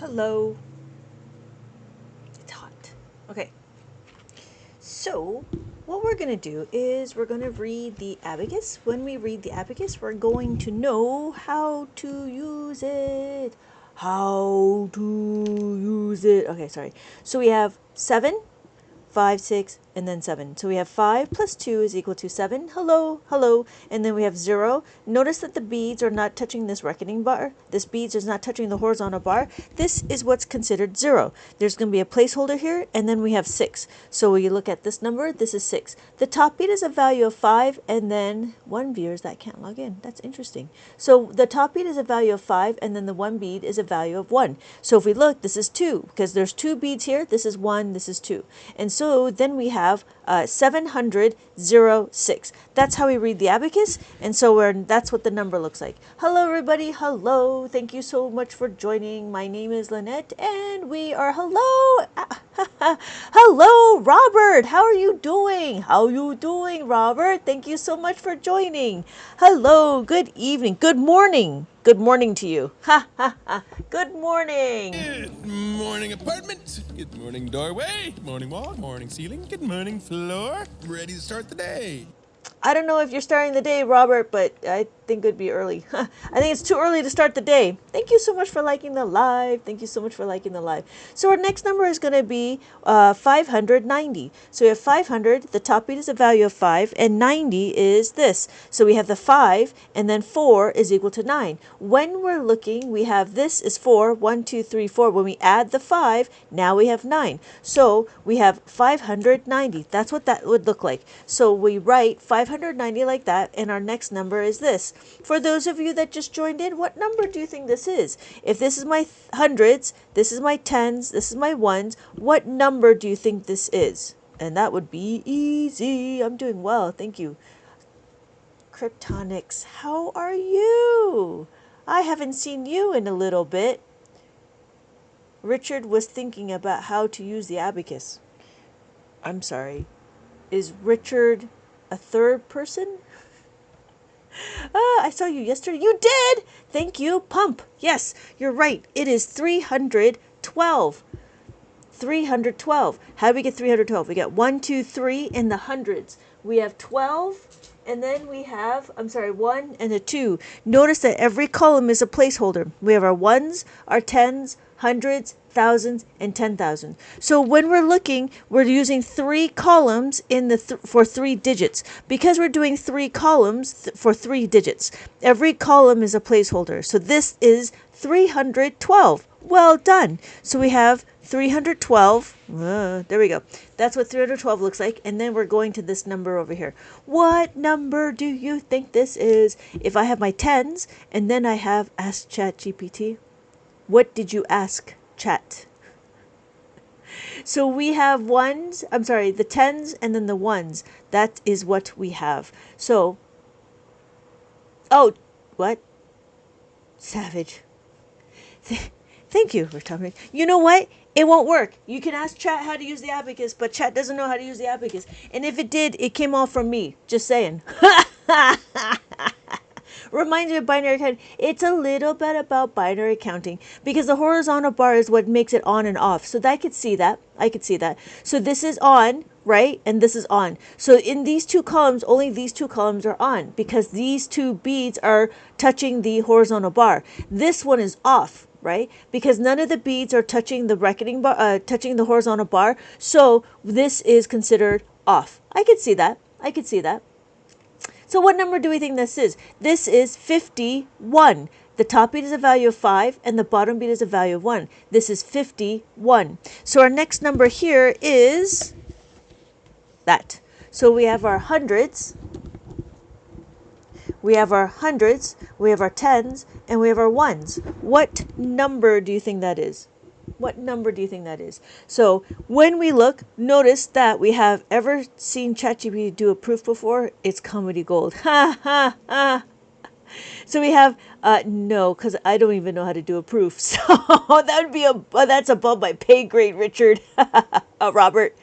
Hello. It's hot. Okay. So, what we're going to do is we're going to read the abacus. When we read the abacus, we're going to know how to use it. How to use it. Okay, sorry. So we have 7, 5, 6, and then 7. So we have 5 plus 2 is equal to 7. Hello, hello. And then we have 0. Notice that the beads are not touching this reckoning bar. This beads is not touching the horizontal bar. This is what's considered 0. There's going to be a placeholder here, and then we have 6. So when you look at this number, this is 6. The top bead is a value of 5, and then one viewers that can't log in. That's interesting. So the top bead is a value of 5, and then the one bead is a value of 1. So if we look, this is 2, because there's 2 beads here. This is 1, this is 2. And so then we have 706. That's how we read the abacus, and so that's what the number looks like. Hello, everybody. Hello. Thank you so much for joining. My name is Lynette, and we are hello. Hello, Robert. How are you doing? How you doing, Robert? Thank you so much for joining. Hello. Good evening. Good morning. Good morning to you. Ha ha ha. Good morning. Good morning, apartment. Good morning, doorway. Good morning, wall. Morning, ceiling. Good morning, floor. Ready to start the day. I don't know if you're starting the day, Robert, but I think it'd be early. I think it's too early to start the day. Thank you so much for liking the live. Thank you so much for liking the live. So our next number is going to be 590. So we have 500. The top beat is a value of 5, and 90 is this. So we have the 5, and then 4 is equal to 9. When we're looking, we have this is 4. 1, 2, 3, 4. When we add the 5, now we have 9. So we have 590. That's what that would look like. So we write 590 like that, and our next number is this. For those of you that just joined in, what number do you think this is? If this is my hundreds, this is my tens, this is my ones, what number do you think this is? And that would be easy. I'm doing well, thank you. Kryptonics, how are you? I haven't seen you in a little bit. Richard was thinking about how to use the abacus. I'm sorry. Is Richard a third person? I saw you yesterday. You did! Thank you. Pump. Yes, you're right. It is 312. 312. How do we get 312? We got 1, 2, 3 in the hundreds. We have 12, and then we have, 1 and a 2. Notice that every column is a placeholder. We have our ones, our tens, hundreds, thousands, and 10,000. So when we're looking, we're using 3 columns in the for 3 digits. Because we're doing 3 columns for 3 digits, every column is a placeholder. So this is 312. Well done. So we have 312. There we go. That's what 312 looks like. And then we're going to this number over here. What number do you think this is? If I have my tens, and then I have Ask ChatGPT. What did you ask, Chat? So we have the tens and then the ones. That is what we have. So, oh, what? Savage. Thank you for telling me. You know what? It won't work. You can ask Chat how to use the abacus, but Chat doesn't know how to use the abacus. And if it did, it came all from me. Just saying. Reminds me of binary counting. It's a little bit about binary counting because the horizontal bar is what makes it on and off. So I could see that. So this is on, right? And this is on. So in these 2 columns, only these 2 columns are on because these 2 beads are touching the horizontal bar. This one is off, right? Because none of the beads are touching the reckoning bar, touching the horizontal bar. So this is considered off. I could see that. So what number do we think this is? This is 51. The top beat is a value of 5 and the bottom beat is a value of 1. This is 51. So our next number here is that. So we have our hundreds. We have our tens, and we have our ones. What number do you think that is? So when we look, notice that we have ever seen ChatGPT do a proof before? It's comedy gold. Ha ha ha. So we have no, because I don't even know how to do a proof. So that would be that's above my pay grade, Richard. Robert.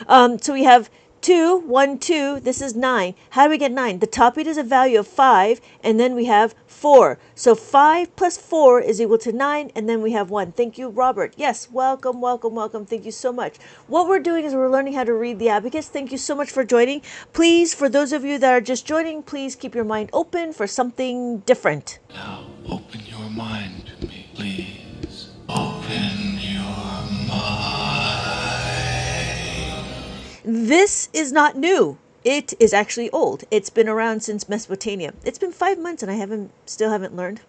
So we have 2, 1, 2, this is 9. How do we get 9? The top beat is a value of 5, and then we have 4. So 5 plus 4 is equal to 9, and then we have 1. Thank you, Robert. Yes, welcome, welcome, welcome. Thank you so much. What we're doing is we're learning how to read the abacus. Thank you so much for joining. Please, for those of you that are just joining, please keep your mind open for something different. Now, open your mind to me, please. Open your mind. This is not new. It is actually old. It's been around since Mesopotamia. It's been 5 months and I still haven't learned.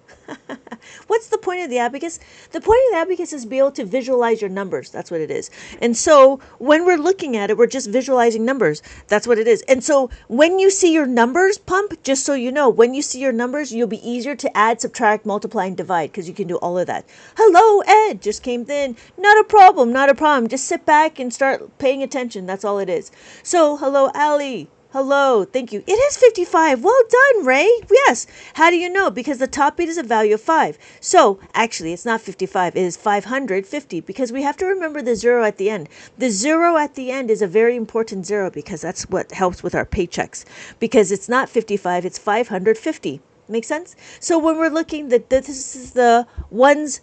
What's the point of the abacus? The point of the abacus is to be able to visualize your numbers. That's what it is. And so when we're looking at it, we're just visualizing numbers. That's what it is. And so when you see your numbers, Pump, just so you know, when you see your numbers, you'll be easier to add, subtract, multiply, and divide because you can do all of that. Hello, Ed, just came in. Not a problem, not a problem. Just sit back and start paying attention. That's all it is. So, hello, Ali. Hello, thank you. It is 55. Well done, Ray. Yes. How do you know? Because the top beat is a value of 5. So, actually, it's not 55. It is 550 because we have to remember the 0 at the end. The 0 at the end is a very important 0 because that's what helps with our paychecks. Because it's not 55, it's 550. Make sense? So, when we're looking, this is the ones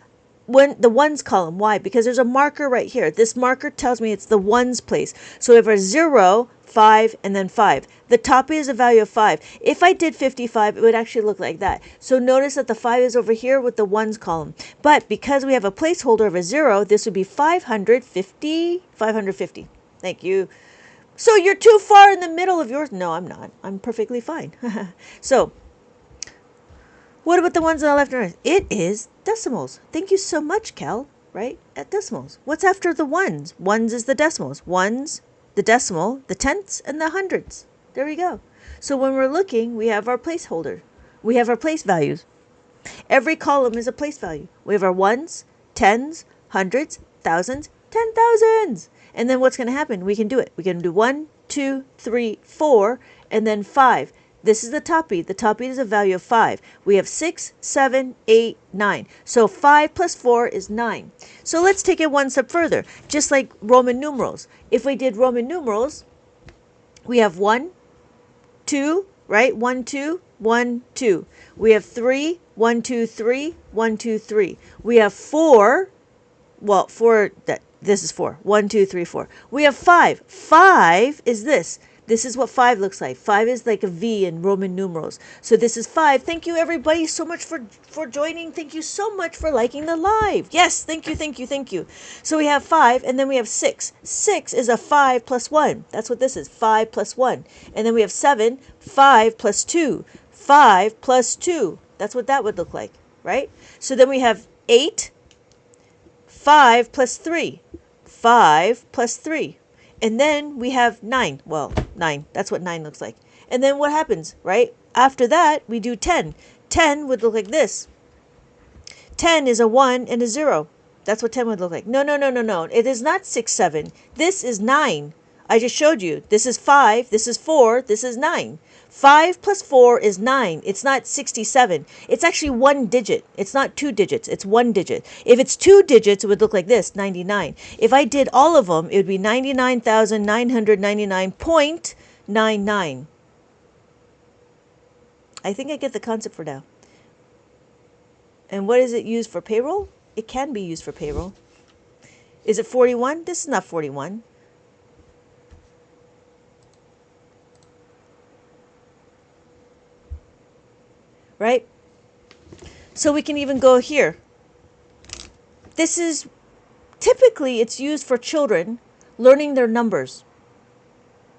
column. Why? Because there's a marker right here. This marker tells me it's the ones place. So, we have our 0, 5, and then 5. The top is a value of 5. If I did 55, it would actually look like that. So notice that the 5 is over here with the ones column. But because we have a placeholder of a 0, this would be 550. 550. Thank you. So you're too far in the middle of yours. No, I'm not. I'm perfectly fine. So what about the ones on the left and right? It is decimals. Thank you so much, Kel. Right? At decimals. What's after the ones? Ones is the decimals. Ones, the decimal, the tenths, and the hundreds. There we go. So when we're looking, we have our placeholder. We have our place values. Every column is a place value. We have our ones, tens, hundreds, thousands, 10,000s. And then what's going to happen? We can do it. We can do 1, 2, 3, 4, and then 5. This is the top beat. The top beat is a value of 5. We have 6, 7, 8, 9. So 5 plus 4 is 9. So let's take it one step further. Just like Roman numerals. If we did Roman numerals, we have 1, 2, right? 1, 2, 1, 2. We have 3, 1, 2, 3, 1, 2, 3. We have 4, well, 4, this is 4. 1, 2, 3, 4. We have 5. 5 is this. This is what 5 looks like. 5 is like a V in Roman numerals. So this is 5. Thank you everybody so much for joining. Thank you so much for liking the live. Yes, thank you, thank you, thank you. So we have 5 and then we have 6. 6 is a 5 plus 1. That's what this is, 5 plus 1. And then we have 7, 5 plus 2. 5 plus 2. That's what that would look like, right? So then we have 8, 5 plus 3. 5 plus 3. And then we have 9. Well, 9. That's what 9 looks like. And then what happens, right? After that, we do 10. 10 would look like this. 10 is a 1 and a 0. That's what 10 would look like. No, no, no, no, no. It is not 6, 7. This is 9. I just showed you. This is 5. This is 4. This is 9. 5 plus 4 is 9. It's not 67. It's actually one digit. It's not 2 digits. It's 1 digit. If it's 2 digits, it would look like this, 99. If I did all of them, it would be 99,999.99. I think I get the concept for now. And what is it used for payroll? It can be used for payroll. Is it 41? This is not 41. Right? So we can even go here. This is typically it's used for children learning their numbers.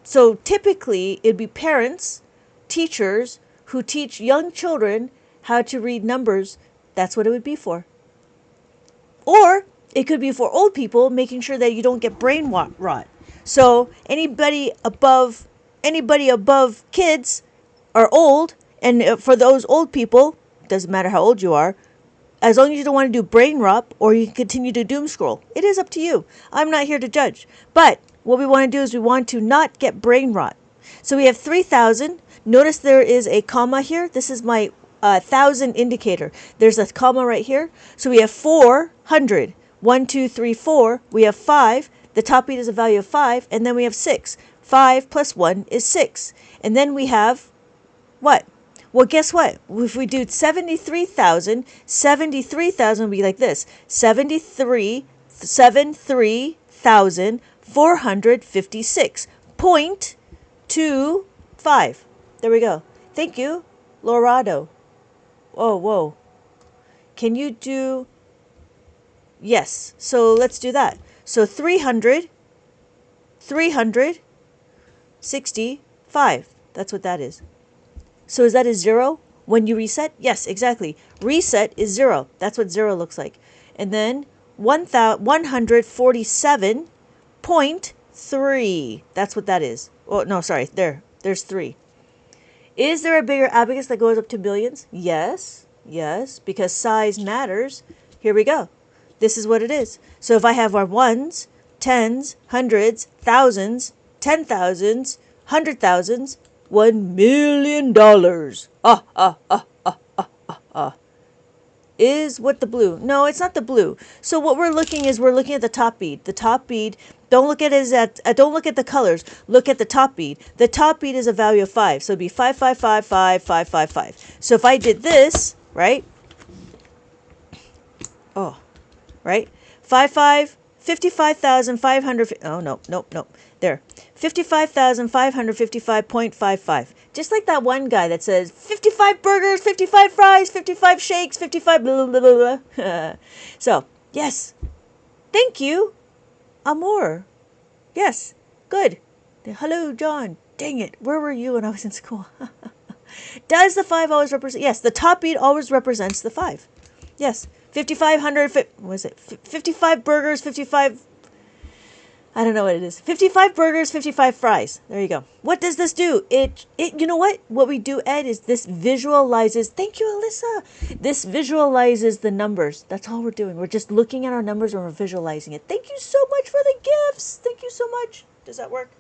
So typically it'd be parents, teachers who teach young children how to read numbers. That's what it would be for. Or it could be for old people, making sure that you don't get brain rot. So anybody above kids are old. And for those old people, doesn't matter how old you are, as long as you don't want to do brain rot or you can continue to doom scroll, it is up to you. I'm not here to judge. But what we want to do is we want to not get brain rot. So we have 3,000. Notice there is a comma here. This is my 1,000 indicator. There's a comma right here. So we have 400. 1, 2, 3, 4. We have 5. The top beat is a value of 5. And then we have 6. 5 plus 1 is 6. And then we have what? Well, guess what? If we do 73,000, 73,000 would be like this. 73,456.25. There we go. Thank you, Lorado. Oh, whoa. Can you do... Yes. So let's do that. So 365. That's what that is. So is that a 0 when you reset? Yes, exactly. Reset is 0. That's what 0 looks like. And then 147.3. That's what that is. Oh, no, sorry. There's 3. Is there a bigger abacus that goes up to billions? Yes. Yes, because size matters. Here we go. This is what it is. So if I have our ones, tens, hundreds, thousands, 10,000s, 100,000s, $1 million. Is what the blue? No, it's not the blue. So what we're looking at the top bead. The top bead. Don't look at don't look at the colors. Look at the top bead. The top bead is a value of 5. So it'd be 5, 5, 5, 5, 5, 5, 5. So if I did this, right? Oh, right? 55,500. Oh, no. There. 55,555.55. Just like that one guy that says 55 burgers, 55 fries, 55 shakes, 55 blah, blah, blah, blah. So, yes. Thank you, Amor. Yes. Good. Hello, John. Dang it. Where were you when I was in school? Does the 5 always represent? Yes, the top bead always represents the 5. Yes. 5,500, what was it? 55 burgers, 55, I don't know what it is. 55 burgers, 55 fries. There you go. What does this do? You know what? What we do, Ed, is this visualizes, thank you, Alyssa. This visualizes the numbers. That's all we're doing. We're just looking at our numbers and we're visualizing it. Thank you so much for the gifts. Thank you so much. Does that work?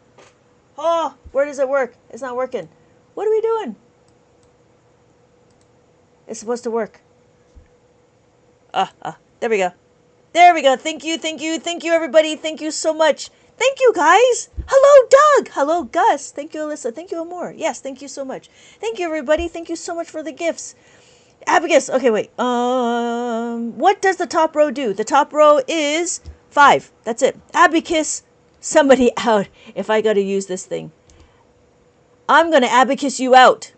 Oh, where does it work? It's not working. What are we doing? It's supposed to work. There we go. There we go. Thank you, everybody. Thank you so much. Thank you, guys. Hello, Doug. Hello, Gus. Thank you, Alyssa. Thank you, Amor. Yes, thank you so much. Thank you, everybody. Thank you so much for the gifts. Abacus. Okay, wait. What does the top row do? The top row is 5. That's it. Abacus. Somebody out. If I got to use this thing, I'm gonna abacus you out.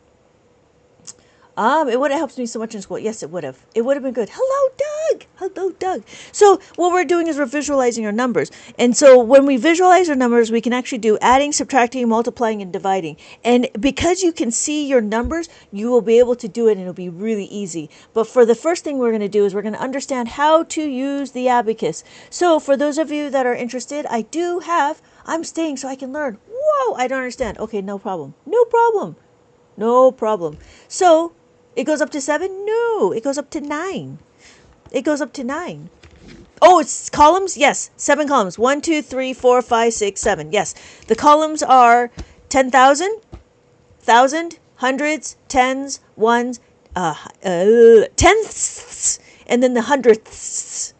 It would have helped me so much in school. Yes, it would have. It would have been good. Hello, Doug. Hello, Doug. So what we're doing is we're visualizing our numbers. And so when we visualize our numbers, we can actually do adding, subtracting, multiplying, and dividing. And because you can see your numbers, you will be able to do it and it'll be really easy. But for the first thing we're going to do is we're going to understand how to use the abacus. So for those of you that are interested, I'm staying so I can learn. Whoa, I don't understand. Okay, no problem. No problem. No problem. So it goes up to 7? No, it goes up to 9. It goes up to 9. Oh, it's columns? Yes, 7 columns. 1, 2, 3, 4, 5, 6, 7. Yes, the columns are 10,000, 1,000, hundreds, tens, ones, tenths, and then the hundredths.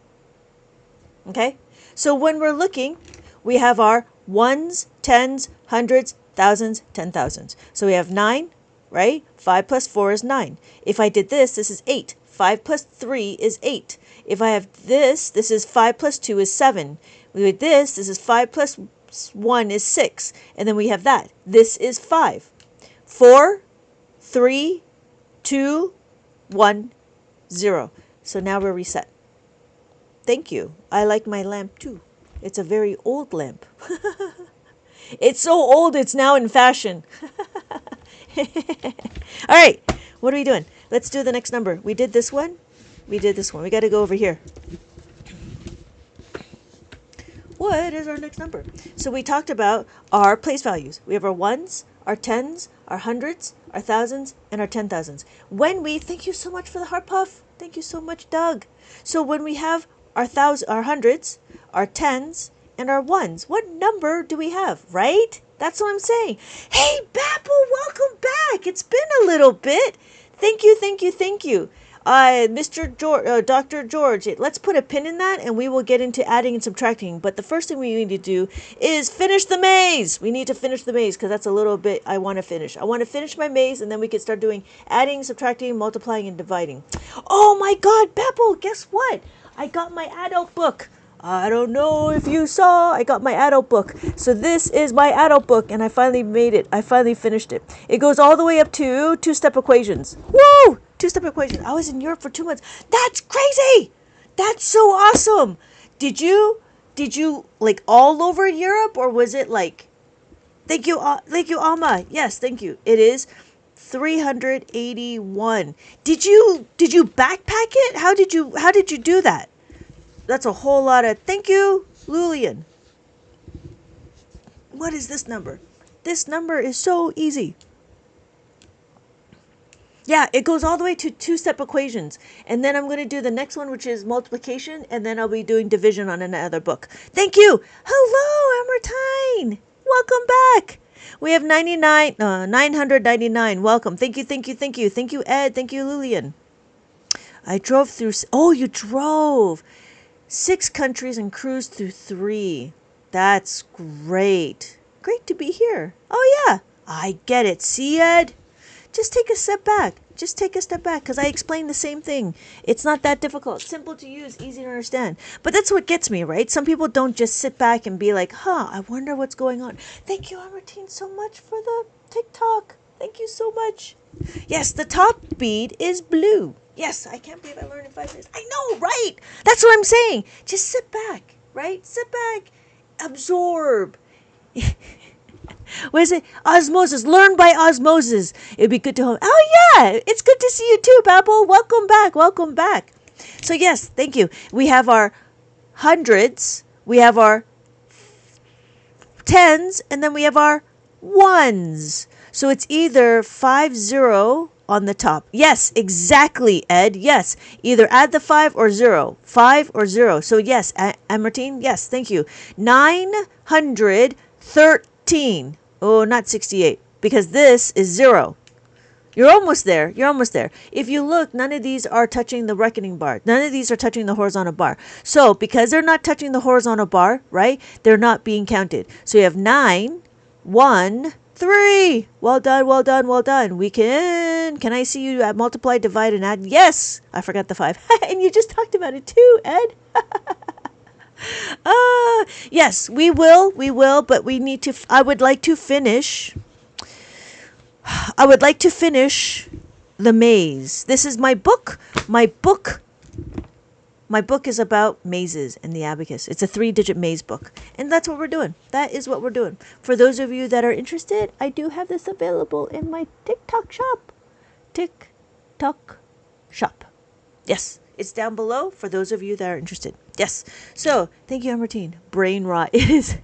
Okay, so when we're looking, we have our ones, tens, hundreds, thousands, 10,000s. So we have 9. Right? 5 plus 4 is 9. If I did this is 8. 5 plus 3 is 8. If I have this is 5 plus 2 is 7. With this is 5 plus 1 is 6. And then we have that. This is 5. 4, 3, 2, 1, 0. So now we're reset. Thank you. I like my lamp too. It's a very old lamp. It's so old it's now in fashion. All right, what are we doing? Let's do the next number. We did this one. We got to go over here. What is our next number? So we talked about our place values. We have our ones, our tens, our hundreds, our thousands, and our 10,000s. Thank you so much for the heart puff. Thank you so much, Doug. So when we have our hundreds, our tens, and our ones, what number do we have, right? That's what I'm saying. Hey, Babel, welcome back. It's been a little bit. Thank you. Dr. George, let's put a pin in that and we will get into adding and subtracting. But the first thing we need to do is finish the maze. We need to finish the maze because that's a little bit I want to finish. I want to finish my maze and then we can start doing adding, subtracting, multiplying, and dividing. Oh my God, Pebble, guess what? I got my adult book. I don't know if you saw, I got my adult book. So this is my adult book and I finally made it. I finally finished it. It goes all the way up to two-step equations. Woo! Two-step equations. I was in Europe for 2 months. That's crazy! That's so awesome! Did you like all over Europe or was it like, thank you, Alma. Yes, thank you. It is 381. Did you backpack it? How did you do that? That's a whole lot of, thank you, Lulian. What is this number? This number is so easy. Yeah, it goes all the way to two-step equations. And then I'm going to do the next one, which is multiplication. And then I'll be doing division on another book. Thank you. Hello, Ambertine. Welcome back. We have 999. Welcome. Thank you. Thank you, Ed. Thank you, Lulian. I drove through, oh, you drove 6 countries and cruised through 3. That's great. Great to be here. Oh, yeah. I get it. See, Ed? Just take a step back. Just take a step back because I explained the same thing. It's not that difficult. Simple to use, easy to understand. But that's what gets me, right? Some people don't just sit back and be like, I wonder what's going on. Thank you, Ambertine, so much for the TikTok. Thank you so much. Yes, the top bead is blue. Yes, I can't believe I learned in 5 minutes. I know, right? That's what I'm saying. Just sit back, right? Sit back. Absorb. What is it? Osmosis. Learn by osmosis. It'd be good to home. Oh, yeah. It's good to see you too, Babel. Welcome back. Welcome back. So, yes, thank you. We have our hundreds. We have our tens. And then we have our ones. So, it's either 50 on the top. Yes, exactly, Ed. Yes. Either add the 5 or 0. 5 or 0. So, yes, Ambertine. Yes, thank you. 913. Oh, not 68. Because this is 0. You're almost there. You're almost there. If you look, none of these are touching the reckoning bar. None of these are touching the horizontal bar. So, because they're not touching the horizontal bar, right, they're not being counted. So, you have 9, 1, 3. Well done, well done, well done. We can I see you multiply, divide, and add? Yes. I forgot the 5. And you just talked about it too, Ed. Yes, we will, but we need to, I would like to finish the maze. This is my book. My book is about mazes and the abacus. It's a 3-digit maze book. And that's what we're doing. That is what we're doing. For those of you that are interested, I do have this available in my TikTok shop. TikTok shop. Yes. It's down below for those of you that are interested. Yes. So, thank you, Ambertine. Brain rot. It is.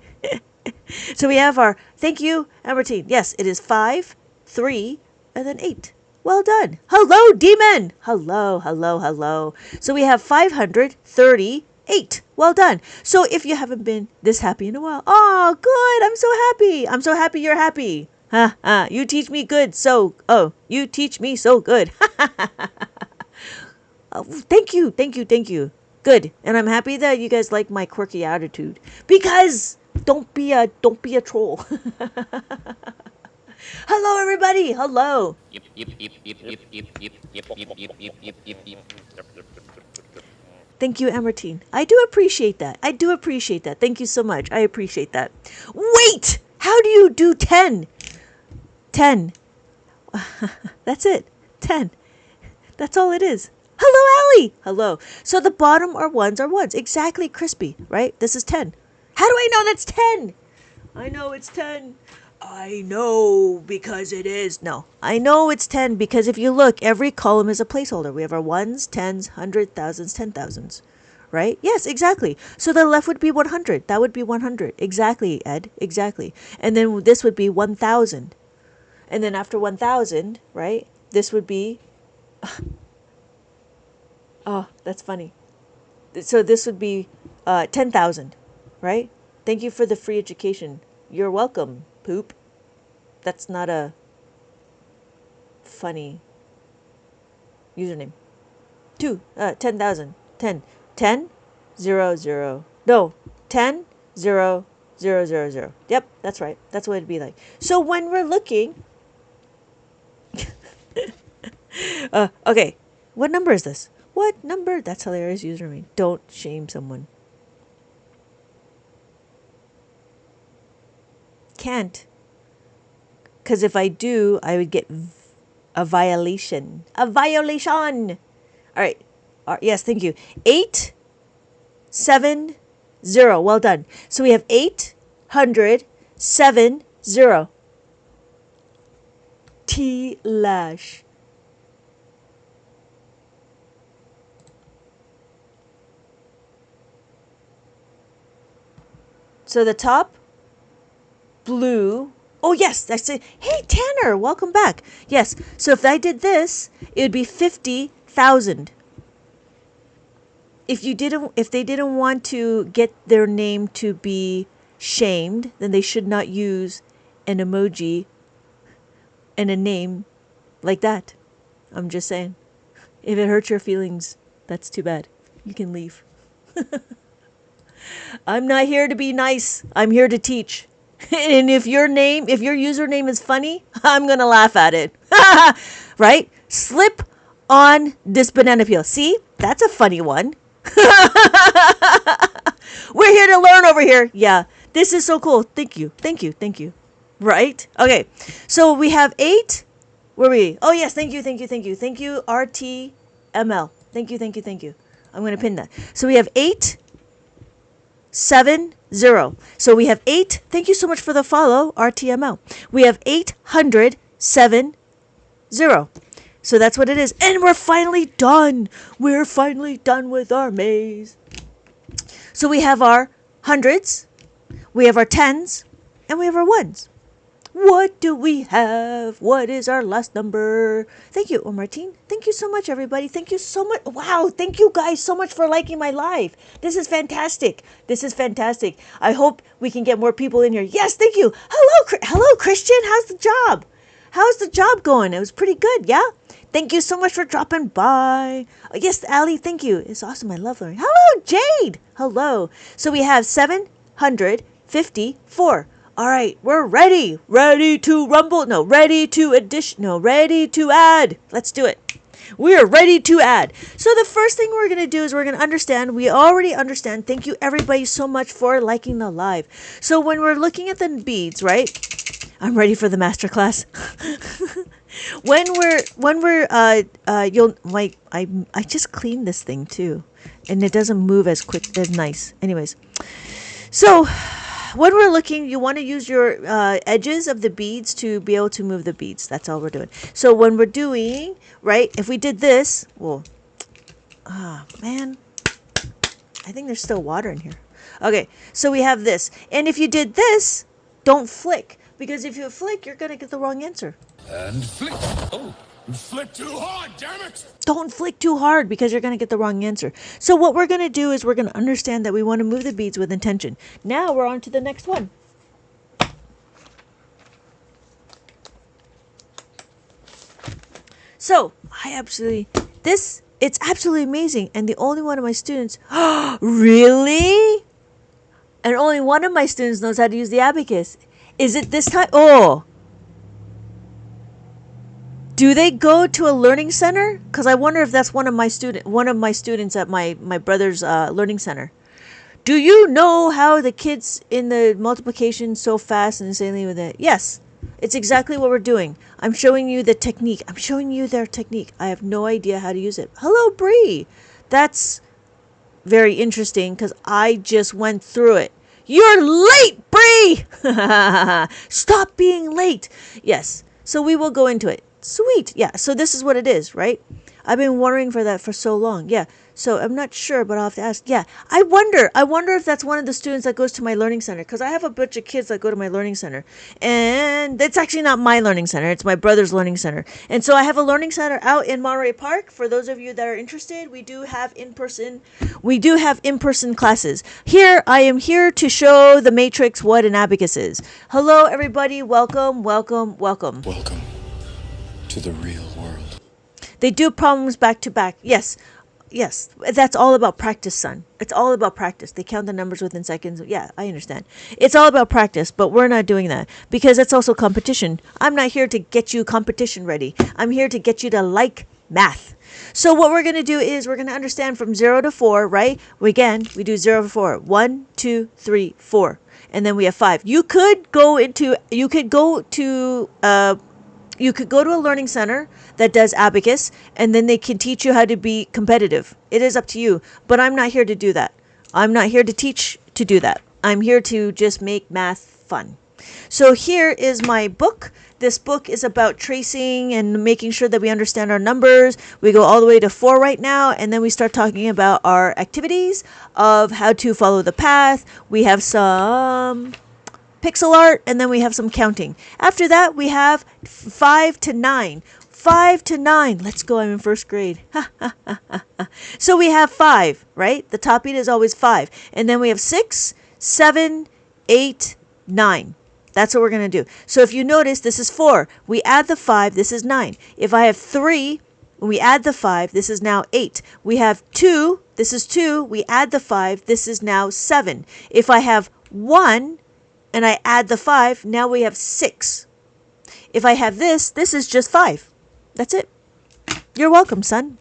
So, we have our, thank you, Ambertine. Yes, it is 5, 3, and then 8. Well done. Hello, demon. Hello. So, we have 538. Well done. So, if you haven't been this happy in a while, oh, good. I'm so happy. I'm so happy you're happy. You teach me good. You teach me so good. Thank you. Good. And I'm happy that you guys like my quirky attitude. Because don't be a troll. Hello, everybody. Hello. Thank you, Ambertine. I do appreciate that. Thank you so much. I appreciate that. Wait! How do you do 10? 10. That's it. 10. That's all it is. Hello, Allie. Hello. So the bottom are ones. Exactly, crispy, right? This is 10. How do I know that's 10? I know it's 10. I know because it is. No, I know it's 10 because if you look, every column is a placeholder. We have our ones, tens, hundred, thousands, 10,000s, right? Yes, exactly. So the left would be 100. That would be 100. Exactly, Ed. Exactly. And then this would be 1,000. And then after 1,000, right, this would be... Oh, that's funny. So this would be 10,000, right? Thank you for the free education. You're welcome, poop. That's not a funny username. 2, 10,000. 10. 10, 0, 0. No, 10, 0, 0, 0, 0. Yep, that's right. That's what it'd be like. So when we're looking... okay. What number is this? What number? That's hilarious username. Don't shame someone. Can't. Because if I do, I would get a violation. A violation! Alright. Yes, thank you. 8, 7, 0. Well done. So we have 800, 7, 0. T-lash. So the top, blue. Oh, yes, that's it. Hey, Tanner, welcome back. Yes, so if I did this, it would be 50,000. If they didn't want to get their name to be shamed, then they should not use an emoji and a name like that. I'm just saying. If it hurts your feelings, that's too bad. You can leave. I'm not here to be nice. I'm here to teach. And if your username is funny, I'm going to laugh at it. Right? Slip on this banana peel. See? That's a funny one. We're here to learn over here. Yeah. This is so cool. Thank you. Thank you. Thank you. Right? Okay. So we have 8. Where are we? Oh, yes. Thank you. Thank you. Thank you. Thank you, RTML. Thank you. Thank you. Thank you. I'm going to pin that. So we have 8, 7, 0. So we have 8. Thank you so much for the follow, RTML. We have 800, 7, 0. So that's what it is. And we're finally done. We're finally done with our maze. So we have our hundreds, we have our tens, and we have our ones. What do we have? What is our last number? Thank you, Martine. Thank you so much, everybody. Thank you so much. Wow, thank you guys so much for liking my live. This is fantastic. This is fantastic. I hope we can get more people in here. Yes, thank you. Hello, Christian. How's the job? How's the job going? It was pretty good, yeah? Thank you so much for dropping by. Yes, Ali, thank you. It's awesome. I love learning. Hello, Jade. Hello. So we have 754. All right, we're ready. Ready to rumble. No, ready to addition. No, ready to add. Let's do it. We are ready to add. So the first thing we're going to do is we're going to understand. We already understand. Thank you, everybody, so much for liking the live. So when we're looking at the beads, right? I'm ready for the master class. I just cleaned this thing too, and it doesn't move as quick as nice. Anyways, so when we're looking, you want to use your edges of the beads to be able to move the beads. That's all we're doing. So when we're doing, right, if we did this, well, man, I think there's still water in here. Okay, so we have this. And if you did this, don't flick. Because if you flick, you're going to get the wrong answer. And flick. Oh, you flick too hard, damn it. Don't flick too hard because you're going to get the wrong answer. So what we're going to do is we're going to understand that we want to move the beads with intention. Now we're on to the next one. So it's absolutely amazing. And the only one of my students, really? And only one of my students knows how to use the abacus. Is it this time? Oh. Do they go to a learning center? Because I wonder if that's one of my students at my brother's learning center. Do you know how the kids in the multiplication so fast and insanely with it? Yes. It's exactly what we're doing. I'm showing you the technique. I'm showing you their technique. I have no idea how to use it. Hello, Bree. That's very interesting because I just went through it. You're late, Bree! Stop being late. Yes. So we will go into it. Sweet. Yeah. So this is what it is, right? I've been wondering for that for so long. Yeah. So I'm not sure, but I'll have to ask. Yeah. I wonder if that's one of the students that goes to my learning center, because I have a bunch of kids that go to my learning center, and it's actually not my learning center. It's my brother's learning center. And so I have a learning center out in Monterey Park. For those of you that are interested, we do have in-person classes. Here, I am here to show the matrix what an abacus is. Hello, everybody. Welcome, welcome, welcome. Welcome to the real world. They do problems back to back. Yes. Yes, that's all about practice, son. It's all about practice. They count the numbers within seconds. Yeah, I understand. It's all about practice, but we're not doing that because it's also competition. I'm not here to get you competition ready. I'm here to get you to like math. So what we're going to do is we're going to understand from 0 to 4, right? We do 0 to 4. 1, 2, 3, 4. And then we have 5. You could go to a learning center that does Abacus, and then they can teach you how to be competitive. It is up to you, but I'm not here to do that. I'm not here to teach to do that. I'm here to just make math fun. So here is my book. This book is about tracing and making sure that we understand our numbers. We go all the way to 4 right now, and then we start talking about our activities of how to follow the path. We have some pixel art, and then we have some counting. After that, we have 5 to 9. 5 to 9. Let's go. I'm in first grade. So we have 5, right? The top beat is always 5. And then we have 6, 7, 8, 9. That's what we're going to do. So if you notice, this is 4. We add the 5. This is 9. If I have 3, we add the 5. This is now 8. We have 2. This is 2. We add the 5. This is now 7. If I have 1, and I add the 5, now we have 6. If I have this is just 5. That's it. You're welcome, son.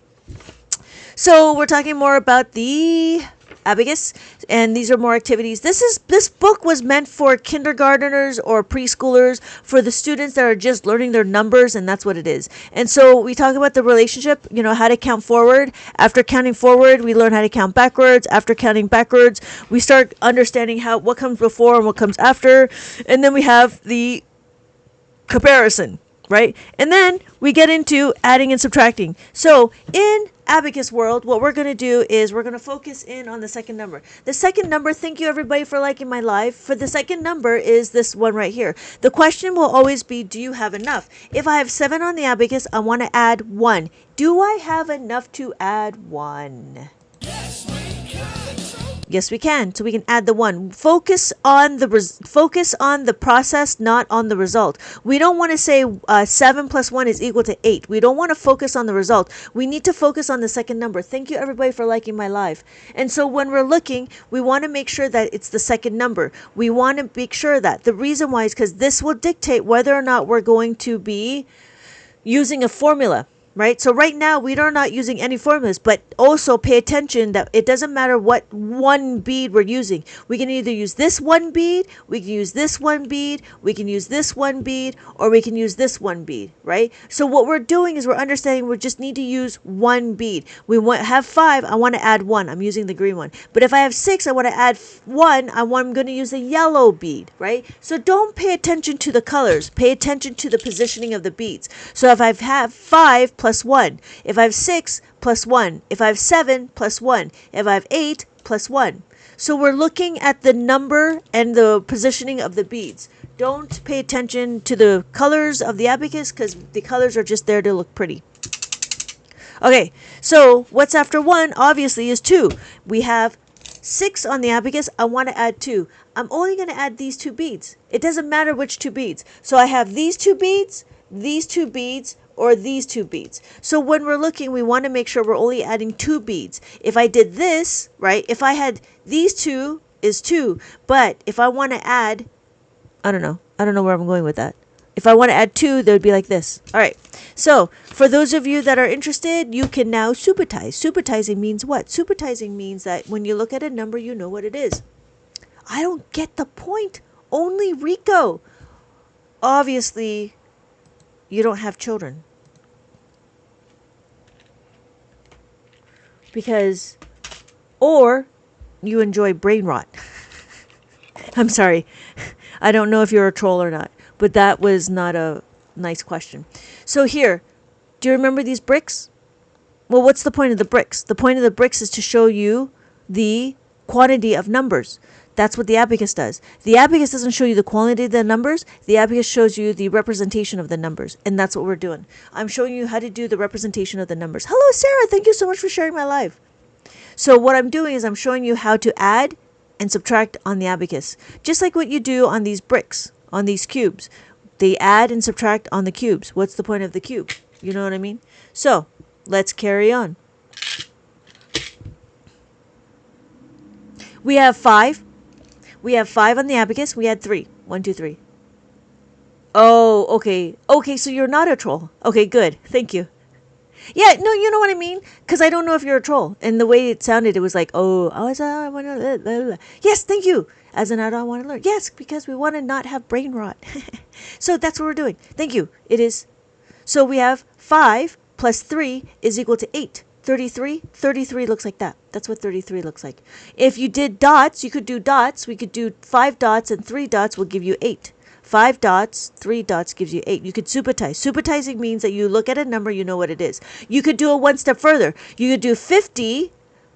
So we're talking more about the Abacus, and these are more activities. This book was meant for kindergarteners or preschoolers, for the students that are just learning their numbers, and that's what it is. And so we talk about the relationship, how to count forward. After counting forward, we learn how to count backwards. After counting backwards, we start understanding what comes before and what comes after. And then we have the comparison, right? And then we get into adding and subtracting. So in Abacus world, what we're going to do is we're going to focus in on the second number. The second number, thank you everybody for liking my live. For the second number is this one right here. The question will always be, do you have enough? If I have 7 on the Abacus, I want to add 1. Do I have enough to add 1? Yes, we can. So we can add the 1. Focus on the process, not on the result. We don't want to say 7 plus 1 is equal to 8. We don't want to focus on the result. We need to focus on the second number. Thank you everybody for liking my live. And so when we're looking, we want to make sure that it's the second number. We want to make sure that the reason why is because this will dictate whether or not we're going to be using a formula. Right? So right now we are not using any formulas, but also pay attention that it doesn't matter what one bead we're using. We can either use this one bead, we can use this one bead, we can use this one bead, or we can use this one bead, right? So what we're doing is we're understanding we just need to use one bead. Have 5, I want to add 1. I'm using the green one. But if I have 6, I want to add 1. I'm going to use the yellow bead, right? So don't pay attention to the colors. Pay attention to the positioning of the beads. So if I have 5 plus 1. If I have 6 plus 1. If I have 7 plus 1. If I have 8 plus 1. So we're looking at the number and the positioning of the beads. Don't pay attention to the colors of the Abacus because the colors are just there to look pretty. Okay, so what's after 1 obviously is 2. We have 6 on the Abacus. I want to add 2. I'm only going to add these 2 beads. It doesn't matter which 2 beads. So I have these 2 beads, or these 2 beads. So when we're looking, we want to make sure we're only adding 2 beads. If I did this, right, if I had these 2 is 2, but if I want to add, I don't know where I'm going with that. If I want to add 2, they would be like this. All right. So for those of you that are interested, you can now supertize. Supertizing means what? Supertizing means that when you look at a number, you know what it is. I don't get the point. Only Rico. Obviously, you don't have children. Or you enjoy brain rot. I'm sorry. I don't know if you're a troll or not, but that was not a nice question. So here, do you remember these bricks? Well, what's the point of the bricks? The point of the bricks is to show you the quantity of numbers. That's what the Abacus does. The Abacus doesn't show you the quantity of the numbers. The Abacus shows you the representation of the numbers. And that's what we're doing. I'm showing you how to do the representation of the numbers. Hello, Sarah. Thank you so much for sharing my live. So what I'm doing is I'm showing you how to add and subtract on the Abacus. Just like what you do on these bricks, on these cubes. They add and subtract on the cubes. What's the point of the cube? You know what I mean? So let's carry on. We have 5. We have 5 on the abacus. We had 3. 1, 2, 3. Oh, okay. Okay, so you're not a troll. Okay, good. Thank you. Yeah, no, you know what I mean? Because I don't know if you're a troll. And the way it sounded, it was like, I want to. Yes, thank you. As an adult, I want to learn. Yes, because we want to not have brain rot. So that's what we're doing. Thank you. It is. So we have 5 plus 3 is equal to 8. 33. 33 looks like that. That's what 33 looks like. If you did dots, you could do dots. We could do 5 dots and 3 dots will give you 8. 5 dots, 3 dots gives you 8. You could supertize. Supertizing means that you look at a number, you know what it is. You could do it one step further. You could do 50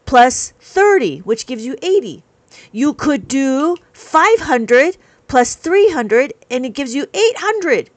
plus 30, which gives you 80. You could do 500 plus 300, and it gives you 800.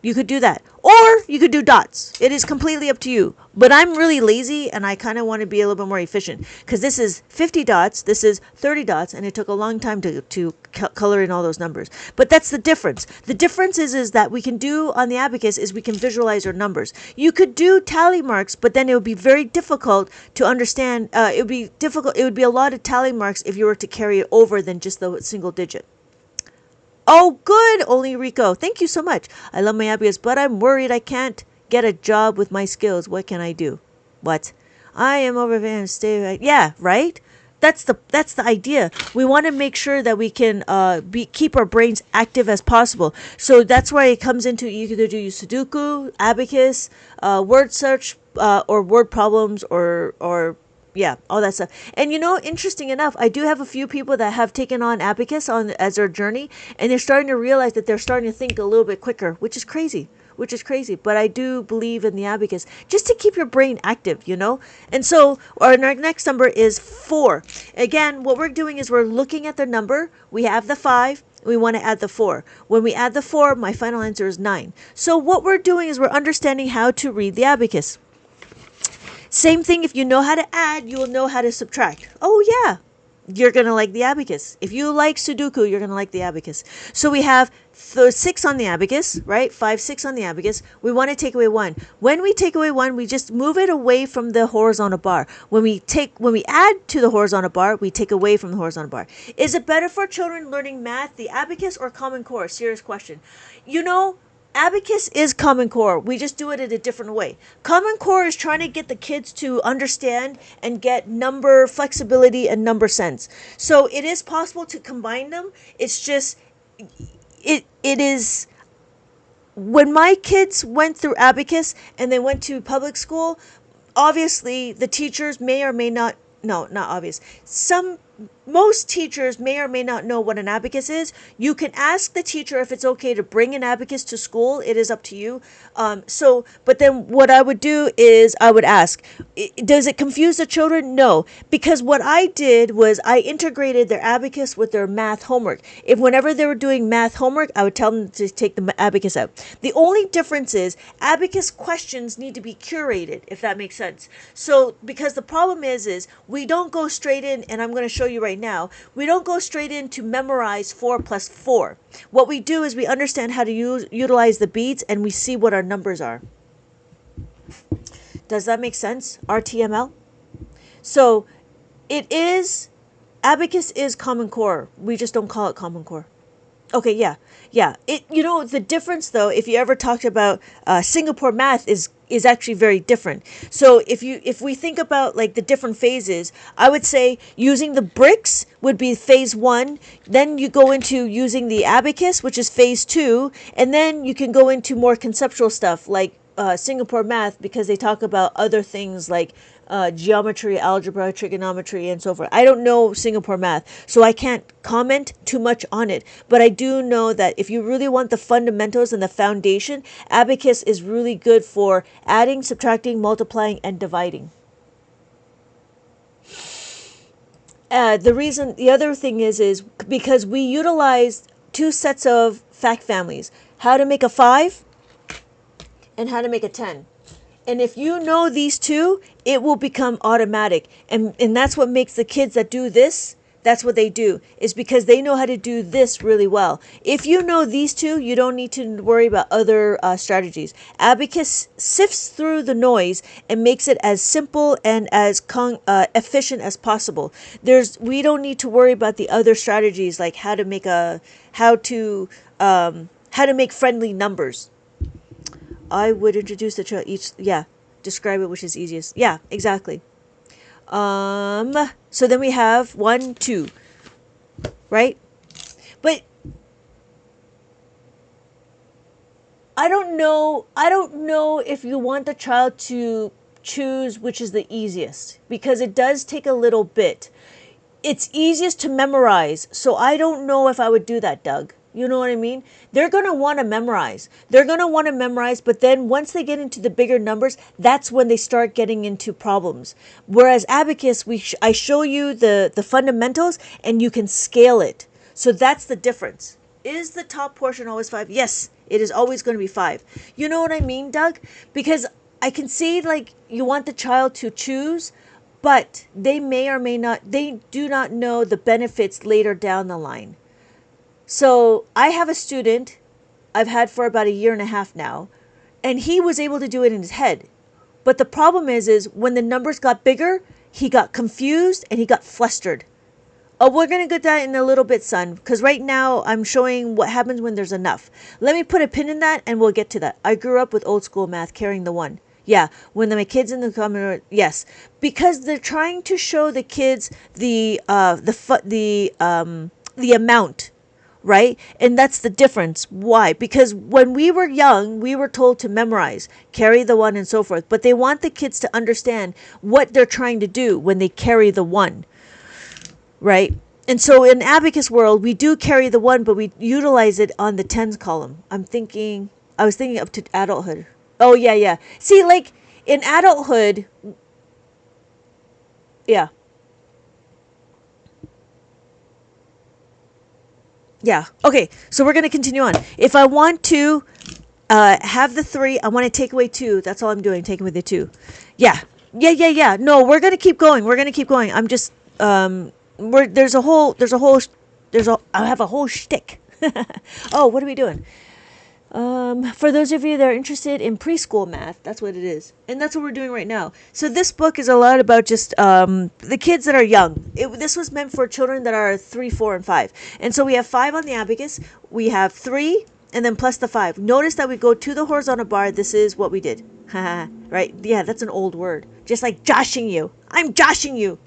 You could do that. Or you could do dots. It is completely up to you. But I'm really lazy and I kind of want to be a little bit more efficient because this is 50 dots, this is 30 dots, and it took a long time to color in all those numbers. But that's the difference. The difference is that we can do on the abacus is we can visualize our numbers. You could do tally marks, but then it would be very difficult to understand. It would be difficult. It would be a lot of tally marks if you were to carry it over than just the single digit. Oh, good, only Rico. Thank you so much. I love my abacus, but I'm worried I can't get a job with my skills. What can I do? What? I am over there and stay. Yeah, right. That's the idea. We want to make sure that we can keep our brains active as possible. So that's why it comes into you could do Sudoku, abacus, word search, or word problems, or yeah, all that stuff. And interesting enough, I do have a few people that have taken on abacus as their journey, and they're starting to realize that they're starting to think a little bit quicker, which is crazy. But I do believe in the abacus just to keep your brain active, And so our next number is 4. Again, what we're doing is we're looking at the number. We have the 5. We want to add the 4. When we add the 4, my final answer is 9. So what we're doing is we're understanding how to read the abacus. Same thing, if you know how to add, you will know how to subtract. Oh, yeah. You're going to like the abacus. If you like Sudoku, you're going to like the abacus. So we have 6 on the abacus, right? 5, 6 on the abacus. We want to take away 1. When we take away 1, we just move it away from the horizontal bar. When we add to the horizontal bar, we take away from the horizontal bar. Is it better for children learning math, the abacus, or Common Core? Serious question. Abacus is Common Core. We just do it in a different way. Common Core is trying to get the kids to understand and get number flexibility and number sense. So it is possible to combine them. It's just, it is, when my kids went through Abacus and they went to public school, obviously the teachers may or may not, no, not obvious. Most teachers may or may not know what an abacus is. You can ask the teacher if it's okay to bring an abacus to school. It is up to you. But then what I would do is I would ask, does it confuse the children? No, because what I did was I integrated their abacus with their math homework. If whenever they were doing math homework, I would tell them to take the abacus out. The only difference is abacus questions need to be curated, if that makes sense. So because the problem is we don't go straight in, and I'm going to show you right now, we don't go straight in to memorize 4 plus 4. What we do is we understand how to utilize the beads, and we see what our numbers are. Does that make sense? RTML? So Abacus is Common Core. We just don't call it Common Core. Okay, yeah. The difference though, if you ever talked about Singapore math is actually very different. So if we think about like the different phases, I would say using the bricks would be phase 1. Then you go into using the abacus, which is phase 2, and then you can go into more conceptual stuff like Singapore math, because they talk about other things like geometry, algebra, trigonometry, and so forth. I don't know Singapore math, so I can't comment too much on it. But I do know that if you really want the fundamentals and the foundation, Abacus is really good for adding, subtracting, multiplying, and dividing. The other thing is because we utilize 2 sets of fact families, how to make a 5 and how to make a 10. And if you know these 2, it will become automatic. And that's what makes the kids that do this That's what they do, is because they know how to do this really well. If you know these two, you don't need to worry about other strategies. Abacus sifts through the noise and makes it as simple and as efficient as possible. We don't need to worry about the other strategies, like how to make friendly numbers. I would introduce the child each. Yeah, describe it which is easiest. Yeah, exactly. So then we have 1, 2, right? But I don't know if you want the child to choose which is the easiest, because it does take a little bit. It's easiest to memorize, so I don't know if I would do that, Doug. You know what I mean? They're going to want to memorize. But then once they get into the bigger numbers, that's when they start getting into problems. Whereas Abacus, I show you the fundamentals and you can scale it. So that's the difference. Is the top portion always 5? Yes, it is always going to be 5. You know what I mean, Doug? Because I can see, like, you want the child to choose, but they may or may not, they do not know the benefits later down the line. So I have a student I've had for about 1.5 years now, and he was able to do it in his head. But the problem is when the numbers got bigger, he got confused and he got flustered. Oh, we're going to get that in a little bit, son, because right now I'm showing what happens when there's enough. Let me put a pin in that and we'll get to that. I grew up with old school math, carrying the 1. Yeah, when my kids in the comment, yes, because they're trying to show the kids the amount. Right? And that's the difference. Why? Because when we were young, we were told to memorize, carry the 1 and so forth. But they want the kids to understand what they're trying to do when they carry the 1. Right? And so in Abacus world, we do carry the 1, but we utilize it on the tens column. I was thinking up to adulthood. Oh, yeah. See, like in adulthood, yeah. Yeah. Okay. So we're going to continue on. If I want to have the 3, I want to take away 2. That's all I'm doing. Taking away the 2. Yeah. No, we're going to keep going. I'm just, I have a whole shtick. Oh, what are we doing? For those of you that are interested in preschool math, that's what it is. And that's what we're doing right now. So this book is a lot about just the kids that are young. This was meant for children that are 3, 4, and 5. And so we have 5 on the Abacus. We have 3 and then plus the 5. Notice that we go to the horizontal bar. This is what we did. Right? Yeah, that's an old word. Just like joshing you. I'm joshing you.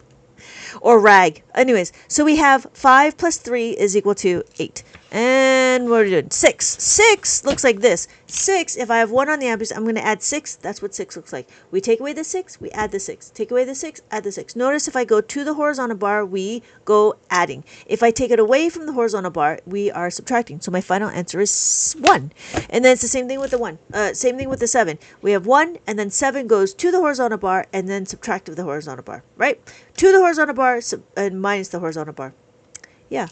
Or rag. Anyways, so we have 5 plus 3 is equal to 8. And what are we doing? 6. 6 looks like this. 6, if I have 1 on the Abacus, I'm going to add 6. That's what 6 looks like. We take away the 6, we add the 6. Take away the 6, add the 6. Notice if I go to the horizontal bar, we go adding. If I take it away from the horizontal bar, we are subtracting. So my final answer is 1. And then it's the same thing with the 1. Same thing with the 7. We have 1, and then 7 goes to the horizontal bar, and then subtract of the horizontal bar. Right? To the horizontal bar, and minus the horizontal bar. Yeah.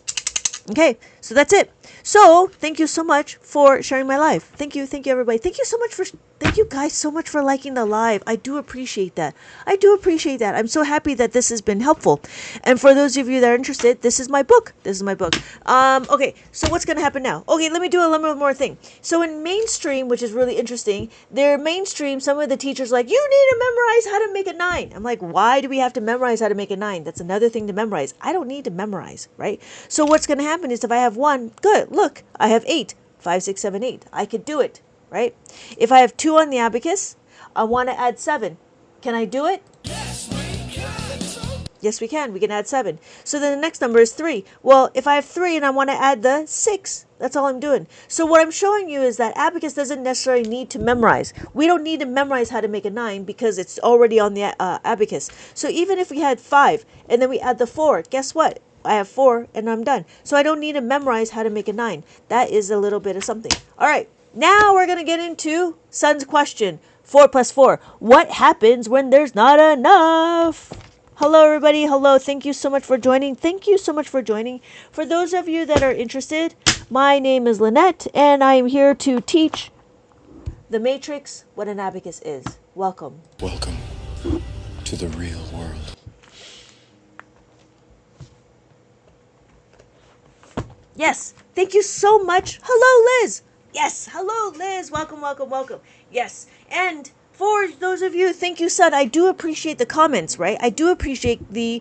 Okay, so that's it. So thank you so much for sharing my live. Thank you everybody. Thank you guys so much for liking the live. I do appreciate that. I'm so happy that this has been helpful. And for those of you that are interested, this is my book. Okay, so what's going to happen now? Okay, let me do a little bit more thing. So in mainstream, which is really interesting, some of the teachers are like, you need to memorize how to make a 9. I'm like, why do we have to memorize how to make a 9? That's another thing to memorize. I don't need to memorize, right? So what's going to happen is if I have 1, good, look, I have 8, 5, 6, 7, 8. I could do it. Right? If I have 2 on the Abacus, I want to add 7. Can I do it? Yes, we can. We can add 7. So then the next number is 3. Well, if I have 3 and I want to add the 6, that's all I'm doing. So what I'm showing you is that Abacus doesn't necessarily need to memorize. We don't need to memorize how to make a 9 because it's already on the Abacus. So even if we had 5 and then we add the 4, guess what? I have 4 and I'm done. So I don't need to memorize how to make a 9. That is a little bit of something. All right. Now we're going to get into Son's question. 4 plus 4. What happens when there's not enough? Hello, everybody. Hello. Thank you so much for joining. For those of you that are interested, my name is Lynette, and I am here to teach the Matrix what an abacus is. Welcome. Welcome to the real world. Yes. Thank you so much. Hello, Liz. Yes. Hello, Liz. Welcome, welcome, welcome. Yes. And for those of you, thank you, son. I do appreciate the comments, right? I do appreciate the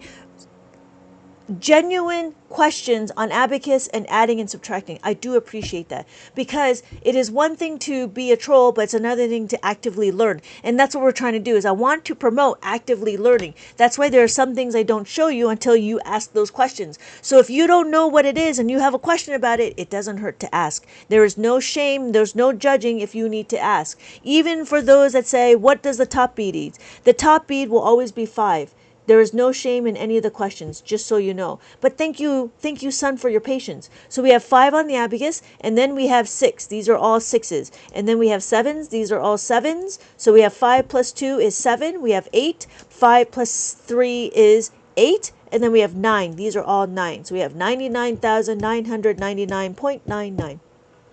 genuine questions on Abacus and adding and subtracting. I do appreciate that, because it is one thing to be a troll, but it's another thing to actively learn. And that's what we're trying to do, is I want to promote actively learning. That's why there are some things I don't show you until you ask those questions. So if you don't know what it is and you have a question about it, it doesn't hurt to ask. There is no shame, there's no judging if you need to ask. Even for those that say, what does the top bead eat? The top bead will always be 5. There is no shame in any of the questions, just so you know. But thank you, son, for your patience. So we have 5 on the abacus, and then we have 6. These are all 6s. And then we have 7s. These are all 7s. So we have 5 plus 2 is 7. We have 8. 5 plus 3 is 8. And then we have 9. These are all 9. So we have 99,999.99.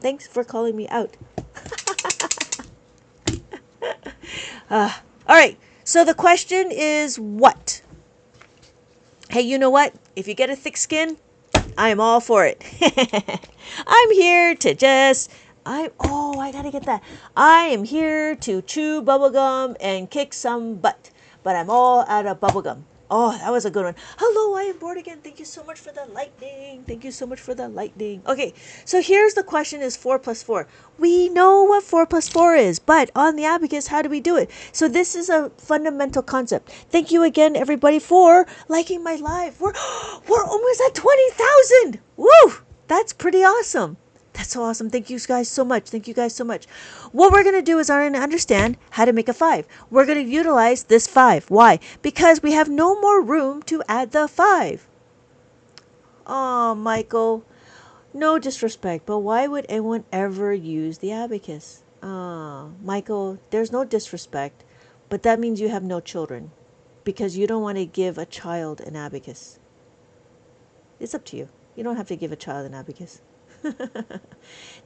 Thanks for calling me out. All right. So the question is what? Hey, you know what? If you get a thick skin, I am all for it. I'm here to I gotta get that. I am here to chew bubblegum and kick some butt, but I'm all out of bubblegum. Oh, that was a good one. Hello, I am bored again. Thank you so much for the lightning. Thank you so much for the lightning. Okay, so here's the question is 4 plus 4. We know what 4 plus 4 is, but on the abacus, how do we do it? So this is a fundamental concept. Thank you again, everybody, for liking my live. We're almost at 20,000. Woo! That's pretty awesome. That's so awesome. Thank you guys so much. Thank you guys so much. What we're going to do is I'm going to understand how to make a 5. We're going to utilize this 5. Why? Because we have no more room to add the 5. Oh, Michael. No disrespect, but why would anyone ever use the abacus? Michael, there's no disrespect, but that means you have no children, because you don't want to give a child an abacus. It's up to you. You don't have to give a child an abacus.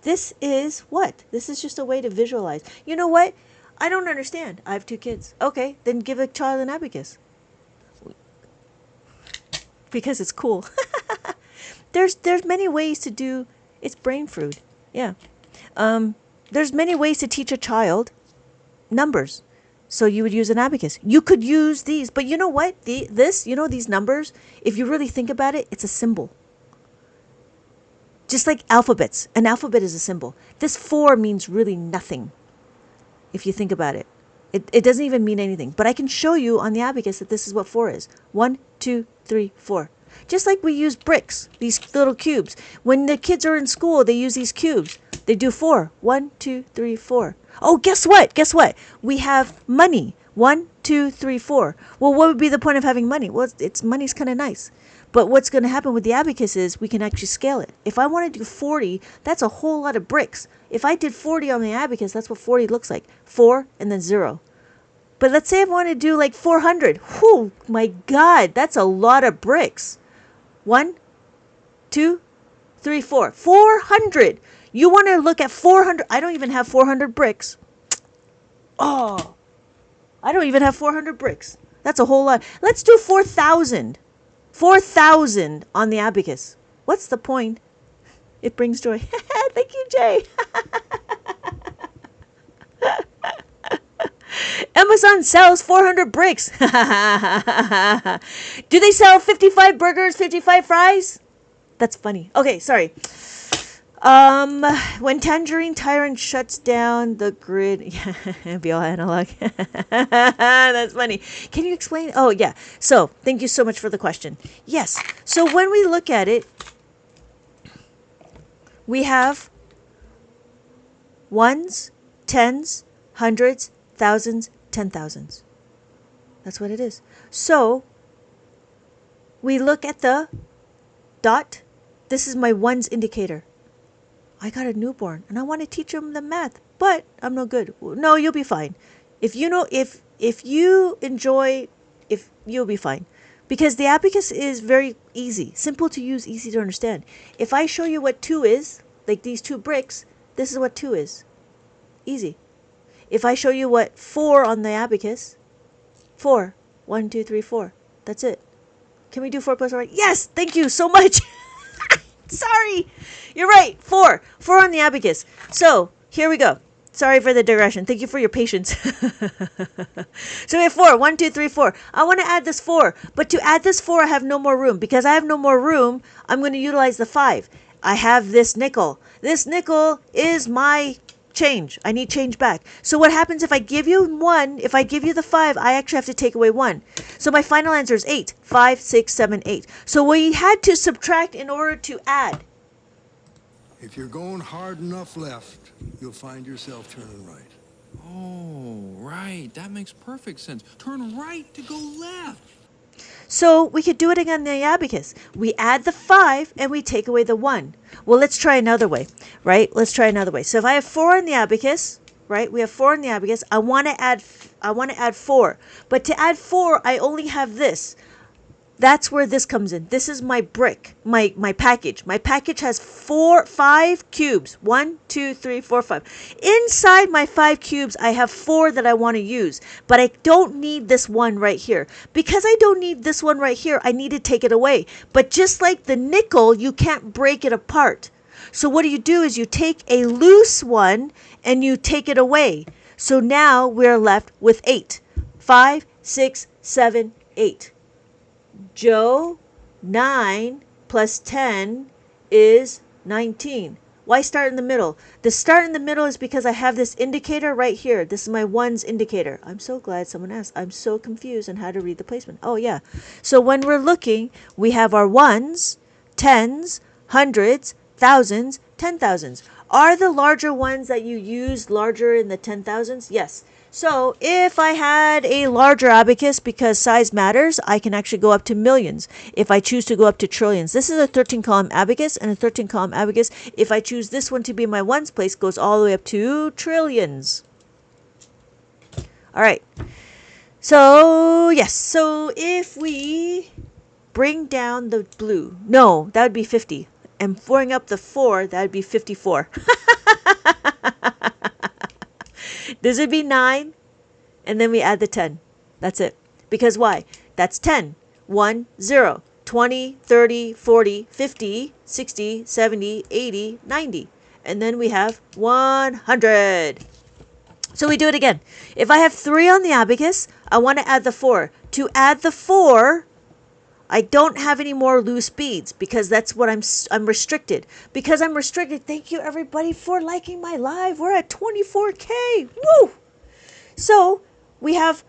This is what? This is just a way to visualize. You know what? I don't understand. I have 2 kids. Okay, then give a child an abacus. Because it's cool. There's many ways to do. It's brain food. Yeah. There's many ways to teach a child numbers. So you would use an abacus. You could use these, but you know what? These numbers, if you really think about it, it's a symbol. Just like alphabets. An alphabet is a symbol. This 4 means really nothing, if you think about it. It doesn't even mean anything. But I can show you on the abacus that this is what 4 is. 1, 2, 3, 4. Just like we use bricks, these little cubes. When the kids are in school, they use these cubes. They do 4. 1, 2, 3, 4. Oh, guess what? Guess what? We have money. 1, 2, 3, 4. Well, what would be the point of having money? Well, money's kind of nice. But what's going to happen with the abacus is we can actually scale it. If I want to do 40, that's a whole lot of bricks. If I did 40 on the abacus, that's what 40 looks like. 4 and then 0. But let's say I want to do like 400. Oh my God, that's a lot of bricks. 1, 2, 3, 4. 400. You want to look at 400. I don't even have 400 bricks. Oh, I don't even have 400 bricks. That's a whole lot. Let's do 4,000. 4,000 on the abacus. What's the point? It brings joy. Thank you, Jay. Amazon sells 400 bricks. Do they sell 55 burgers, 55 fries? That's funny. Okay, sorry. When Tangerine Tyrant shuts down the grid, be all analog. That's funny. Can you explain? Oh, yeah. So, thank you so much for the question. Yes. So, when we look at it, we have ones, tens, hundreds, thousands, 10,000s. That's what it is. So, we look at the dot. This is my ones indicator. I got a newborn and I want to teach him the math, but I'm no good. No, you'll be fine. If you'll be fine. Because the abacus is very easy, simple to use, easy to understand. If I show you what 2 is, like these 2 bricks, this is what 2 is. Easy. If I show you what 4 on the abacus, 4. 1, 2, 3, 4. That's it. Can we do 4 plus 4? Yes! Thank you so much! Sorry. You're right. 4. 4 on the abacus. So here we go. Sorry for the digression. Thank you for your patience. So we have 4. 1, 2, 3, 4. I want to add this 4. But to add this 4, I have no more room. Because I have no more room, I'm going to utilize the 5. I have this nickel. This nickel is my change. I need change back. So what happens if I give you 1, if I give you the 5, I actually have to take away 1. So my final answer is 8. 5, 6, 7, 8. So we had to subtract in order to add. If you're going hard enough left, you'll find yourself turning right. Oh, right. That makes perfect sense. Turn right to go left. So we could do it again in the abacus. We add the 5 and we take away the 1. Well, let's try another way, right? Let's try another way. So if I have 4 in the abacus, right? We have 4 in the abacus. I want to add 4. But to add 4, I only have this. That's where this comes in. This is my brick, my package. My package has 5 cubes. 1, 2, 3, 4, 5. Inside my 5 cubes, I have 4 that I want to use. But I don't need this one right here. Because I don't need this one right here, I need to take it away. But just like the nickel, you can't break it apart. So what you do is you take a loose one and you take it away. So now we're left with 8. 5, 6, 7, 8. Joe, 9 plus 10 is 19. Why start in the middle? The start in the middle is because I have this indicator right here. This is my ones indicator. I'm so glad someone asked. I'm so confused on how to read the placement. Oh, yeah. So when we're looking, we have our ones, tens, hundreds, thousands, 10,000s. Are the larger ones that you use larger in the 10,000s? Yes. So if I had a larger abacus, because size matters, I can actually go up to millions if I choose to go up to trillions. This is a 13-column abacus, and a 13-column abacus, if I choose this one to be my ones place, goes all the way up to trillions. All right. So, yes. So if we bring down the blue, no, that would be 50. And pouring up the 4, that would be 54. This would be 9, and then we add the 10. That's it. Because why? That's 10. 1, 0. 20, 30, 40, 50, 60, 70, 80, 90. And then we have 100. So we do it again. If I have 3 on the abacus, I want to add the 4. To add the 4, I don't have any more loose beads because that's what I'm restricted. Because I'm restricted, thank you everybody for liking my live. We're at 24K. Woo! So we have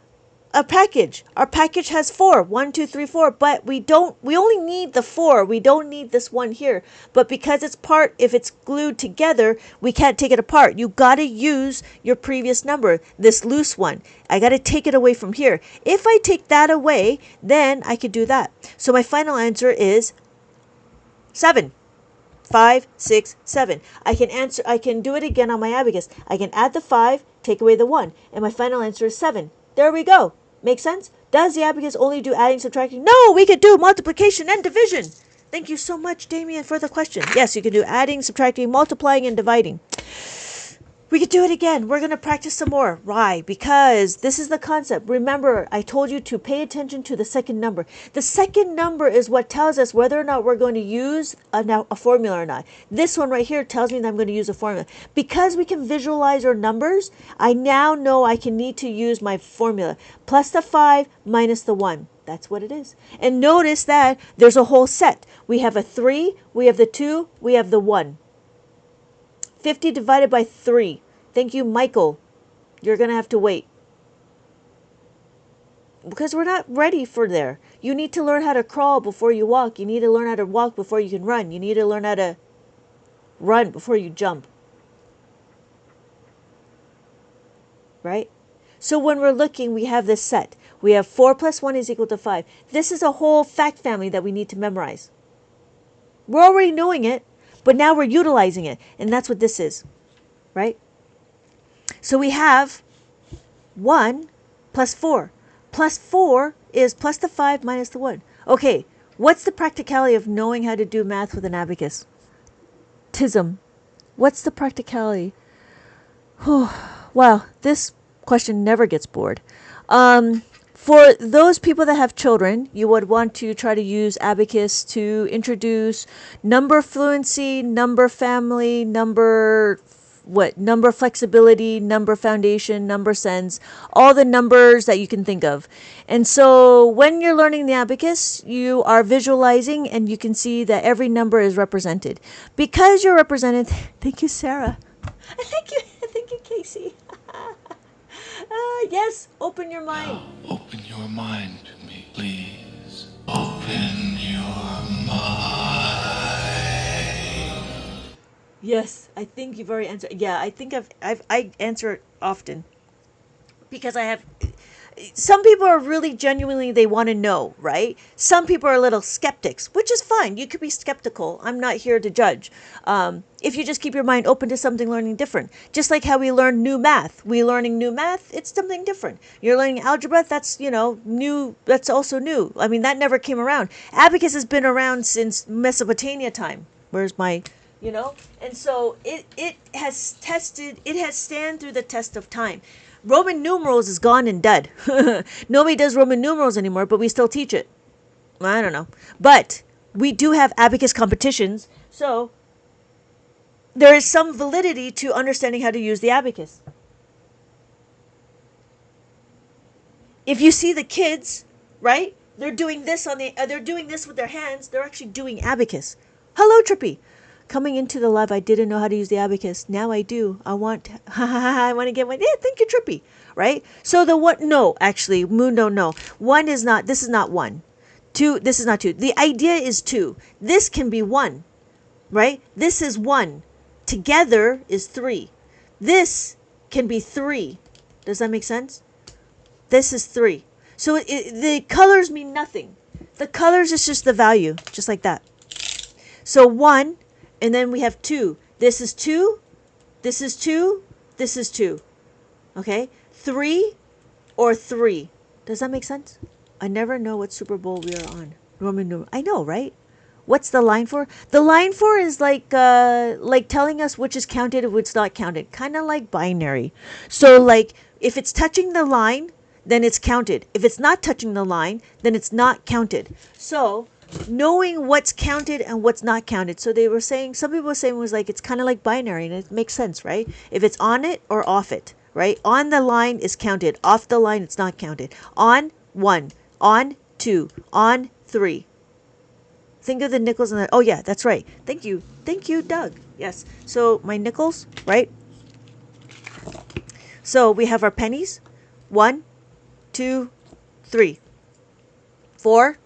a package. Our package has 4. 1, 2, 3, 4. But we only need the 4. We don't need this one here. But because it's part, if it's glued together, we can't take it apart. You got to use your previous number, this loose one. I got to take it away from here. If I take that away, then I could do that. So my final answer is 7. 5, 6, 7. I can do it again on my abacus. I can add the 5, take away the 1. And my final answer is 7. There we go. Make sense? Does the abacus only do adding, subtracting? No, we could do multiplication and division. Thank you so much, Damien, for the question. Yes, you can do adding, subtracting, multiplying, and dividing. We could do it again. We're going to practice some more. Why? Because this is the concept. Remember, I told you to pay attention to the second number. The second number is what tells us whether or not we're going to use a formula or not. This one right here tells me that I'm going to use a formula. Because we can visualize our numbers, I now know I can need to use my formula. Plus the 5 minus the 1. That's what it is. And notice that there's a whole set. We have a 3, we have the 2, we have the 1. 50 divided by 3. Thank you, Michael. You're going to have to wait. Because we're not ready for there. You need to learn how to crawl before you walk. You need to learn how to walk before you can run. You need to learn how to run before you jump. Right? So when we're looking, we have this set. We have 4 plus 1 is equal to 5. This is a whole fact family that we need to memorize. We're already knowing it. But now we're utilizing it. And that's what this is. Right? So we have 1 plus 4. Plus 4 is plus the 5 minus the 1. Okay. What's the practicality of knowing how to do math with an abacus? Tism. What's the practicality? Wow. This question never gets bored. For those people that have children, you would want to try to use Abacus to introduce number fluency, number family, number flexibility, number foundation, number sense, all the numbers that you can think of. And so when you're learning the Abacus, you are visualizing and you can see that every number is represented. Because you're represented, thank you, Sarah. Thank you, Casey. Yes, open your mind. Open your mind to me, please. Open your mind. Yes, I think you've already answered. Yeah, I think I answer it often because I have. Some people are really genuinely, they want to know, right? Some people are little skeptics, which is fine. You could be skeptical. I'm not here to judge. If you just keep your mind open to something learning different, just like how we learn new math. We learning new math, it's something different. You're learning algebra, that's, new, that's also new. I mean, that never came around. Abacus has been around since Mesopotamia time. Where's my, and so it has stand through the test of time. Roman numerals is gone and dead. Nobody does Roman numerals anymore, but we still teach it. I don't know. But we do have Abacus competitions, so there is some validity to understanding how to use the Abacus. If you see the kids, right? They're doing this they're doing this with their hands. They're actually doing Abacus. Hello, Trippy. Coming into the live, I didn't know how to use the Abacus. Now I do. I want to get one. Yeah, thank you, Trippy. Right? So the what? No, actually, Mundo, no. One is not, this is not one. Two, this is not two. The idea is two. This can be one. Right? This is one. Together is three. This can be three. Does that make sense? This is three. So the colors mean nothing. The colors is just the value, just like that. So one, and then we have two. This is two. This is two. This is two. Okay? Three or three. Does that make sense? I never know what Super Bowl we are on. Roman numeral. I know, right? What's the line for? The line for is like telling us which is counted and which not counted. Kind of like binary. So like if it's touching the line, then it's counted. If it's not touching the line, then it's not counted. So knowing what's counted and what's not counted. So they were saying, some people were saying was like, it's kind of like binary, and it makes sense, right? If it's on it or off it, right? On the line is counted. Off the line, it's not counted. On, one. On, two. On, three. Think of the nickels and the, oh yeah, that's right. Thank you, Doug. Yes. So my nickels, right? So we have our pennies. 1, 2, 3. 4.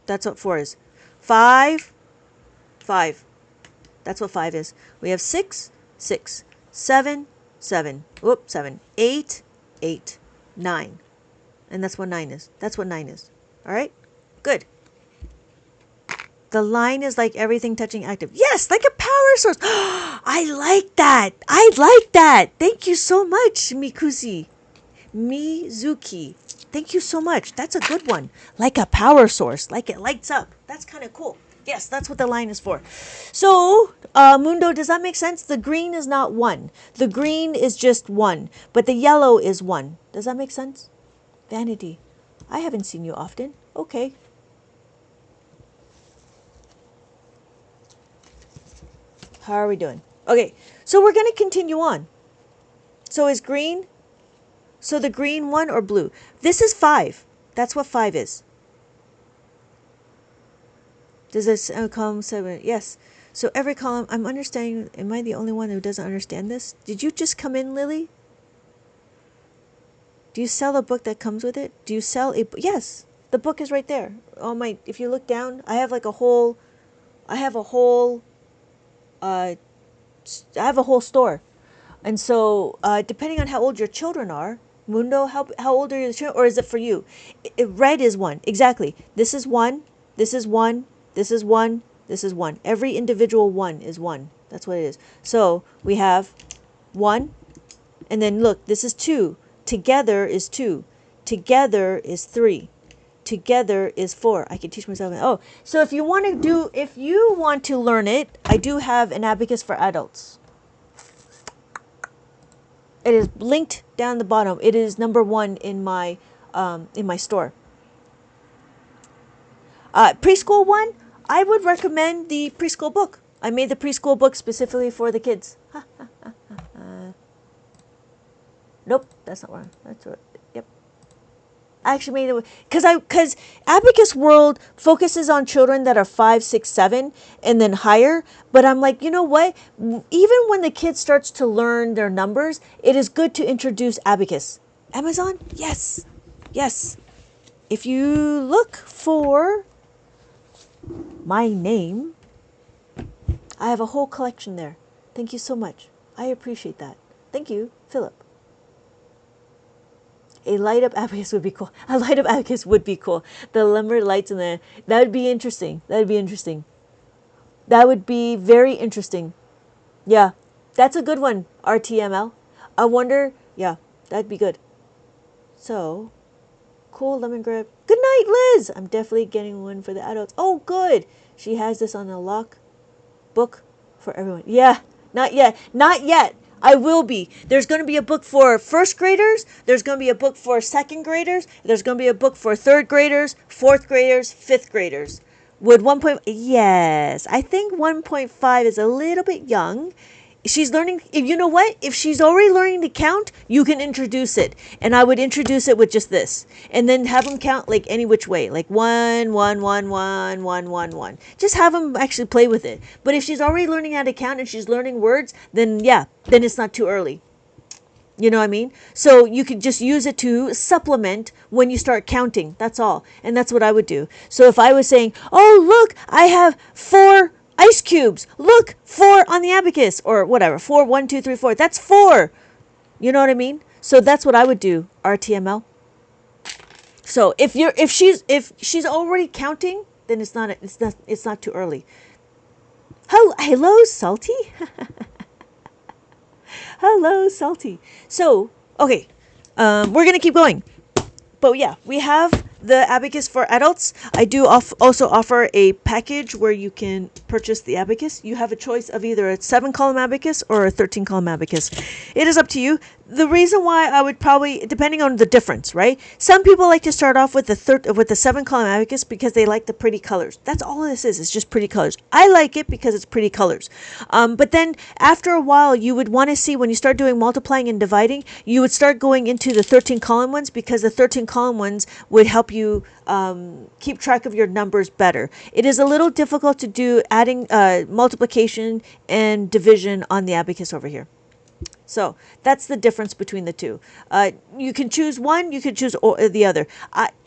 That's what 4 is. 5. That's what 5 is. We have 6. 7. 7. 8. 9. And that's what 9 is. That's what 9 is. All right? Good. The line is like everything touching active. Yes, like a power source. I like that. Thank you so much, Mizuki. Thank you so much. That's a good one. Like a power source. Like it lights up. That's kind of cool. Yes, that's what the line is for. So, Mundo, does that make sense? The green is not 1. The green is just 1. But the yellow is 1. Does that make sense? Vanity. I haven't seen you often. Okay. How are we doing? Okay, so we're going to continue on. So is green? So the green one or blue? This is 5. That's what 5 is. Does this column 7? Yes. So every column, I'm understanding. Am I the only one who doesn't understand this? Did you just come in, Lily? Do you sell a book that comes with it? Do you sell a book? Yes, the book is right there. Oh my, if you look down, I have a whole store. And so, depending on how old your children are, Mundo, how old are your children? Or is it for you? Red is 1. Exactly. This is 1. This is 1. This is 1. This is 1. Every individual 1 is 1. That's what it is. So, we have 1. And then look, this is 2. Together is 2. Together is 3. Together is 4. I can teach myself. Oh, so if you want to learn it, I do have an Abacus for adults. It is linked down the bottom. It is number 1 in my in my store. Preschool one, I would recommend the preschool book. I made the preschool book specifically for the kids. Nope, that's not one. That's what. Yep. I actually made it because Abacus World focuses on children that are 5, 6, 7, and then higher. But I'm like, you know what? Even when the kid starts to learn their numbers, it is good to introduce Abacus. Amazon, yes, yes. If you look for my name, I have a whole collection there. Thank you so much. I appreciate that. Thank you, Philip. A light up abacus would be cool. A light up abacus would be cool. The lumber lights in there. That would be interesting. That would be interesting. That would be very interesting. Yeah, that's a good one, RTML. I wonder, yeah, that'd be good. So, cool lemon grip. Good night, Liz. I'm definitely getting one for the adults. Oh, good. She has this on a lock book for everyone. Yeah, not yet. Not yet. I will be. There's going to be a book for first graders. There's going to be a book for second graders. There's going to be a book for third graders, fourth graders, fifth graders. Would 1. Yes, I think 1.5 is a little bit young. She's learning. If you know what, if she's already learning to count, you can introduce it, and I would introduce it with just this, and then have them count like any which way, like 1, 1, 1, 1, 1, 1, 1. Just have them actually play with it. But if she's already learning how to count and she's learning words, then yeah, then it's not too early. You know what I mean? So you could just use it to supplement when you start counting. That's all, and that's what I would do. So if I was saying, "Oh, look, I have 4 ice cubes. Look, 4 on the abacus," or whatever. 4, 1, 2, 3, 4. That's 4. You know what I mean? So that's what I would do. RTML. So if she's already counting, then it's not too early. Hello, Salty. Hello, Salty. So okay, we're gonna keep going. But yeah, we have the abacus for adults. I do also offer a package where you can purchase the abacus. You have a choice of either a 7-column abacus or a 13-column abacus. It is up to you. The reason why I would probably, depending on the difference, right? Some people like to start off with the 7-column abacus because they like the pretty colors. That's all this is. It's just pretty colors. I like it because it's pretty colors. But then after a while, you would want to see when you start doing multiplying and dividing, you would start going into the 13-column ones because the 13-column ones would help you keep track of your numbers better. It is a little difficult to do adding multiplication and division on the abacus over here. So that's the difference between the two. You can choose one, you can choose the other.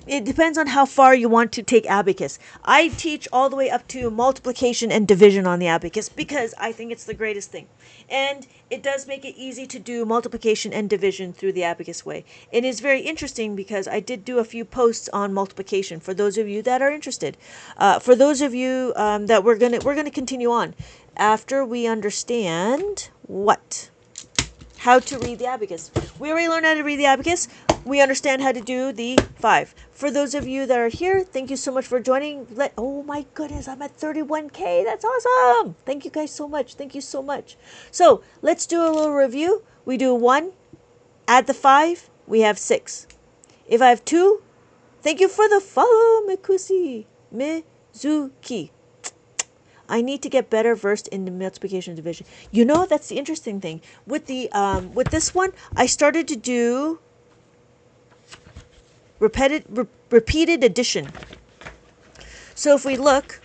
It depends on how far you want to take abacus. I teach all the way up to multiplication and division on the abacus because I think it's the greatest thing. And it does make it easy to do multiplication and division through the abacus way. It is very interesting because I did do a few posts on multiplication for those of you that are interested. For those of you that we're gonna continue on after we understand what? How to read the abacus. We already learned how to read the abacus. We understand how to do the 5. For those of you that are here, thank you so much for joining. Oh my goodness, I'm at 31K. That's awesome. Thank you guys so much. Thank you so much. So let's do a little review. We do 1, add the 5, we have 6. If I have 2, thank you for the follow, Mikusi. Mizuki. I need to get better versed in the multiplication and division. You know, that's the interesting thing. With the with this one, I started to do repeated addition. So if we look,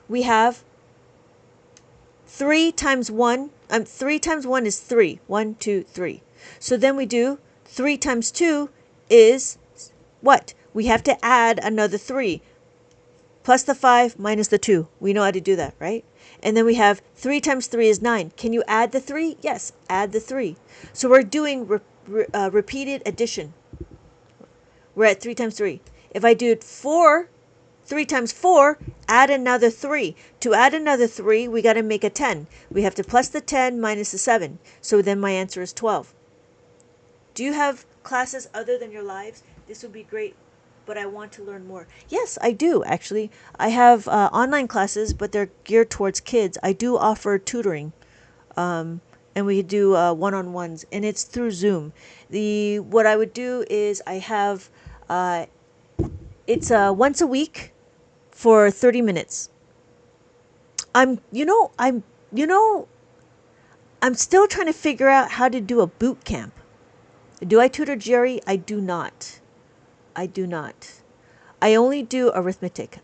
we have 3 times 1. 3 times 1 is 3. 1, 2, 3. So then we do 3 times 2 is what? We have to add another 3. Plus the 5 minus the 2. We know how to do that, right? And then we have 3 times 3 is 9. Can you add the 3? Yes, add the 3. So we're doing repeated addition. We're at 3 times 3. If I do 3 times 4, add another 3. To add another 3, we got to make a 10. We have to plus the 10 minus the 7. So then my answer is 12. Do you have classes other than your lives? This would be great. But I want to learn more. Yes, I do, actually. I have online classes, but they're geared towards kids. I do offer tutoring. and we do one-on-ones, and it's through Zoom. What I would do is I have it's once a week for 30 minutes. I'm still trying to figure out how to do a boot camp. Do I tutor Jerry? I do not. I do not. I only do arithmetic.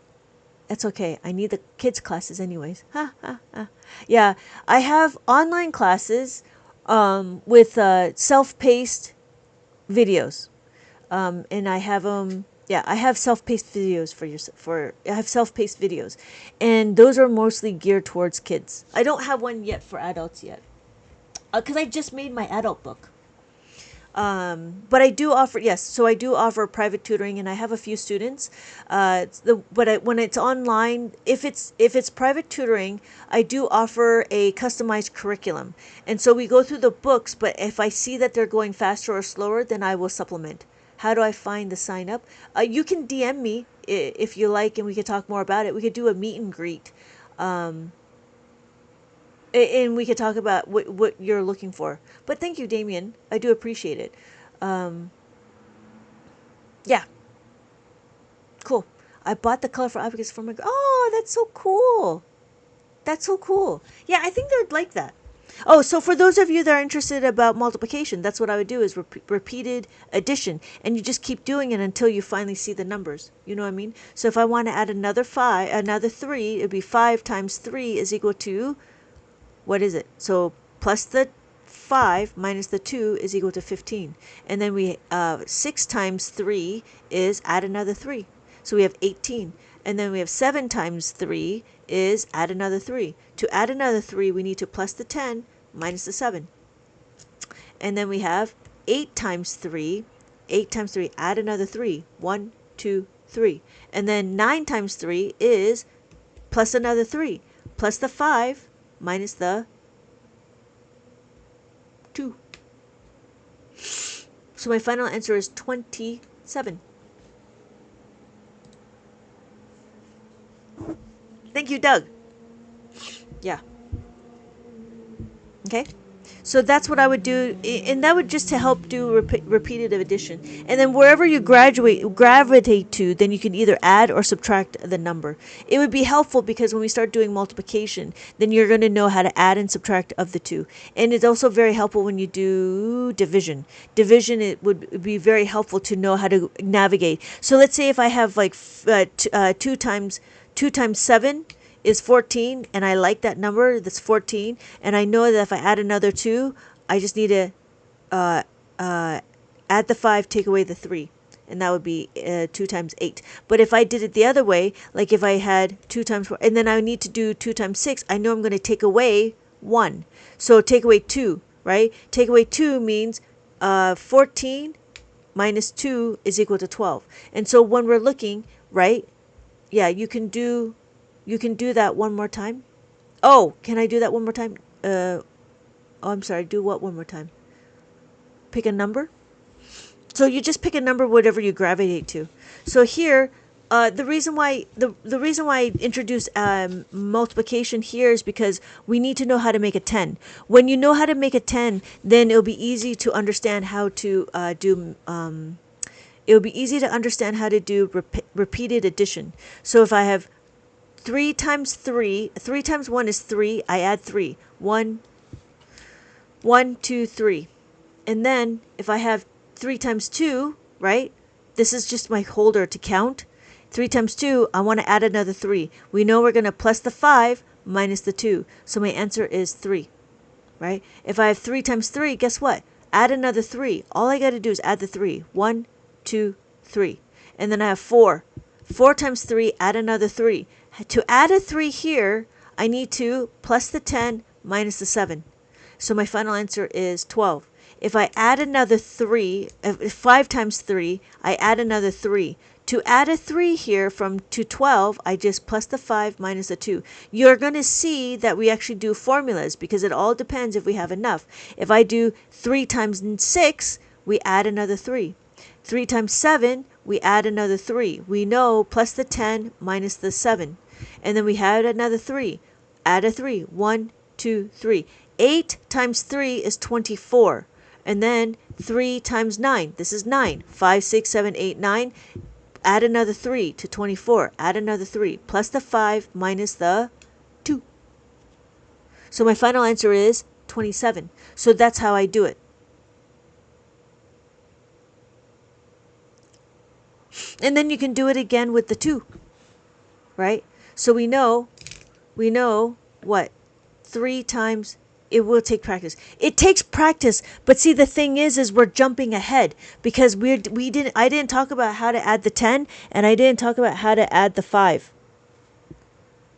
That's okay. I need the kids' classes anyways. Ha, ha, ha. Yeah, I have online classes with self-paced videos. And I have yeah, I have self-paced videos I have self-paced videos. And those are mostly geared towards kids. I don't have one yet for adults yet. Because I just made my adult book. But I do offer, yes, so I do offer private tutoring, and I have a few students. When it's online, if it's private tutoring, I do offer a customized curriculum, and so we go through the books. But if I see that they're going faster or slower, then I will supplement. How do I find the sign up? You can DM me if you like, and we could talk more about it. We could do a meet and greet. And we could talk about what you're looking for. But thank you, Damien. I do appreciate it. Yeah. Cool. I bought the colorful abacus for my... Oh, that's so cool. That's so cool. Yeah, I think they'd like that. Oh, so for those of you that are interested about multiplication, that's what I would do is repeated addition. And you just keep doing it until you finally see the numbers. You know what I mean? So if I want to add another 3, it'd be 5 times 3 is equal to... What is it? So plus the 5 minus the 2 is equal to 15. And then we 6 times 3 is add another 3. So we have 18. And then we have 7 times 3 is add another 3. To add another 3, we need to plus the 10 minus the 7. And then we have 8 times 3. 8 times 3, add another 3. 1, 2, 3. And then 9 times 3 is plus another 3. Plus the 5 minus the 2. So my final answer is 27. Thank you, Doug. Yeah. Okay. So that's what I would do, and that would just to help do repeated addition. And then wherever you gravitate to, then you can either add or subtract the number. It would be helpful because when we start doing multiplication, then you're going to know how to add and subtract of the two. And it's also very helpful when you do division. Division, it would be very helpful to know how to navigate. So let's say if I have like 2 times 7 is 14, and I like that number, that's 14, and I know that if I add another 2, I just need to add the 5, take away the 3, and that would be 2 times 8. But if I did it the other way, like if I had 2 times 4, and then I need to do 2 times 6, I know I'm going to take away 1. So take away 2, right? Take away 2 means 14 minus 2 is equal to 12. And so when we're looking, right, yeah, you can do that one more time. Oh, can I do that one more time? Oh, I'm sorry. Do what one more time? Pick a number. So you just pick a number, whatever you gravitate to. So here, the reason why I introduce multiplication here is because we need to know how to make a 10. When you know how to make a 10, then it'll be easy to understand how to do. It'll be easy to understand how to do repeated addition. So if I have 3 times 3 times 1 is 3. I add 3. 1, 2, 3. And then if I have 3 times 2, right? This is just my holder to count. 3 times 2, I want to add another 3. We know we're going to plus the 5 minus the 2. So my answer is 3, right? If I have 3 times 3, guess what? Add another 3. All I got to do is add the 3. 1, 2, 3. And then I have 4. 4 times 3, add another 3. To add a 3 here, I need to plus the 10 minus the 7. So my final answer is 12. If I add another 3, 5 times 3, I add another 3. To add a 3 here to 12, I just plus the 5 minus the 2. You're going to see that we actually do formulas because it all depends if we have enough. If I do 3 times 6, we add another 3. 3 times 7, we add another 3. We know plus the 10 minus the 7. And then we add another 3. Add a 3. 1, 2, 3. 8 times 3 is 24. And then 3 times 9. This is 9. 5, 6, 7, 8, 9. Add another 3 to 24. Add another 3. Plus the 5 minus the 2. So my final answer is 27. So that's how I do it. And then you can do it again with the 2. Right? So we know what? 3 times, it will take practice. It takes practice, but see, the thing is we're jumping ahead because I didn't talk about how to add the 10, and I didn't talk about how to add the 5.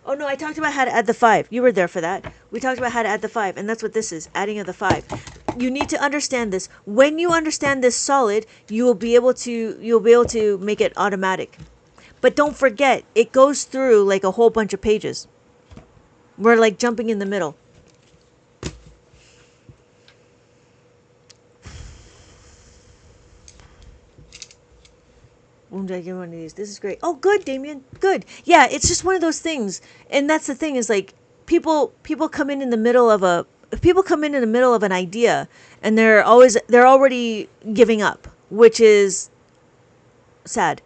Oh no, I talked about how to add the 5. You were there for that. We talked about how to add the 5, and that's what this is, adding of the 5. You need to understand this. When you understand this solid, you'll be able to make it automatic. But don't forget, it goes through like a whole bunch of pages. We're like jumping in the middle. When did I get one of these? This is great. Oh, good, Damien. Good. Yeah, it's just one of those things. And that's the thing is like people come in the middle of an idea, and they're already giving up, which is sad.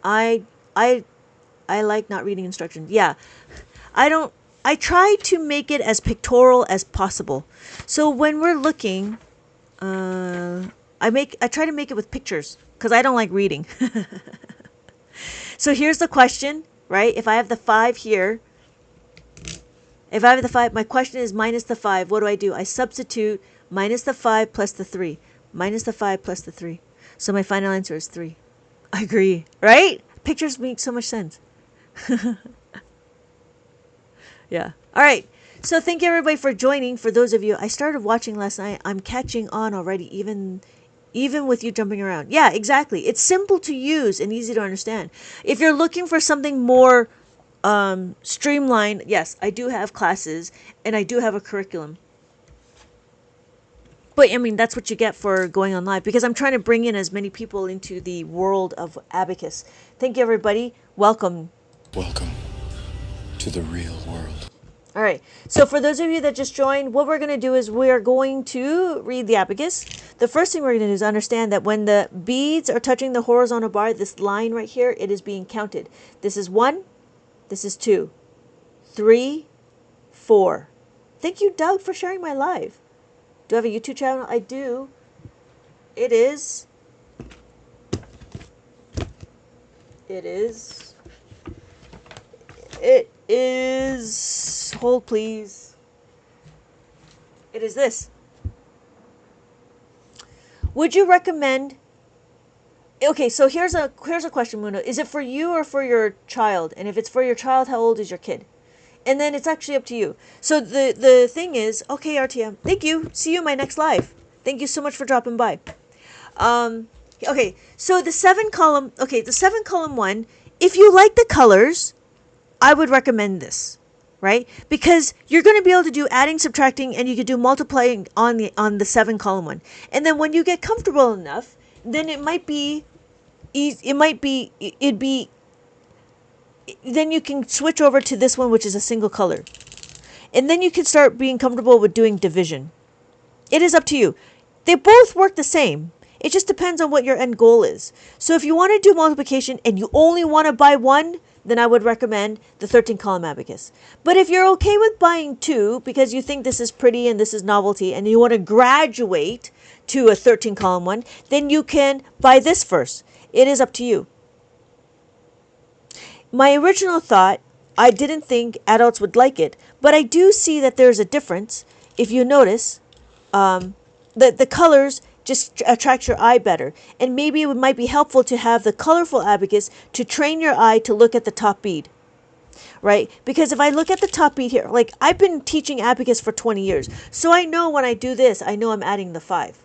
I like not reading instructions. Yeah. I try to make it as pictorial as possible. So when we're looking, I try to make it with pictures because I don't like reading. So here's the question, right? If I have the 5 here, my question is minus the 5. What do? I substitute minus the 5 plus the 3. Minus the 5 plus the 3. So my final answer is 3. I agree, right? Pictures make so much sense. Yeah. All right. So thank you everybody for joining. For those of you, I started watching last night. I'm catching on already, even with you jumping around. Yeah, exactly. It's simple to use and easy to understand. If you're looking for something more streamlined, yes, I do have classes and I do have a curriculum. But I mean, that's what you get for going on live, because I'm trying to bring in as many people into the world of Abacus. Thank you, everybody. Welcome. Welcome to the real world. All right. So for those of you that just joined, what we're going to do is we're going to read the Abacus. The first thing we're going to do is understand that when the beads are touching the horizontal bar, this line right here, it is being counted. This is 1. This is 2. 3. 4. Thank you, Doug, for sharing my live. Do I have a YouTube channel? I do. It is. Hold please. It is this. Would you recommend? Okay, so here's a question, Muno. Is it for you or for your child? And if it's for your child, how old is your kid? And then it's actually up to you. So the thing is, okay, RTM, thank you. See you in my next live. Thank you so much for dropping by. Okay, so the 7 column one, if you like the colors, I would recommend this, right? Because you're going to be able to do adding, subtracting, and you could do multiplying on the 7 column one. And then when you get comfortable enough, then then you can switch over to this one, which is a single color. And then you can start being comfortable with doing division. It is up to you. They both work the same. It just depends on what your end goal is. So if you want to do multiplication and you only want to buy 1, then I would recommend the 13 column Abacus. But if you're okay with buying 2 because you think this is pretty and this is novelty and you want to graduate to a 13 column one, then you can buy this first. It is up to you. My original thought, I didn't think adults would like it, but I do see that there's a difference. If you notice, the colors just attract your eye better. And maybe it might be helpful to have the colorful Abacus to train your eye to look at the top bead. Right? Because if I look at the top bead here, like I've been teaching Abacus for 20 years. So I know when I do this, I know I'm adding the 5.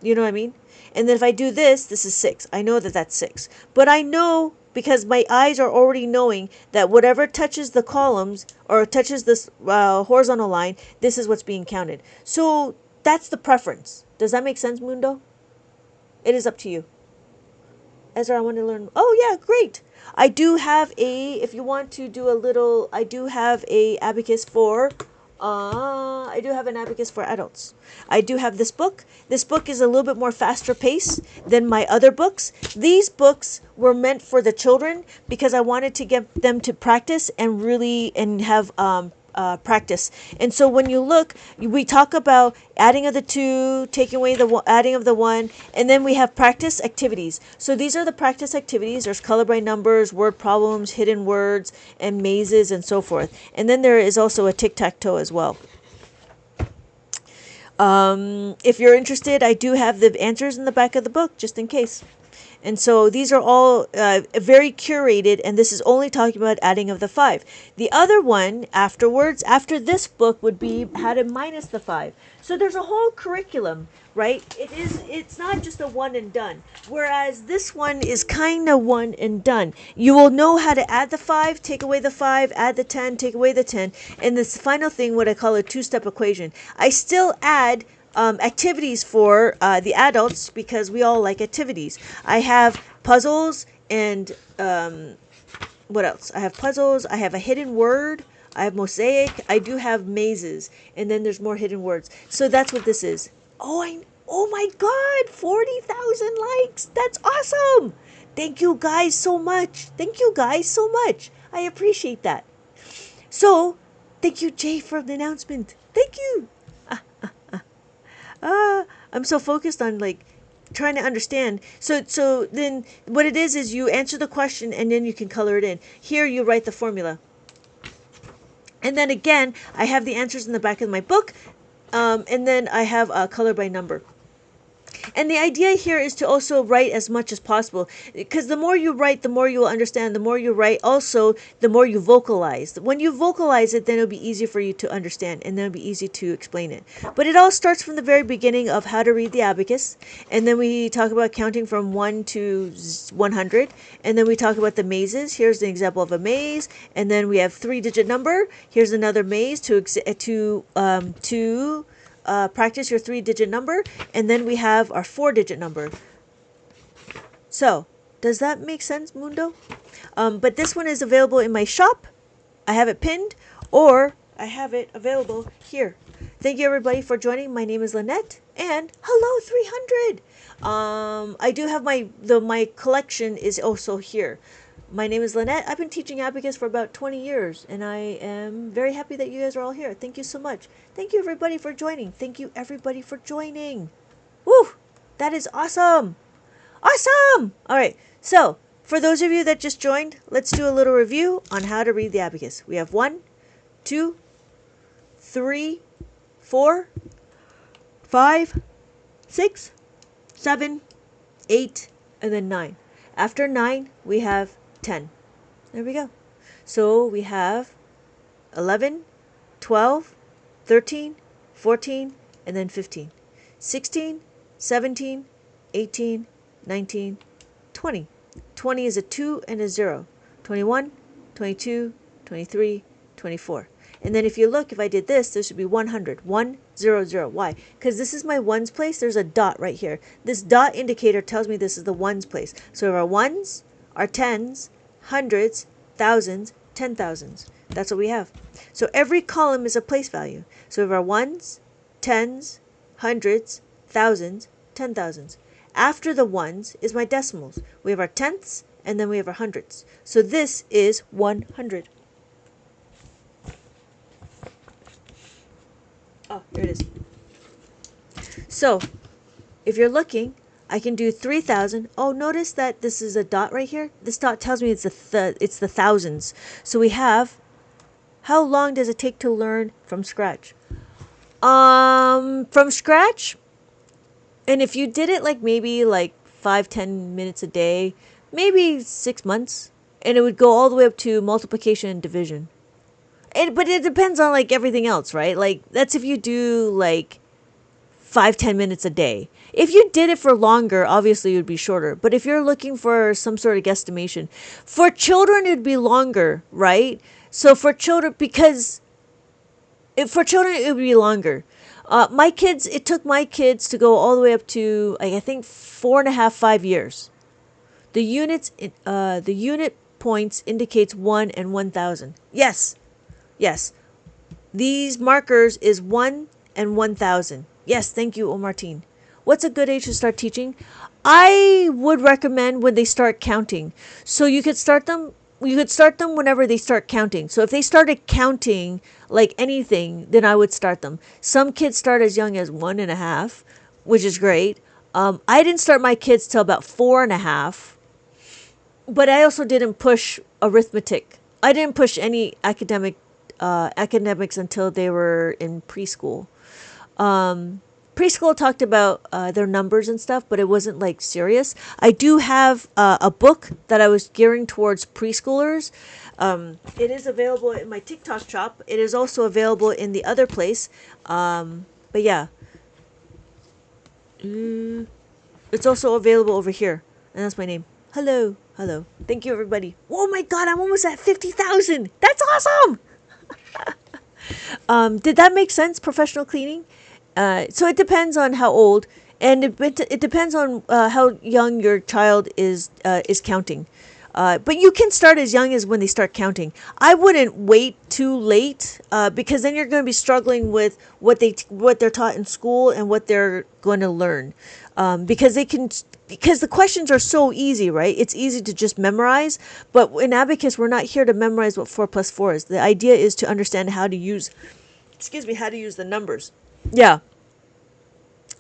You know what I mean? And then if I do this, this is 6. I know that that's 6. But I know because my eyes are already knowing that whatever touches the columns or touches this horizontal line, this is what's being counted. So that's the preference. Does that make sense, Mundo? It is up to you. Ezra, I want to learn. Oh yeah, great. I do have a, if you want to do a little, I do have a abacus for, I do have an abacus for adults. I do have this book. This book is a little bit more faster paced than my other books. These books were meant for the children because I wanted to get them to practice and really, and have, practice. And so when you look, we talk about adding of the two, taking away the adding of the one, and then we have practice activities. So these are the practice activities. There's color by numbers, word problems, hidden words, and mazes, and so forth. And then there is also a tic-tac-toe as well. If you're interested, I do have the answers in the back of the book, just in case. And so these are all very curated, and this is only talking about adding of the 5. The other one afterwards, after this book, would be how to minus the 5. So there's a whole curriculum, right? It's not just a one and done. Whereas this one is kind of one and done. You will know how to add the 5, take away the 5, add the 10, take away the 10. And this final thing, what I call a two-step equation. I still add activities for the adults because we all like activities. I have puzzles and what else? I have puzzles. I have a hidden word. I have mosaic. I do have mazes, and then there's more hidden words. So that's what this is. Oh my God! 40,000 likes. That's awesome. Thank you guys so much. Thank you guys so much. I appreciate that. So, thank you, Jay, for the announcement. Thank you. I'm so focused on like trying to understand. So then what it is you answer the question and then you can color it in. Here you write the formula. And then again, I have the answers in the back of my book. And then I have color by number. And the idea here is to also write as much as possible, because the more you write, the more you will understand. The more you write, also, the more you vocalize. When you vocalize it, then it'll be easier for you to understand, and then it'll be easy to explain it. But it all starts from the very beginning of how to read the abacus, and then we talk about counting from 1 to 100, and then we talk about the mazes. Here's an example of a maze, and then we have 3-digit number. Here's another maze to practice your 3-digit number, and then we have our 4-digit number. So, does that make sense, Mundo? But this one is available in my shop. I have it pinned, or I have it available here. Thank you, everybody, for joining. My name is Lynette, and hello, 300. I do have my collection is also here. My name is Lynette. I've been teaching Abacus for about 20 years, and I am very happy that you guys are all here. Thank you so much. Thank you, everybody, for joining. Thank you, everybody, for joining. Woo! That is awesome! Awesome! All right, so for those of you that just joined, let's do a little review on how to read the abacus. We have 1, 2, 3, 4, 5, 6, 7, 8, and then 9. After 9, we have 10. There we go. So we have 11, 12, 13, 14, and then 15. 16, 17, 18, 19, 20. 20 is a 2 and a 0. 21, 22, 23, 24. And then if you look, if I did this, this would be 100. 1, 0, 0. Why? Because this is my ones place. There's a dot right here. This dot indicator tells me this is the ones place. So we have our ones, our tens, hundreds, thousands, 10,000s. That's what we have. So every column is a place value. So we have our ones, tens, hundreds, thousands, 10,000s. After the ones is my decimals. We have our tenths, and then we have our hundreds. So this is 100. Oh, here it is. So, if you're looking, I can do 3,000. Oh, notice that this is a dot right here. This dot tells me it's the thousands. So we have, how long does it take to learn from scratch? From scratch, and if you did it like maybe like 5-10 minutes a day, maybe 6 months, and it would go all the way up to multiplication and division. But it depends on like everything else, right? Like that's if you do like 5-10 minutes a day. If you did it for longer, obviously it would be shorter. But if you're looking for some sort of guesstimation, for children it would be longer, right? So for children, it would be longer. It took my kids to go all the way up to I think 4.5-5 years The unit points indicates 1 and 1,000. Yes. Yes. These markers is 1 and 1,000. Yes, thank you, Omartine. What's a good age to start teaching? I would recommend when they start counting. So you could start them whenever they start counting. So if they started counting like anything, then I would start them. Some kids start as young as 1.5, which is great. I didn't start my kids till about 4.5, but I also didn't push arithmetic. I didn't push any academics until they were in preschool. Preschool talked about their numbers and stuff, but it wasn't like serious. I do have a book that I was gearing towards preschoolers. It is available in my TikTok shop. It is also available in the other place. But yeah. It's also available over here. And that's my name. Hello. Hello. Thank you, everybody. Oh my God, I'm almost at 50,000. That's awesome. Did that make sense? Professional cleaning? So it depends on how old, and it depends on how young your child is counting. But you can start as young as when they start counting. I wouldn't wait too late because then you're going to be struggling with what they're taught in school and what they're going to learn, because the questions are so easy, right? It's easy to just memorize. But in Abacus, we're not here to memorize what 4 plus 4 is. The idea is to understand how to use the numbers. Yeah.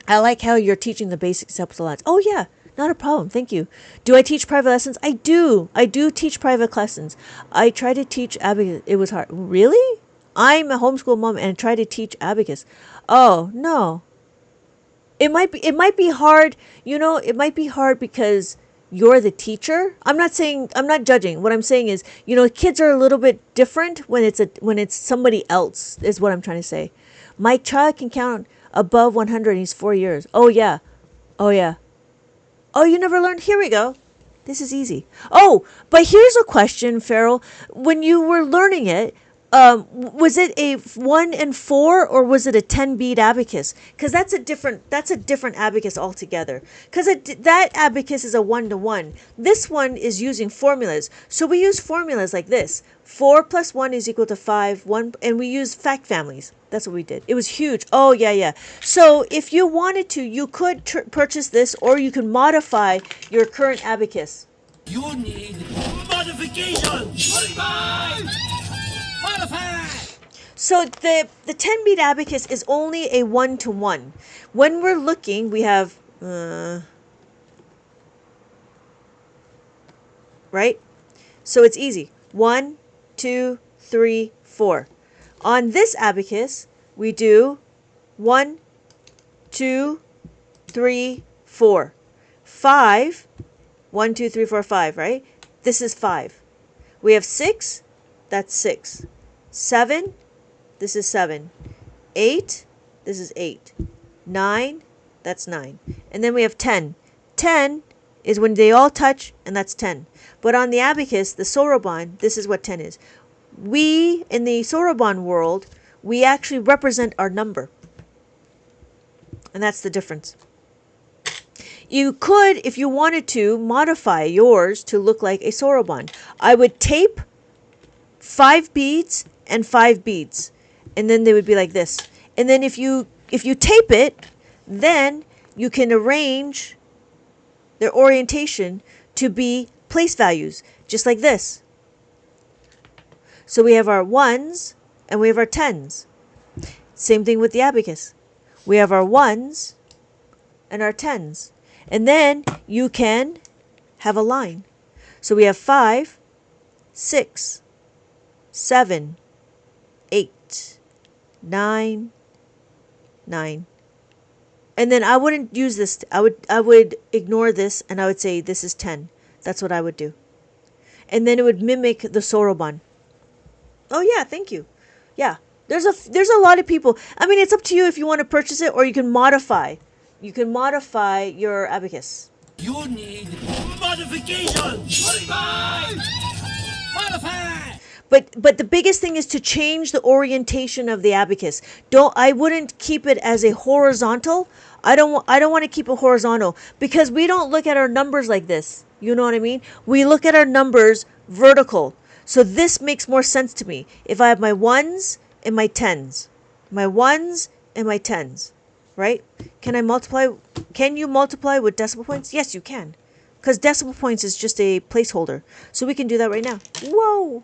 I like how you're teaching the basics up to lots. Oh, yeah. Not a problem. Thank you. Do I teach private lessons? I do. I do teach private lessons. I try to teach Abacus. It was hard. Really? I'm a homeschool mom and try to teach Abacus. Oh, no. It might be hard. It might be hard because you're the teacher. I'm not judging. What I'm saying is, kids are a little bit different when it's somebody else, is what I'm trying to say. My child can count above 100. He's 4 years. Oh, yeah. Oh, yeah. Oh, you never learned? Here we go. This is easy. Oh, but here's a question, Farrell. When you were learning it, was it a 1 and 4 or was it a 10-bead abacus? Because that's a different abacus altogether. Because that abacus is a 1-to-1. This one is using formulas. So we use formulas like this. 4 plus 1 is equal to 5, 1, and we use fact families. That's what we did. It was huge. Oh, yeah, yeah. So if you wanted to, you could purchase this, or you can modify your current abacus. You need modification. Modify. So the 10-bead abacus is only a 1-to-1. When we're looking, we have right? So it's easy. 1, 2, 3, 4. On this abacus, we do 1, 2, 3, 4. 5. 1, 2, 3, 4, 5, right? This is 5. We have 6. That's 6. 7. This is 7. 8. This is 8. 9. That's 9. And then we have 10. 10 is when they all touch, and that's 10. But on the abacus, the soroban, this is what 10 is. We, in the soroban world, we actually represent our number. And that's the difference. You could, if you wanted to, modify yours to look like a soroban. I would tape 5 beads and 5 beads. And then they would be like this. And then if you tape it, then you can arrange their orientation to be place values, just like this. So we have our 1s and we have our 10s. Same thing with the abacus. We have our 1s and our 10s. And then you can have a line. So we have 5, 6, 7, 8, 9, 9. And then I wouldn't use this. I would ignore this and I would say this is 10. That's what I would do. And then it would mimic the soroban. Oh yeah, thank you. Yeah. There's a lot of people. I mean, it's up to you if you want to purchase it, or you can modify. You can modify your abacus. You need modification. Modify. But the biggest thing is to change the orientation of the abacus. I wouldn't keep it as a horizontal. I don't want to keep it horizontal because we don't look at our numbers like this. You know what I mean? We look at our numbers vertical. So this makes more sense to me. If I have my ones and my tens, my ones and my tens, right? Can I multiply? Can you multiply with decimal points? Yes, you can. Because decimal points is just a placeholder. So we can do that right now. Whoa!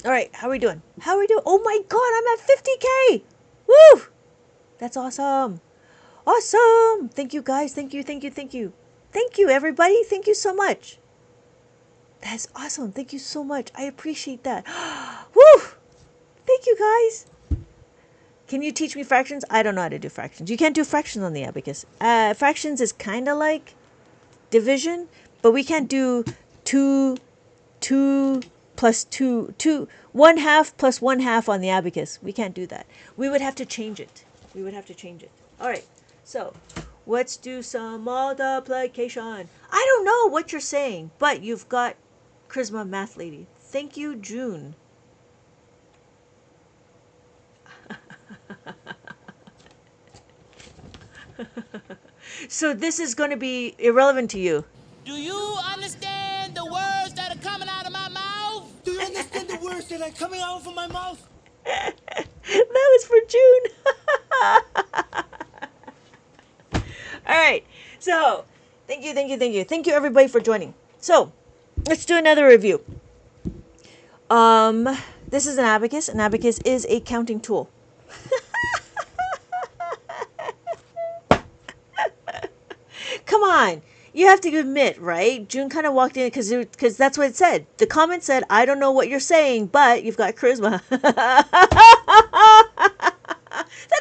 All right, how are we doing? How are we doing? Oh my God, I'm at 50K! Woo! That's awesome. Awesome! Thank you guys. Thank you, thank you, thank you. Thank you, everybody. Thank you so much. That's awesome. Thank you so much. I appreciate that. Woo! Thank you, guys. Can you teach me fractions? I don't know how to do fractions. You can't do fractions on the Abacus. Fractions is kind of like division, but we can't do 2 plus 2, 1 half plus 1 half on the Abacus. We can't do that. We would have to change it. We would have to change it. All right. So let's do some multiplication. I don't know what you're saying, but you've got Charisma Math Lady. Thank you, June. So this is going to be irrelevant to you. Do you understand the words that are coming out of my mouth? Do you understand the words that are coming out of my mouth? That was for June. All right. So thank you, thank you, thank you. Thank you, everybody, for joining. So let's do another review. This is an abacus. An abacus is a counting tool. Come on. You have to admit, right? June kind of walked in because that's what it said. The comment said, I don't know what you're saying, but you've got charisma. That's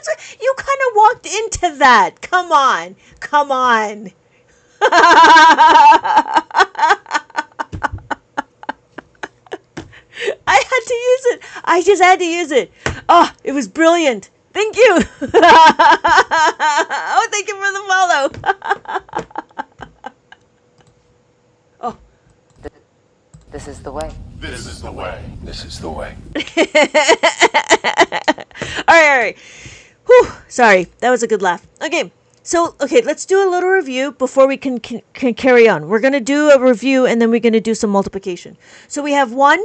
what you kind of walked into that. Come on. Come on. I had to use it. I just had to use it. Oh, it was brilliant. Thank you. Oh, thank you for the follow. Oh. This is the way. This is the way. This is the way. All right. Whew, sorry, that was a good laugh. Okay, so let's do a little review before we can carry on. We're gonna do a review and then we're gonna do some multiplication. So we have 1,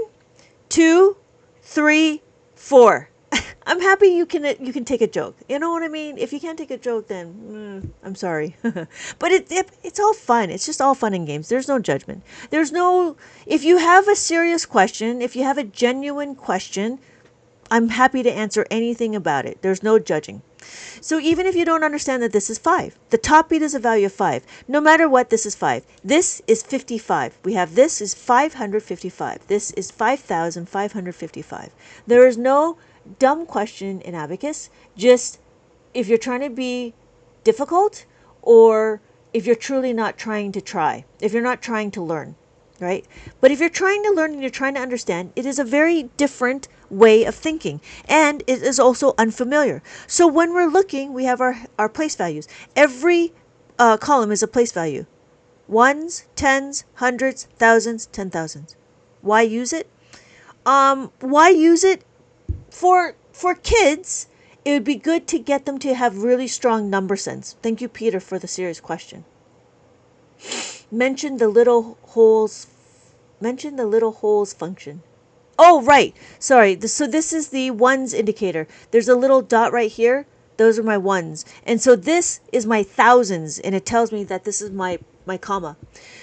2, 3, 4. I'm happy you can take a joke. You know what I mean? If you can't take a joke, then I'm sorry. But it's all fun. It's just all fun and games. There's no judgment. If you have a serious question, if you have a genuine question, I'm happy to answer anything about it. There's no judging. So even if you don't understand that this is 5, the top beat is a value of 5. No matter what, this is 5. This is 55. We have this is 555. This is 5,555. There is no dumb question in Abacus. Just if you're trying to be difficult or if you're truly not trying to try, if you're not trying to learn, right? But if you're trying to learn and you're trying to understand, it is a very different way of thinking and it is also unfamiliar. So when we're looking, we have our place values. Every column is a place value. Ones, tens, hundreds, thousands, 10,000s. Why use it? Why use it? For kids, it would be good to get them to have really strong number sense. Thank you, Peter, for the serious question. Mention the little holes function. Oh, right. Sorry. So this is the ones indicator. There's a little dot right here. Those are my ones. And so this is my thousands, and it tells me that this is my comma.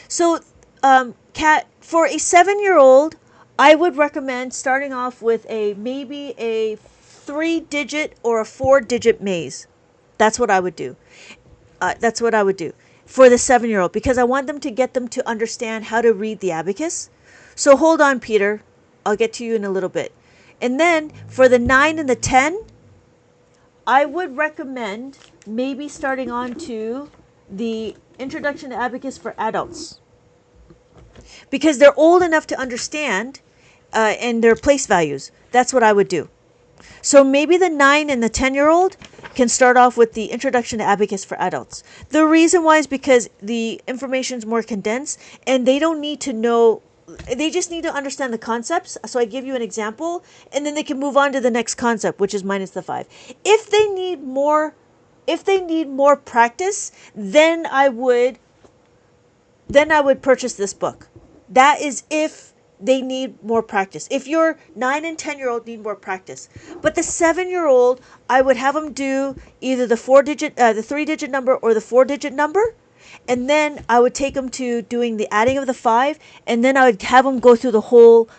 So, Kat, for a 7-year-old, I would recommend starting off with maybe a 3-digit or a 4-digit maze. That's what I would do. That's what I would do for the 7-year-old because I want them to understand how to read the abacus. So hold on, Peter. I'll get to you in a little bit. And then for the 9 and the 10, I would recommend maybe starting on to the Introduction to Abacus for adults because they're old enough to understand and their place values. That's what I would do. So maybe the 9 and the 10-year-old can start off with the Introduction to Abacus for adults. The reason why is because the information is more condensed and they don't need to know, they just need to understand the concepts. So I give you an example and then they can move on to the next concept, which is minus the 5. If they need more if they need more practice, then I would purchase this book. That is if they need more practice. If your 9 and 10-year-old need more practice. But the 7-year-old, I would have them do either the 3-digit number or the 4-digit number. And then I would take them to doing the adding of the 5. And then I would have them go through the whole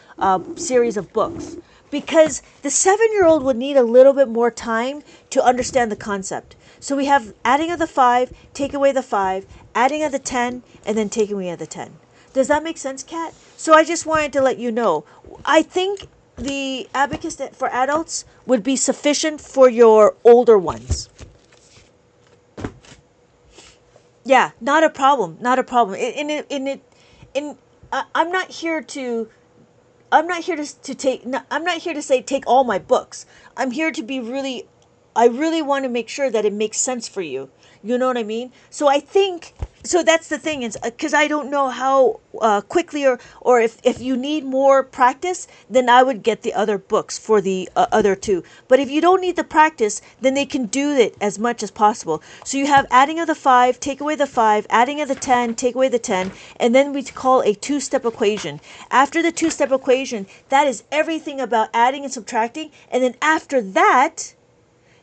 series of books. Because the 7-year-old would need a little bit more time to understand the concept. So we have adding of the 5, take away the 5, adding of the 10, and then taking away the 10. Does that make sense, Kat? So I just wanted to let you know. I think the Abacus for adults would be sufficient for your older ones. Yeah, not a problem. Not a problem. I'm not here to take. I'm not here to say take all my books. I'm here to be really. I really want to make sure that it makes sense for you. You know what I mean? So I think. So that's the thing is because I don't know how quickly or if you need more practice, then I would get the other books for the other two. But if you don't need the practice, then they can do it as much as possible. So you have adding of the 5, take away the 5, adding of the 10, take away the 10, and then we call a two-step equation. After the two-step equation, that is everything about adding and subtracting. And then after that,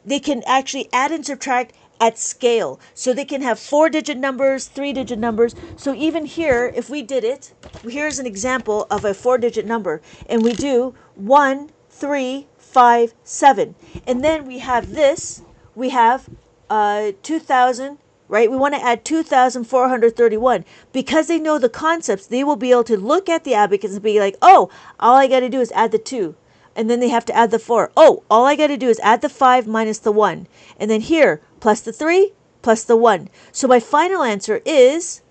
they can actually add and subtract at scale. So they can have 4-digit numbers, 3-digit numbers. So even here, if we did it, here's an example of a 4-digit number. And we do 1, 3, 5, 7. And then we have this, we have 2,000, right? We want to add 2,431. Because they know the concepts, they will be able to look at the abacus and be like, oh, all I got to do is add the 2. And then they have to add the 4. Oh, all I got to do is add the 5 minus the 1. And then here, plus the 3, plus the 1. So my final answer is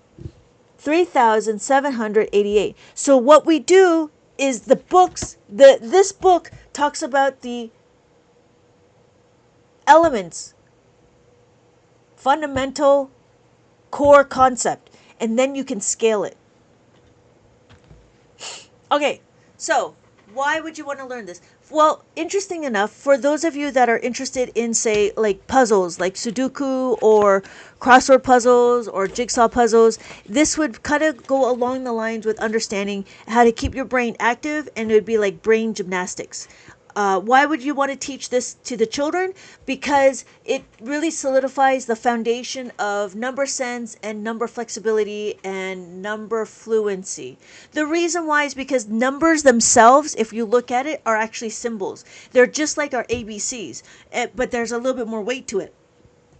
3,788. So what we do is the books, this book talks about the elements, fundamental core concept, and then you can scale it. Okay, so why would you want to learn this? Well, interesting enough, for those of you that are interested in, say, like puzzles, like Sudoku or crossword puzzles or jigsaw puzzles, this would kind of go along the lines with understanding how to keep your brain active, and it would be like brain gymnastics. Why would you want to teach this to the children? Because it really solidifies the foundation of number sense and number flexibility and number fluency. The reason why is because numbers themselves, if you look at it, are actually symbols. They're just like our ABCs, but there's a little bit more weight to it.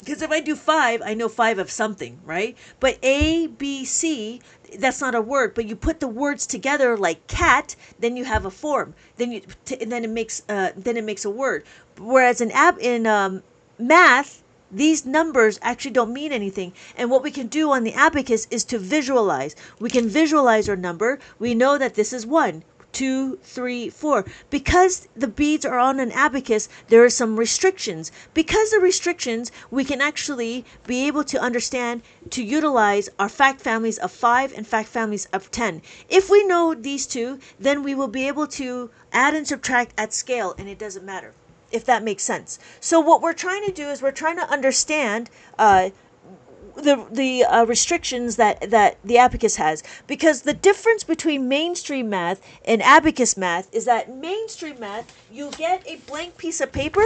Because if I do 5, I know 5 of something, right? But A, B, C, that's not a word. But you put the words together like cat, then you have a form. Then it makes a word. Whereas in math, these numbers actually don't mean anything. And what we can do on the abacus is to visualize. We can visualize our number. We know that this is 1. 2, 3, 4. Because the beads are on an abacus, there are some restrictions. Because of restrictions, we can actually be able to understand, to utilize our fact families of 5 and fact families of 10. If we know these two, then we will be able to add and subtract at scale, and it doesn't matter, if that makes sense. So what we're trying to do is we're trying to understand the restrictions that the abacus has, because the difference between mainstream math and abacus math is that mainstream math, you get a blank piece of paper,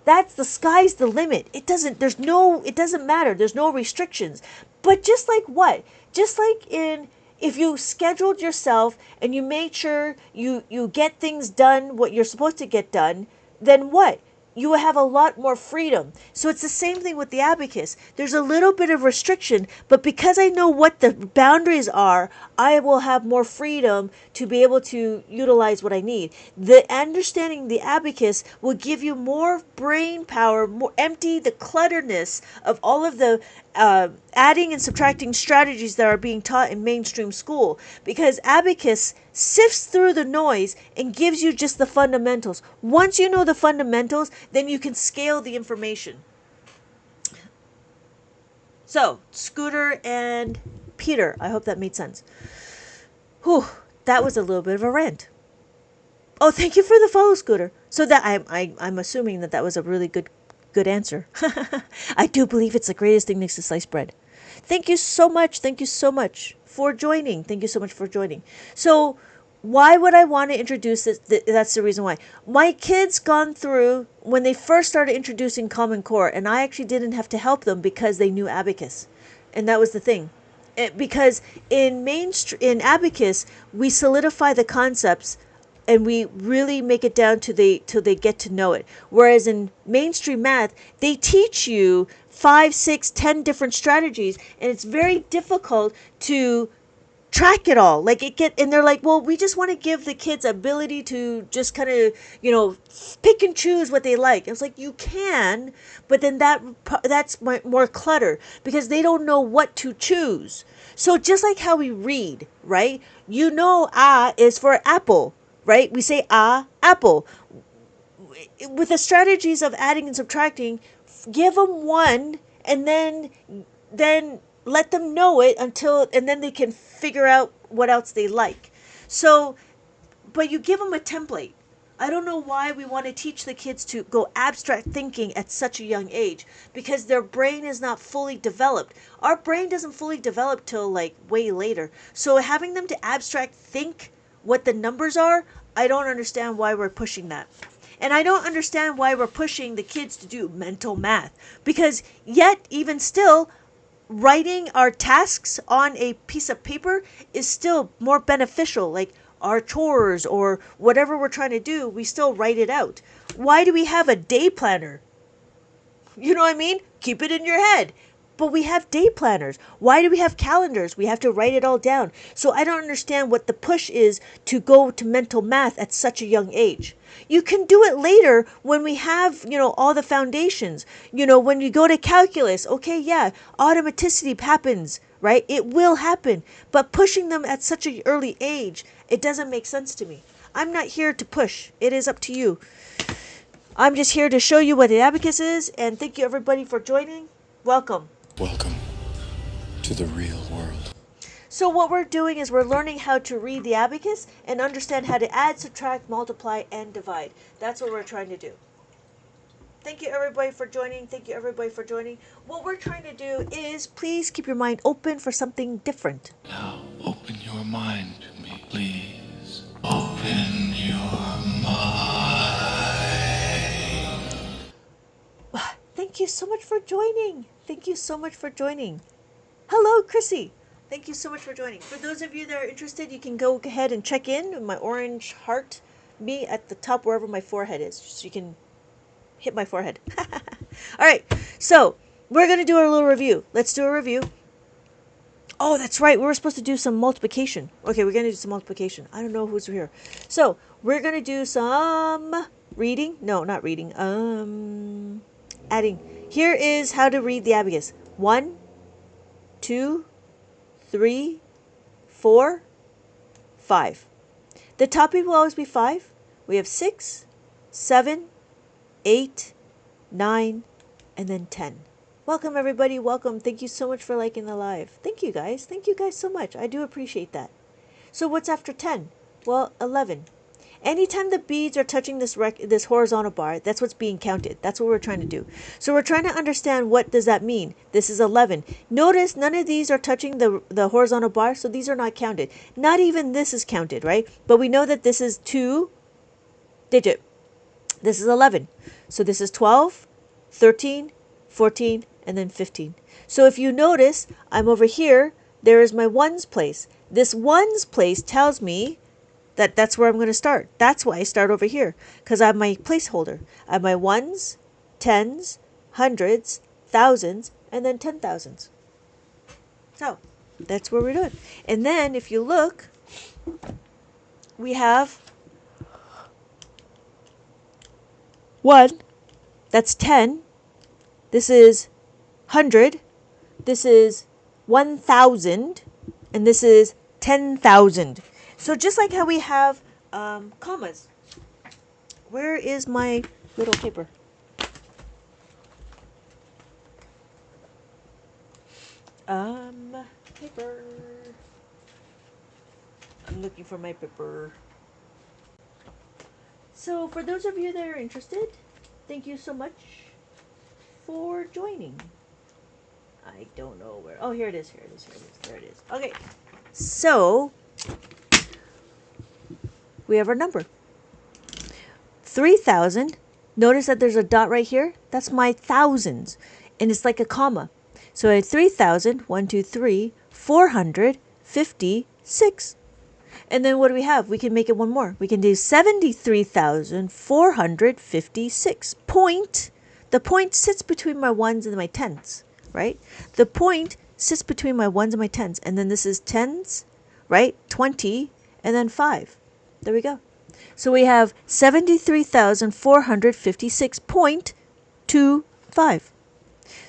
that's the sky's the limit. It doesn't matter, there's no restrictions. But just like if you scheduled yourself and you made sure you get things done what you're supposed to get done, then what? You will have a lot more freedom. So it's the same thing with the abacus. There's a little bit of restriction, but because I know what the boundaries are, I will have more freedom to be able to utilize what I need. The understanding the abacus will give you more brain power, more empty the clutterness of all of the adding and subtracting strategies that are being taught in mainstream school, because abacus sifts through the noise and gives you just the fundamentals. Once you know the fundamentals, then you can scale the information. So, Scooter and Peter, I hope that made sense. Whew, that was a little bit of a rant. Oh, thank you for the follow, Scooter. So that I'm assuming that was a really good good answer. I do believe it's the greatest thing next to sliced bread. Thank you so much. Thank you so much for joining. Thank you so much for joining. So, why would I want to introduce this? That's the reason why. My kids gone through when they first started introducing Common Core, and I actually didn't have to help them because they knew Abacus, and that was the thing. Because in Abacus, we solidify the concepts and we really make it down till they get to know it. Whereas in mainstream math, they teach you 5, 6, 10 different strategies, and it's very difficult to track it all. And they're like, well, we just want to give the kids ability to just kind of, pick and choose what they like. I was like, you can, but then that's more clutter because they don't know what to choose. So just like how we read, right? A is for apple, right? We say apple. With the strategies of adding and subtracting, give them one and then let them know it and then they can figure out what else they like. So, but you give them a template. I don't know why we want to teach the kids to go abstract thinking at such a young age, because their brain is not fully developed. Our brain doesn't fully develop till like way later. So having them to abstract think what the numbers are, I don't understand why we're pushing that. And I don't understand why we're pushing the kids to do mental math, because yet even still writing our tasks on a piece of paper is still more beneficial. Like our chores or whatever we're trying to do, we still write it out. Why do we have a day planner? You know what I mean? Keep it in your head. But we have day planners. Why do we have calendars? We have to write it all down. So I don't understand what the push is to go to mental math at such a young age. You can do it later when we have, all the foundations. When you go to calculus, okay, yeah, automaticity happens, right? It will happen. But pushing them at such an early age, it doesn't make sense to me. I'm not here to push. It is up to you. I'm just here to show you what the abacus is, and thank you everybody for joining. Welcome. Welcome to the real world. So what we're doing is we're learning how to read the abacus and understand how to add, subtract, multiply, and divide. That's what we're trying to do. Thank you everybody for joining. Thank you everybody for joining. What we're trying to do is please keep your mind open for something different. Now open your mind to me, please. Open your mind. Thank you so much for joining. Thank you so much for joining. Hello, Chrissy. Thank you so much for joining. For those of you that are interested, you can go ahead and check in with my orange heart, me at the top wherever my forehead is. So you can hit my forehead. All right. So we're going to do our little review. Let's do a review. Oh, that's right. We were supposed to do some multiplication. Okay, we're going to do some multiplication. I don't know who's here. So we're going to do some reading. No, not reading. Adding. Here is how to read the abacus. 1, 2, 3, 4, 5. The topic will always be 5. We have 6, 7, 8, 9, and then 10. Welcome everybody. Welcome. Thank you so much for liking the live. Thank you guys. Thank you guys so much. I do appreciate that. So what's after 10? Well, 11. Anytime the beads are touching this horizontal bar, that's what's being counted. That's what we're trying to do. So we're trying to understand, what does that mean? This is 11. Notice none of these are touching the horizontal bar, so these are not counted. Not even this is counted, right? But we know that this is 2 digit. This is 11. So this is 12, 13, 14, and then 15. So if you notice, I'm over here. There is my ones place. This ones place tells me that's where I'm going to start. That's why I start over here, because I have my placeholder. I have my ones, tens, hundreds, thousands, and then 10,000s. So that's where we're doing. And then if you look, we have 1. That's 10. This is 100. This is 1,000. And this is 10,000. So just like how we have commas. Where is my little paper? Paper. I'm looking for my paper. So for those of you that are interested, thank you so much. for joining. I don't know where. Oh, here it is. Here it is. Here it is. There it is. Okay. So we have our number. 3,000. Notice that there's a dot right here. That's my thousands. And it's like a comma. So I have 3,000, 1, 2, 3, 456. And then what do we have? We can make it one more. We can do 73,456. Point. The point sits between my ones and my tens, right? The point sits between my ones and my tens. And then this is tens, right? 20, and then 5. There we go. So we have 73,456.25.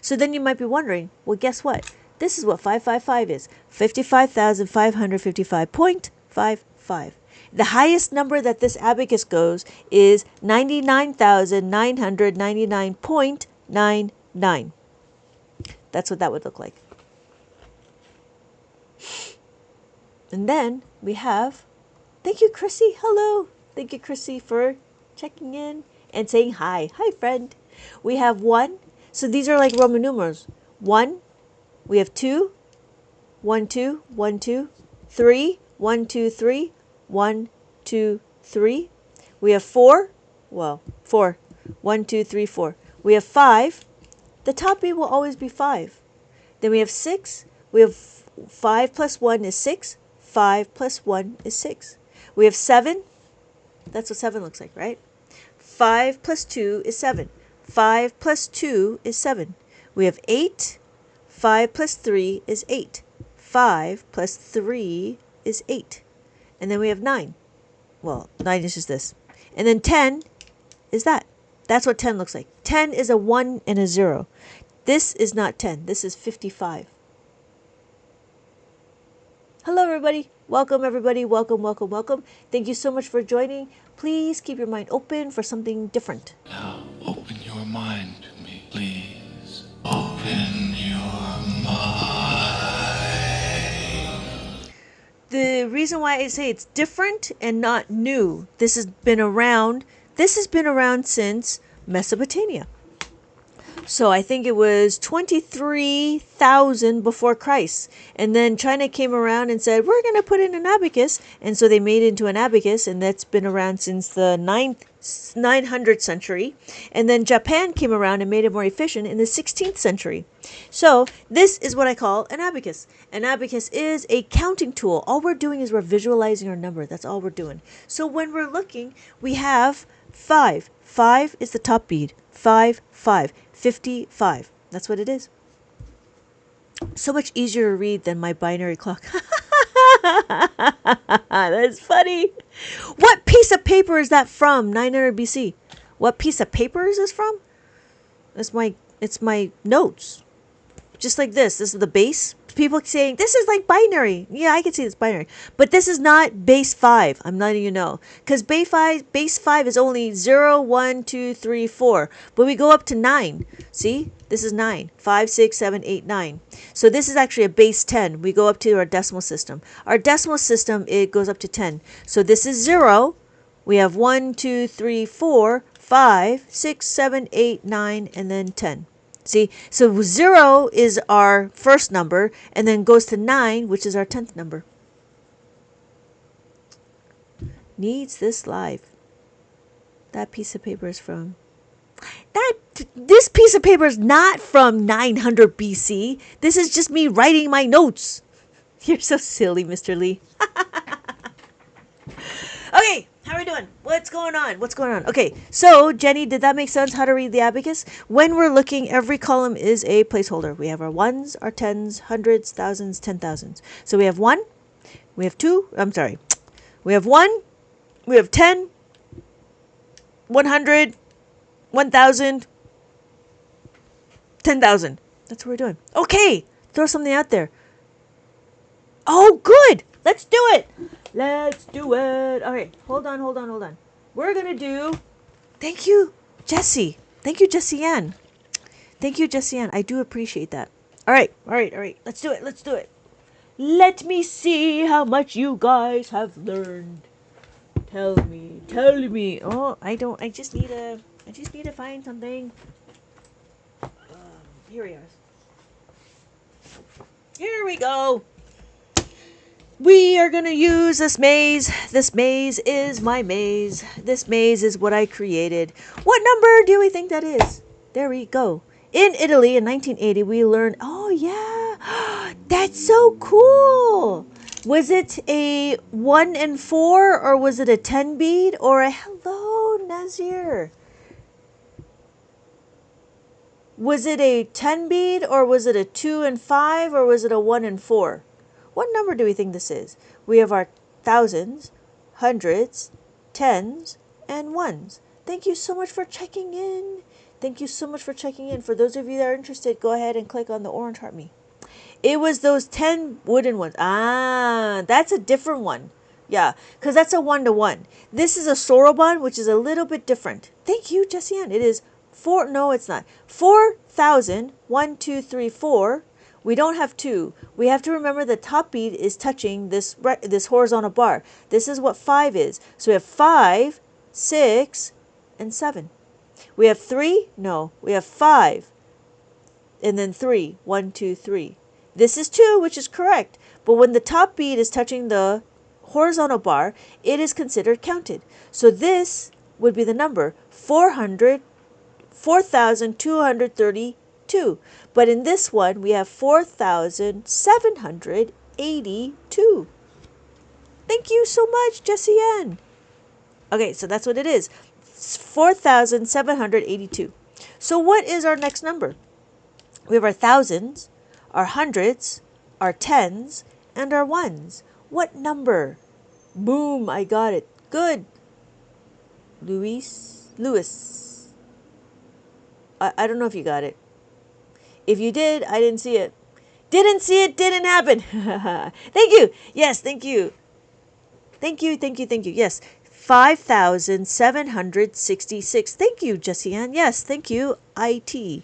So then you might be wondering, well, guess what? This is what 555 is. 55,555.55. The highest number that this abacus goes is 99,999.99. That's what that would look like. And then we have, thank you, Chrissy. Hello. Thank you, Chrissy, for checking in and saying hi. Hi, friend. We have 1. So these are like Roman numerals. 1. We have 2. 1, 2, 1, 2. 3. 1, 2, 3. 1, 2, 3. We have 4. Well, 4. 1, 2, 3, 4. We have 5. The top beat will always be 5. Then we have 6. We have 5 plus 1 is 6. 5 plus 1 is 6. We have 7. That's what 7 looks like, right? 5 plus 2 is 7. 5 plus 2 is 7. We have 8. 5 plus 3 is 8. 5 plus 3 is 8. And then we have 9. Well, 9 is just this. And then 10 is that. That's what 10 looks like. 10 is a 1 and a 0. This is not 10. This is 55. Hello, everybody. Welcome, everybody. Welcome, welcome, welcome. Thank you so much for joining. Please keep your mind open for something different. Now open your mind to me, please. Open your mind. The reason why I say it's different and not new, this has been around since Mesopotamia. So I think it was 23,000 before Christ. And then China came around and said, we're going to put in an abacus. And so they made it into an abacus, and that's been around since the 900th century. And then Japan came around and made it more efficient in the 16th century. So this is what I call an abacus. An abacus is a counting tool. All we're doing is we're visualizing our number. That's all we're doing. So when we're looking, we have 5. 5 is the top bead. 5, 5. 55. That's what it is. So much easier to read than my binary clock. That's funny. What piece of paper is that from? 900 BC. What piece of paper is this from? It's my notes. Just like this. This is the base. People saying, this is like binary. Yeah, I can see it's binary. But this is not base 5. I'm letting you know. Because base 5 is only 0, 1, 2, 3, 4. But we go up to 9. See? This is 9. 5, 6, 7, 8, 9. So this is actually a base 10. We go up to our decimal system. Our decimal system, it goes up to 10. So this is 0. We have 1, 2, 3, 4, 5, 6, 7, 8, 9, and then 10. See, so 0 is our first number, and then goes to 9, which is our 10th number. Needs this live. That piece of paper is from... This piece of paper is not from 900 BC. This is just me writing my notes. You're so silly, Mr. Lee. Okay, how are we doing? What's going on? Okay, so Jenny, did that make sense how to read the abacus? When we're looking, every column is a placeholder. We have our ones, our tens, hundreds, thousands, 10,000s. So we have 1, we have 2, we have 1, we have 10, 100, 1,000, 10,000. That's what we're doing. Okay, throw something out there. Oh, good. Let's do it. Let's do it. All right, hold on. We're going to do... Thank you, Jessie. Thank you, Jessie Ann. I do appreciate that. All right. Let's do it. Let me see how much you guys have learned. Tell me. Oh, I just need to find something. Here we are. Here we go. We are going to use this maze. This maze is my maze. This maze is what I created. What number do we think that is? There we go. In Italy in 1980, we learned, oh yeah, that's so cool. Was it a 1 and 4 or was it a 10 bead or a hello Nazir? Was it a 10 bead or was it a 2 and 5 or was it a 1 and 4? What number do we think this is? We have our thousands, hundreds, tens, and ones. Thank you so much for checking in. Thank you so much for checking in. For those of you that are interested, go ahead and click on the orange heart me. It was those 10 wooden ones. Ah, that's a different one. Yeah, because that's a 1-to-1. This is a soroban, which is a little bit different. Thank you, Jessie Ann. It is 4. No, it's not. 4,000. 1, 2, 3, 4. We don't have 2. We have to remember the top bead is touching this horizontal bar. This is what 5 is. So we have 5, 6, and 7. We have 3? No. We have 5. And then 3. 1, 2, 3. This is 2, which is correct. But when the top bead is touching the horizontal bar, it is considered counted. So this would be the number 4,232. But in this one, we have 4,782. Thank you so much, Jessie Ann. Okay, so that's what it is. 4,782. So what is our next number? We have our thousands, our hundreds, our tens, and our ones. What number? Boom, I got it. Good. Lewis. I don't know if you got it. If you did, I didn't see it. Didn't see it, didn't happen. Thank you. Yes, thank you. Thank you. Yes, 5,766. Thank you, Jessie Ann. Yes, thank you, IT.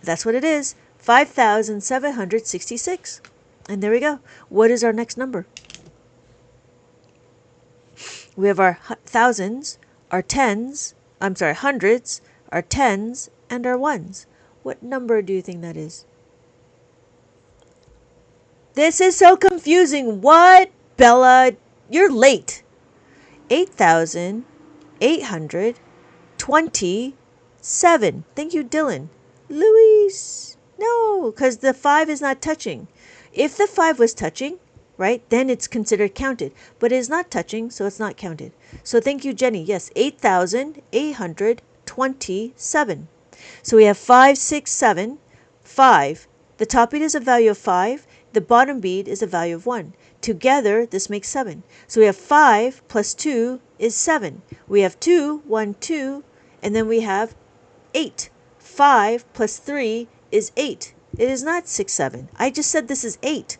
That's what it is. 5,766. And there we go. What is our next number? We have our thousands, our hundreds, our tens, and our ones. What number do you think that is? This is so confusing. What? Bella, you're late. 8,827. Thank you, Dylan. Luis. No, because the 5 is not touching. If the 5 was touching, right, then it's considered counted. But it is not touching, so it's not counted. So thank you, Jenny. Yes, 8,827. So we have 5, 6, 7, 5. The top bead is a value of 5. The bottom bead is a value of 1. Together, this makes 7. So we have 5 plus 2 is 7. We have 2, 1, 2, and then we have 8. 5 plus 3 is 8. It is not 6, 7. I just said this is 8.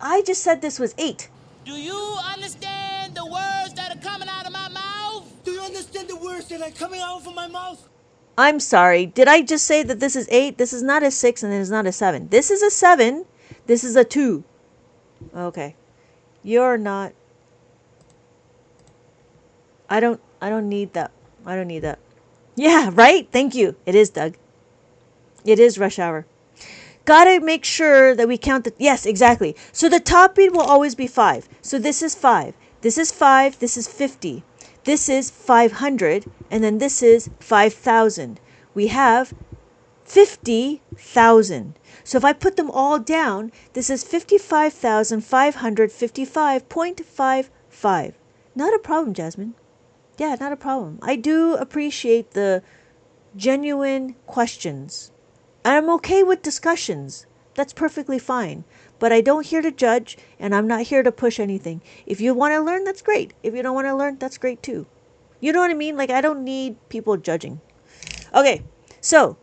I just said this was 8. Do you understand the words that are coming out of my mouth? Do you understand the words that are coming out of my mouth? I'm sorry. Did I just say that this is 8? This is not a 6 and it is not a 7. This is a 7. This is a 2. Okay. You're not. I don't need that. I don't need that. Yeah, right? Thank you. It is, Doug. It is rush hour. Gotta make sure that we count the... Yes, exactly. So the top bead will always be 5. So this is 5. This is 5. This is 50. This is 500. And then this is 5,000. We have 50,000. So if I put them all down, this is 55,555.55. Not a problem, Jasmine. Yeah, not a problem. I do appreciate the genuine questions. And I'm okay with discussions. That's perfectly fine. But I don't here to judge, and I'm not here to push anything. If you want to learn, that's great. If you don't want to learn, that's great too. You know what I mean? Like, I don't need people judging. Okay, so,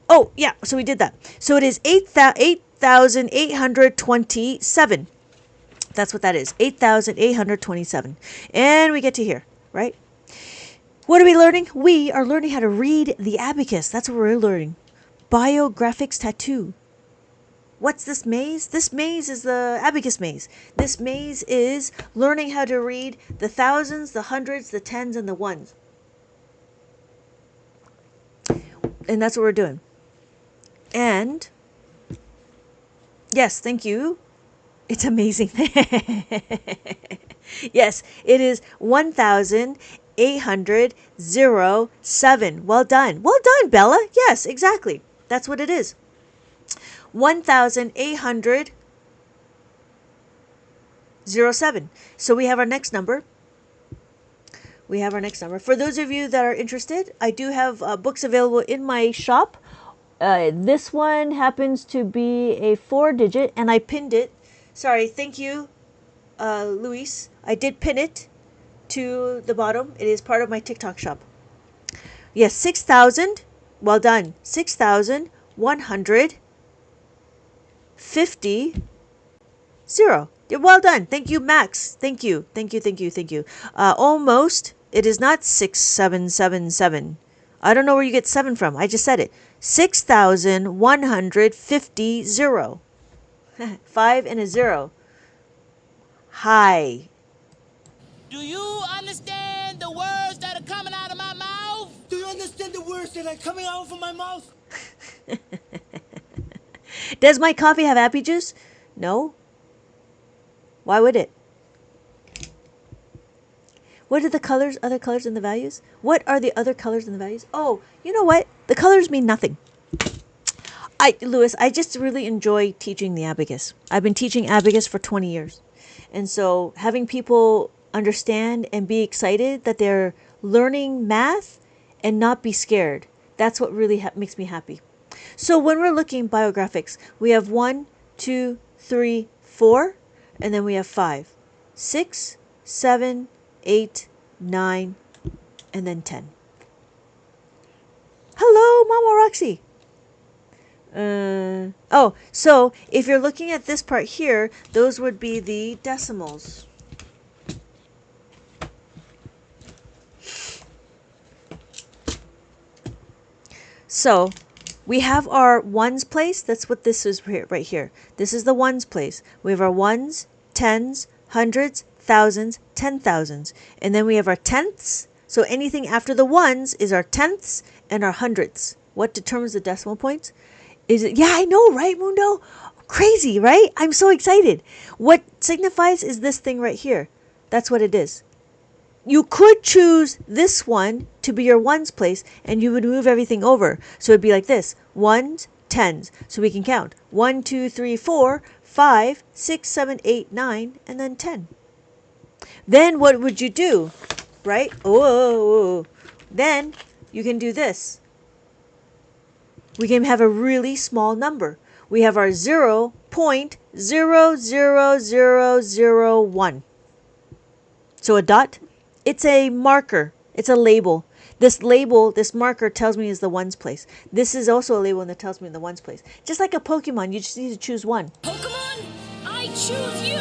oh, yeah, so we did that. So it is 8,827. That's what that is, 8,827. And we get to here, right? What are we learning? We are learning how to read the abacus. That's what we're learning. Biographics tattoo. What's this maze? This maze is the abacus maze. This maze is learning how to read the thousands, the hundreds, the tens, and the ones. And that's what we're doing. And yes, thank you. It's amazing. Yes, it is 1,807. Well done. Well done, Bella. Yes, exactly. That's what it is. 1,807. So we have our next number. For those of you that are interested, I do have books available in my shop. This one happens to be a 4-digit, and I pinned it. Sorry, thank you, Luis. I did pin it to the bottom. It is part of my TikTok shop. Yes, 6,000. Well done. 6,150. Well done. Thank you, Max. Thank you. Almost. It is not 6777. I don't know where you get 7 from. I just said it. 6,150. 5 and a 0. Hi. Do you understand the words that are coming out of my mouth? Do you understand the words that are coming out of my mouth? Does my coffee have apple juice? No. Why would it? What are the colors, other colors and the values? What are the other colors and the values? Oh, you know what? The colors mean nothing. Louis, I just really enjoy teaching the abacus. I've been teaching abacus for 20 years. And so having people understand and be excited that they're learning math and not be scared, that's what really makes me happy. So when we're looking biographics, we have 1, 2, 3, 4, and then we have 5, 6, 7, 8, 9, and then 10. Hello, Mama Roxy. So if you're looking at this part here, those would be the decimals. So we have our ones place. That's what this is right here. This is the ones place. We have our ones, tens, hundreds, thousands, 10,000s. And then we have our tenths. So anything after the ones is our tenths and our hundredths. What determines the decimal points? Is it? Yeah, I know, right, Mundo? Crazy, right? I'm so excited. What signifies is this thing right here. That's what it is. You could choose this one to be your ones place, and you would move everything over. So it'd be like this: ones, tens. So we can count 1, 2, 3, 4, 5, 6, 7, 8, 9, and then 10. Then what would you do? Right? Oh. Then you can do this. We can have a really small number. We have our 0.00001. So a dot, it's a marker. It's a label. This label, this marker tells me is the ones place. This is also a label that tells me the ones place. Just like a Pokemon, you just need to choose one. Pokemon, I choose you!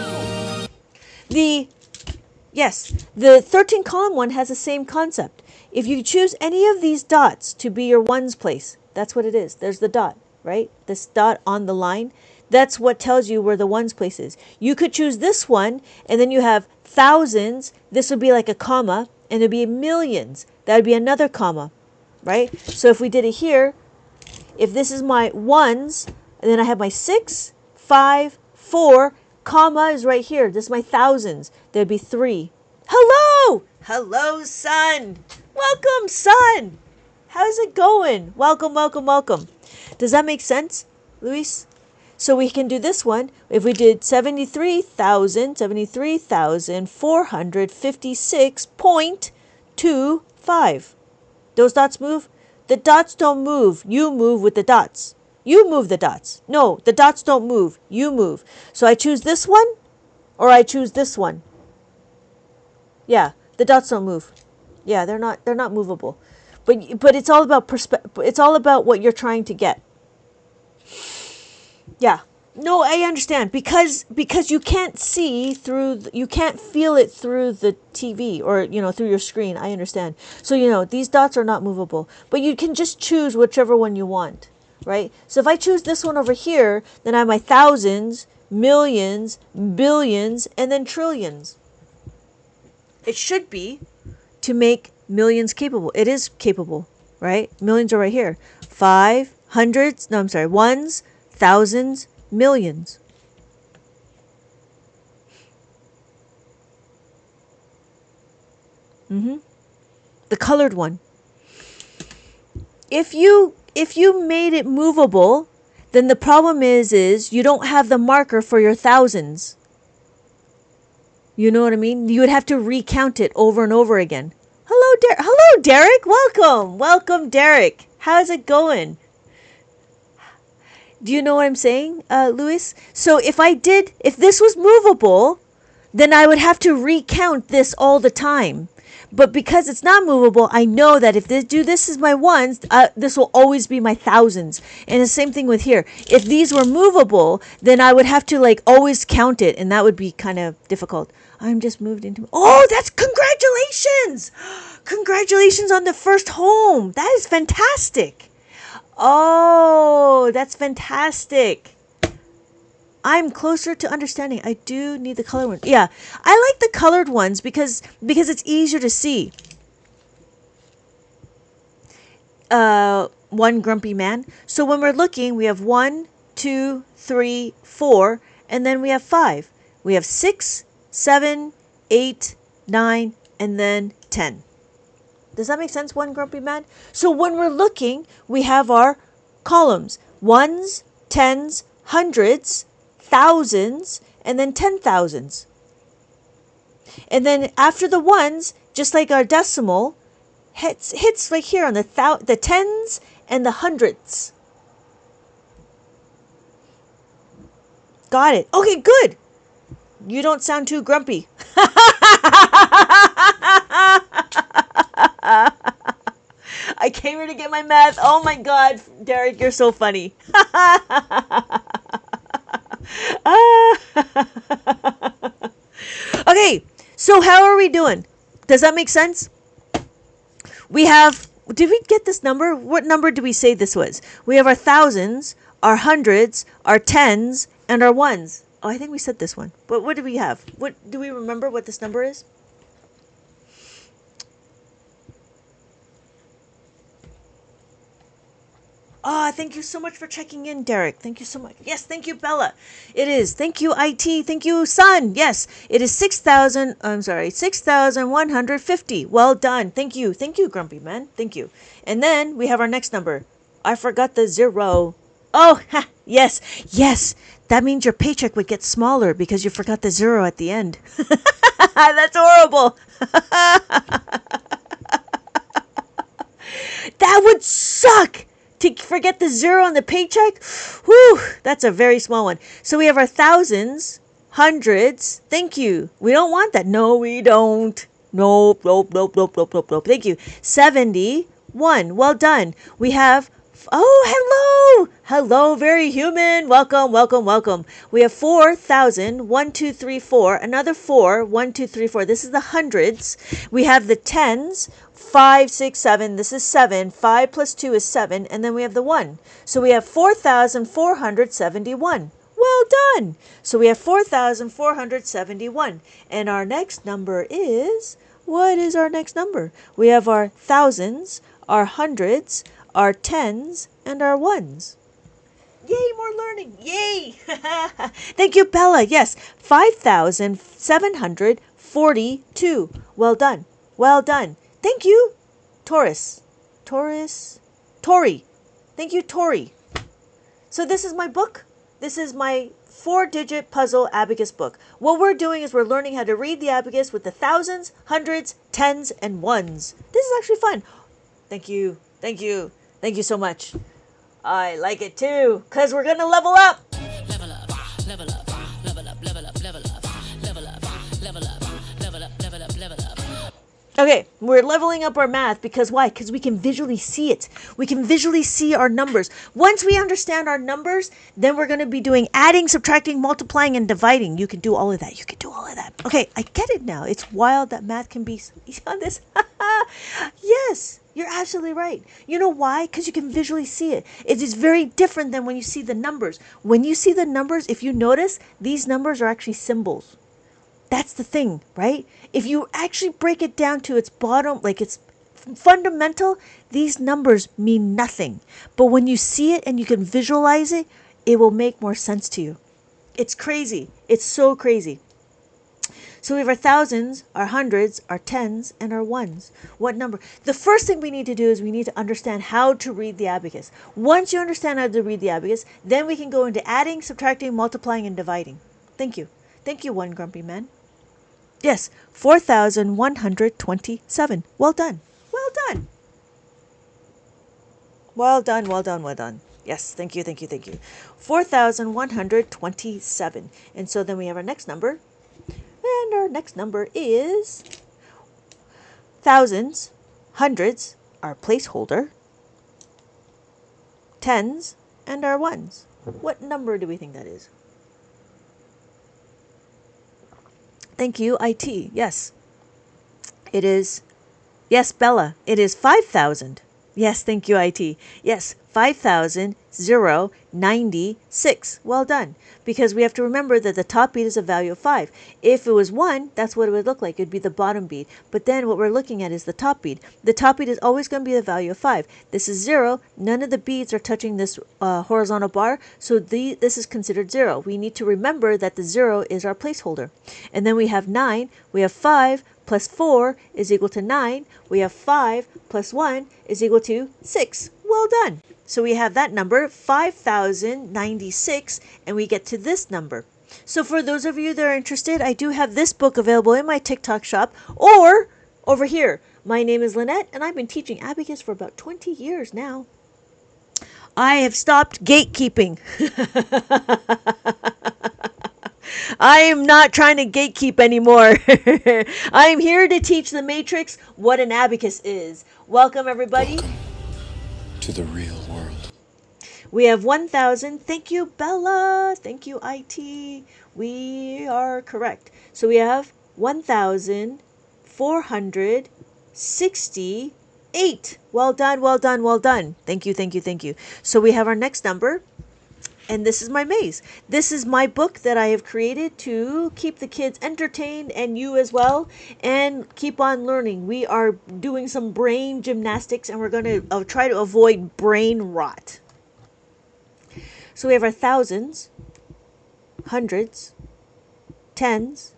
The 13 column one has the same concept. If you choose any of these dots to be your ones place, that's what it is. There's the dot, right? This dot on the line. That's what tells you where the ones place is. You could choose this one, and then you have thousands. This would be like a comma, and there'd be millions. That would be another comma, right? So if we did it here, if this is my ones, and then I have my 6, 5, 4, comma is right here. This is my thousands. There'd be 3. Hello! Hello, son! Welcome, son! How's it going? Welcome. Does that make sense, Luis? So we can do this one. If we did 73,456.25. Those dots move? The dots don't move. You move with the dots. You move the dots. No, the dots don't move. You move. So I choose this one, or I choose this one. Yeah, the dots don't move. Yeah, they're not movable. But it's all about it's all about what you're trying to get. Yeah. No, I understand because you can't see through you can't feel it through the TV or through your screen. I understand. So these dots are not movable, but you can just choose whichever one you want, right? So if I choose this one over here, then I have my thousands, millions, billions, and then trillions. It should be to make millions capable. It is capable, right? Millions are right here. ones, thousands, millions. The colored one. If you made it movable, then the problem is you don't have the marker for your thousands. You know what I mean? You would have to recount it over and over again. Hello, Derek. Welcome, Derek. How's it going? Do you know what I'm saying, Louis? So if this was movable, then I would have to recount this all the time. But because it's not movable, I know that if this is my ones, this will always be my thousands. And the same thing with here. If these were movable, then I would have to like always count it, and that would be kind of difficult. I'm just moved into. Oh, that's congratulations! Congratulations on the first home. That is fantastic. Oh, that's fantastic. I'm closer to understanding. I do need the colored one. Yeah, I like the colored ones because it's easier to see. One grumpy man. So when we're looking, we have 1, 2, 3, 4, and then we have 5. We have 6, 7, 8, 9, and then 10. Does that make sense? One grumpy man. So when we're looking, we have our columns: ones, tens, hundreds, thousands, and then 10,000s. And then after the ones, just like our decimal, hits right here on the tens and the hundreds. Got it. Okay, good. You don't sound too grumpy. I came here to get my math. Oh my God, Derek, you're so funny. Okay, so how are we doing? Does that make sense? Did we get this number? What number do we say this was? We have our thousands, our hundreds, our tens, and our ones. Oh, I think we said this one. But what do we have? What do we remember what this number is? Ah, thank you so much for checking in, Derek. Thank you so much. Yes, thank you, Bella. It is. Thank you, IT. Thank you, Sun. Yes, it is 6,150. Well done. Thank you. Thank you, Grumpy Man. Thank you. And then we have our next number. I forgot the 0. Oh, yes. Yes. That means your paycheck would get smaller because you forgot the 0 at the end. That's horrible. That would suck. To forget the 0 on the paycheck? Whew, that's a very small one. So we have our thousands, hundreds. Thank you. We don't want that. No, we don't. Nope. Thank you. 71. Well done. We have, hello. Hello, very human. Welcome. We have 4,000. 1, 2, 3, 4. Another 4. 1, 2, 3, 4. This is the hundreds. We have the tens. 5, 6, 7. This is 7. 5 plus 2 is 7. And then we have the 1. So we have 4,471. Well done. So we have 4,471. And our next number is, what is our next number? We have our thousands, our hundreds, our tens, and our ones. Yay, more learning. Yay. Thank you, Bella. Yes, 5,742. Well done. Thank you, Tori. Thank you, Tori. So this is my book. This is my 4-digit puzzle abacus book. What we're doing is we're learning how to read the abacus with the thousands, hundreds, tens, and ones. This is actually fun. Thank you so much. I like it too, because we're going to level up. Level up, level up, level up, level up, level up, level up, level up, level up, level up, level up. Okay, we're leveling up our math because why? Because we can visually see it. We can visually see our numbers. Once we understand our numbers, then we're going to be doing adding, subtracting, multiplying, and dividing. You can do all of that. Okay, I get it now. It's wild that math can be on this. Yes, you're absolutely right. You know why? Because you can visually see it. It is very different than when you see the numbers. When you see the numbers, if you notice, these numbers are actually symbols. That's the thing, right? If you actually break it down to its bottom, like its fundamental, these numbers mean nothing. But when you see it and you can visualize it, it will make more sense to you. It's crazy. It's so crazy. So we have our thousands, our hundreds, our tens, and our ones. What number? The first thing we need to do is we need to understand how to read the abacus. Once you understand how to read the abacus, then we can go into adding, subtracting, multiplying, and dividing. Thank you. Thank you, one grumpy man. Yes, 4,127. Well done. Well done. Well done, well done, well done. Yes, thank you, thank you, thank you. 4,127. And so then we have our next number. And our next number is thousands, hundreds, our placeholder, tens, and our ones. What number do we think that is? Thank you, IT. Yes. It is, yes, Bella. It is 5,000. Yes, thank you, IT. Yes, 5,096. Well done. Because we have to remember that the top bead is a value of 5. If it was 1, that's what it would look like. It would be the bottom bead. But then what we're looking at is the top bead. The top bead is always going to be the value of 5. This is 0. None of the beads are touching this horizontal bar. So this is considered 0. We need to remember that the 0 is our placeholder. And then we have 9. We have 5. Plus 4 is equal to 9. We have 5 plus 1 is equal to 6. Well done. So we have that number, 5,096, and we get to this number. So for those of you that are interested, I do have this book available in my TikTok shop or over here. My name is Lynette, and I've been teaching Abacus for about 20 years now. I have stopped gatekeeping. I am not trying to gatekeep anymore. I am here to teach the Matrix what an abacus is. Welcome, everybody. Welcome to the real world. We have 1,000. Thank you, Bella. Thank you, IT. We are correct. So we have 1,468. Well done, well done, well done. Thank you, thank you, thank you. So we have our next number. And this is my maze. This is my book that I have created to keep the kids entertained and you as well, and keep on learning. We are doing some brain gymnastics, and we're going to try to avoid brain rot. So we have our thousands, hundreds, tens,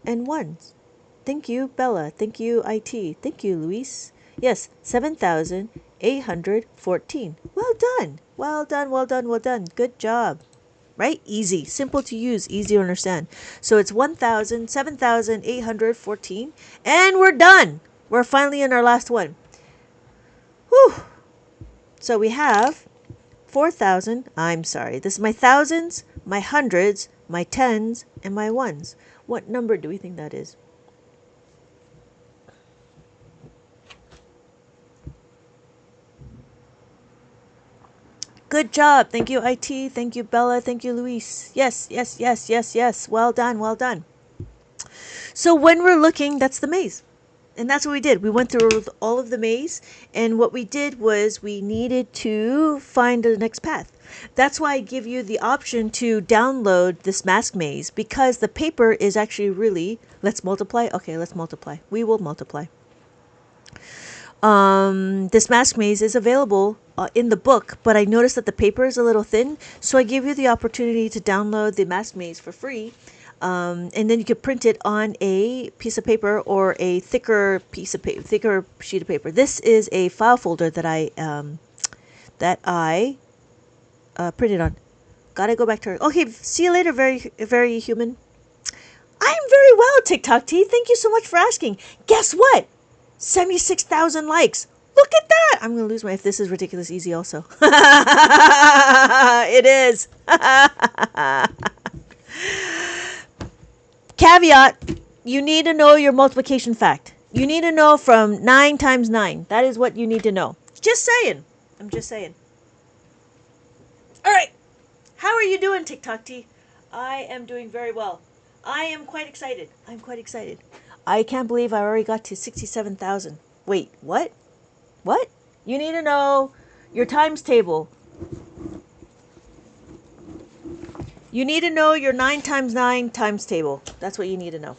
and ones. Thank you, Bella. Thank you, IT. Thank you, Luis. Yes, 7,814. Well done. Well done, well done, well done. Good job. Right? Easy. Simple to use. Easy to understand. So it's 7,814. And we're done. We're finally in our last one. Whew. So we have 4,000. I'm sorry. This is my thousands, my hundreds, my tens, and my ones. What number do we think that is? Good job. Thank you, IT. Thank you, Bella. Thank you, Luis. Yes, yes, yes, yes, yes. Well done, well done. So when we're looking, that's the maze. And that's what we did. We went through all of the maze. And what we did was we needed to find the next path. That's why I give you the option to download this mask maze. Because the paper is actually really... Let's multiply? Okay, let's multiply. We will multiply. This mask maze is available in the book, but I noticed that the paper is a little thin, so I give you the opportunity to download the mask maze for free, and then you can print it on a piece of paper or a thicker piece of paper, thicker sheet of paper. This is a file folder that I printed on. Gotta go back to her. Okay, see you later, very human. I'm very well, TikTok T. Thank you so much for asking. Guess what? 76,000 likes. Look at that. I'm going to lose my... If this is ridiculous easy also. It is. Caveat. You need to know your multiplication fact. You need to know from 9 times 9. That is what you need to know. Just saying. I'm just saying. All right. How are you doing, TikTok T? I am doing very well. I am quite excited. I'm quite excited. I can't believe I already got to 67,000. Wait, what? What? You need to know your times table. You need to know your 9 times 9 times table. That's what you need to know.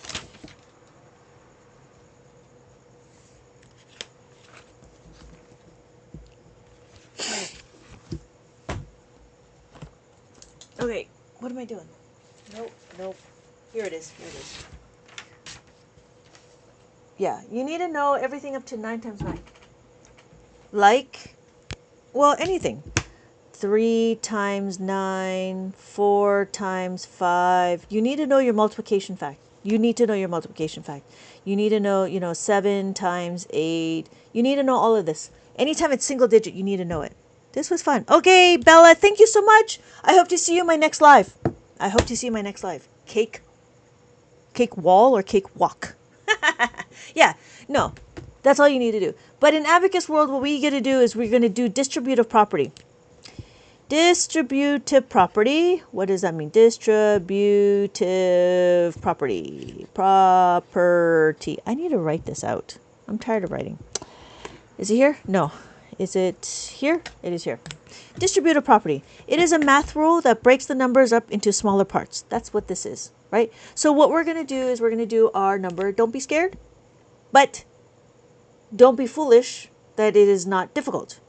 What am I doing? Nope, nope. Here it is. Yeah, you need to know everything up to 9 times 9. Like, well, anything. 3 times 9, 4 times 5. You need to know your multiplication fact. You need to know your multiplication fact. You need to know, 7 times 8. You need to know all of this. Anytime it's single digit, you need to know it. This was fun. Okay, Bella, thank you so much. I hope to see you in my next live. Cake wall or cake walk? Yeah, no, that's all you need to do. But in Abacus world, what we're going to do is we're going to do distributive property. Distributive property. What does that mean? Distributive property. Property. I need to write this out. I'm tired of writing. Is it here? No. Is it here? It is here. Distributive property. It is a math rule that breaks the numbers up into smaller parts. That's what this is, right? So what we're going to do is we're going to do our number. Don't be scared, but don't be foolish that it is not difficult.